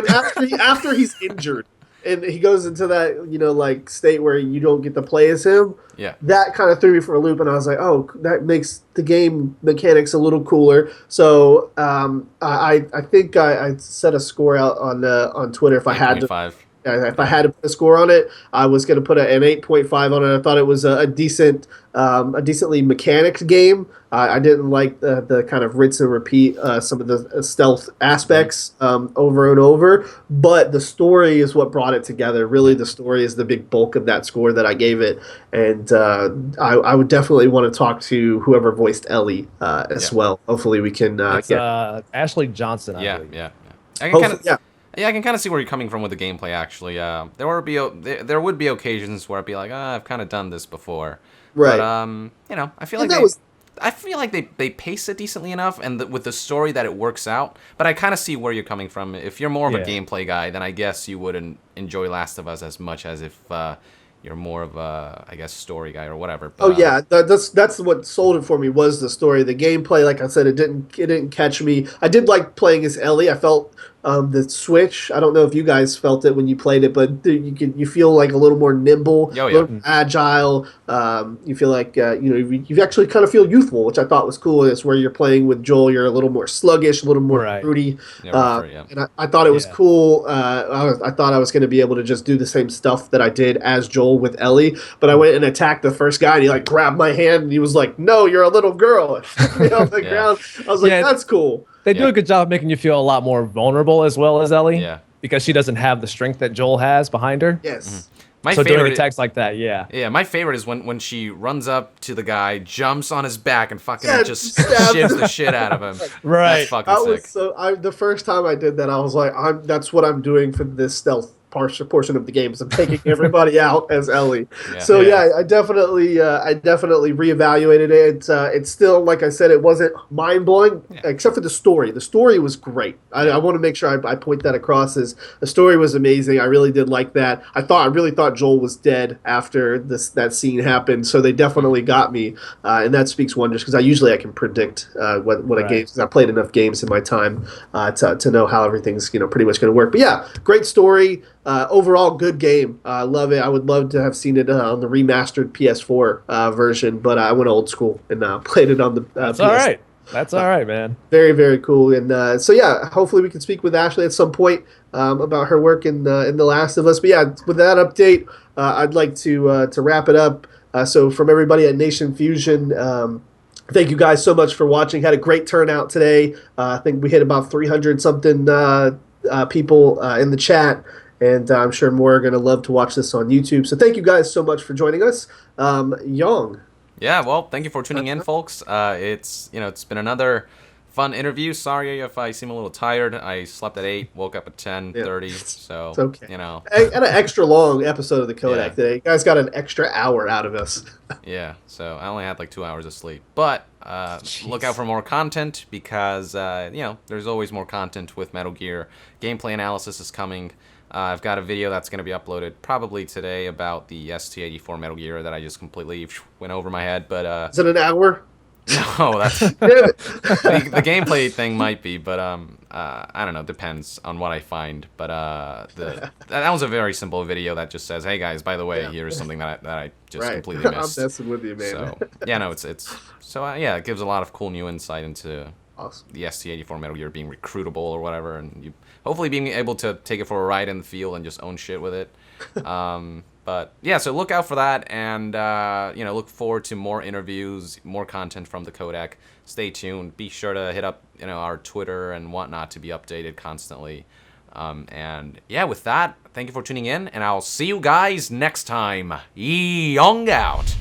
after he's injured and he goes into that state where you don't get to play as him. Yeah. That kind of threw me for a loop, and I was like, oh, that makes the game mechanics a little cooler. So I think I set a score out on Twitter if I had to. 8.5. If I had to put a score on it, I was going to put an 8.5 on it. I thought it was a decently mechanicked game. I didn't like the kind of rinse and repeat some of the stealth aspects over and over, but the story is what brought it together. Really, the story is the big bulk of that score that I gave it, and I would definitely want to talk to whoever voiced Ellie as well. Hopefully, we can It's Ashley Johnson. I believe. Yeah. I can kind of see where you're coming from with the gameplay. Actually, there would be occasions where I'd be like, I've kind of done this before, right? But I feel like I feel like they pace it decently enough, and with the story that it works out. But I kind of see where you're coming from. If you're more of a gameplay guy, then I guess you wouldn't enjoy Last of Us as much as if you're more of a, I guess, story guy or whatever. But, that's what sold it for me was the story. The gameplay, like I said, it didn't catch me. I did like playing as Ellie. I felt the switch. I don't know if you guys felt it when you played it, but you feel like a little more nimble, a little more agile. You feel like you actually kind of feel youthful, which I thought was cool. It's where you're playing with Joel. You're a little more sluggish, a little more fruity. And I thought it was cool. I thought I was going to be able to just do the same stuff that I did as Joel with Ellie, but I went and attacked the first guy, and he grabbed my hand, and he was like, "No, you're a little girl." Ground. I was like, "That's cool." They do a good job of making you feel a lot more vulnerable as well as Ellie. Yeah. Because she doesn't have the strength that Joel has behind her. Yes. My so favorite doing attacks like that, yeah. Yeah, my favorite is when she runs up to the guy, jumps on his back, and fucking just stabs shivs the shit out of him. Right. That's fucking sick. The first time I did that, I was like, that's what I'm doing for this stealth portion of the game. Is I'm taking everybody out as Ellie. Yeah. So I definitely reevaluated it. It's still, like I said, it wasn't mind blowing except for the story. The story was great. I want to make sure I point that across. As the story was amazing. I really did like that. I really thought Joel was dead after that scene happened. So they definitely got me, and that speaks wonders because I can predict what a game. Because I played enough games in my time to know how everything's pretty much going to work. But yeah, great story. Overall, good game. I love it. I would love to have seen it on the remastered PS4 version, but I went old school and played it on the That's PS. all right. That's all right, man. Very, very cool. And so, yeah, hopefully we can speak with Ashley at some point about her work in The Last of Us. But, yeah, with that update, I'd like to wrap it up. So from everybody at Nation Fusion, thank you guys so much for watching. Had a great turnout today. I think we hit about 300-something people in the chat. And I'm sure more are going to love to watch this on YouTube. So thank you guys so much for joining us. Yong. Yeah, well, thank you for tuning in, folks. It's been another fun interview. Sorry if I seem a little tired. I slept at 8, woke up at 10:30. So it's okay. And an extra long episode of the Codec today. You guys got an extra hour out of us. Yeah, so I only had like 2 hours of sleep. But look out for more content because there's always more content with Metal Gear. Gameplay analysis is coming. I've got a video that's going to be uploaded probably today about the ST-84 Metal Gear that I just completely went over my head. But is it an hour? No, that's the gameplay thing might be, but I don't know. Depends on what I find. But that was a very simple video that just says, "Hey guys, by the way, here's something that I just completely missed." I'm messing with you, man. So yeah, no, it gives a lot of cool new insight into the ST-84 Metal Gear being recruitable or whatever, and you hopefully being able to take it for a ride in the field and just own shit with it. But yeah, so look out for that, and look forward to more interviews, more content from the Codec. Stay tuned. Be sure to hit up our Twitter and whatnot to be updated constantly. And yeah, with that, thank you for tuning in, and I'll see you guys next time. Young out.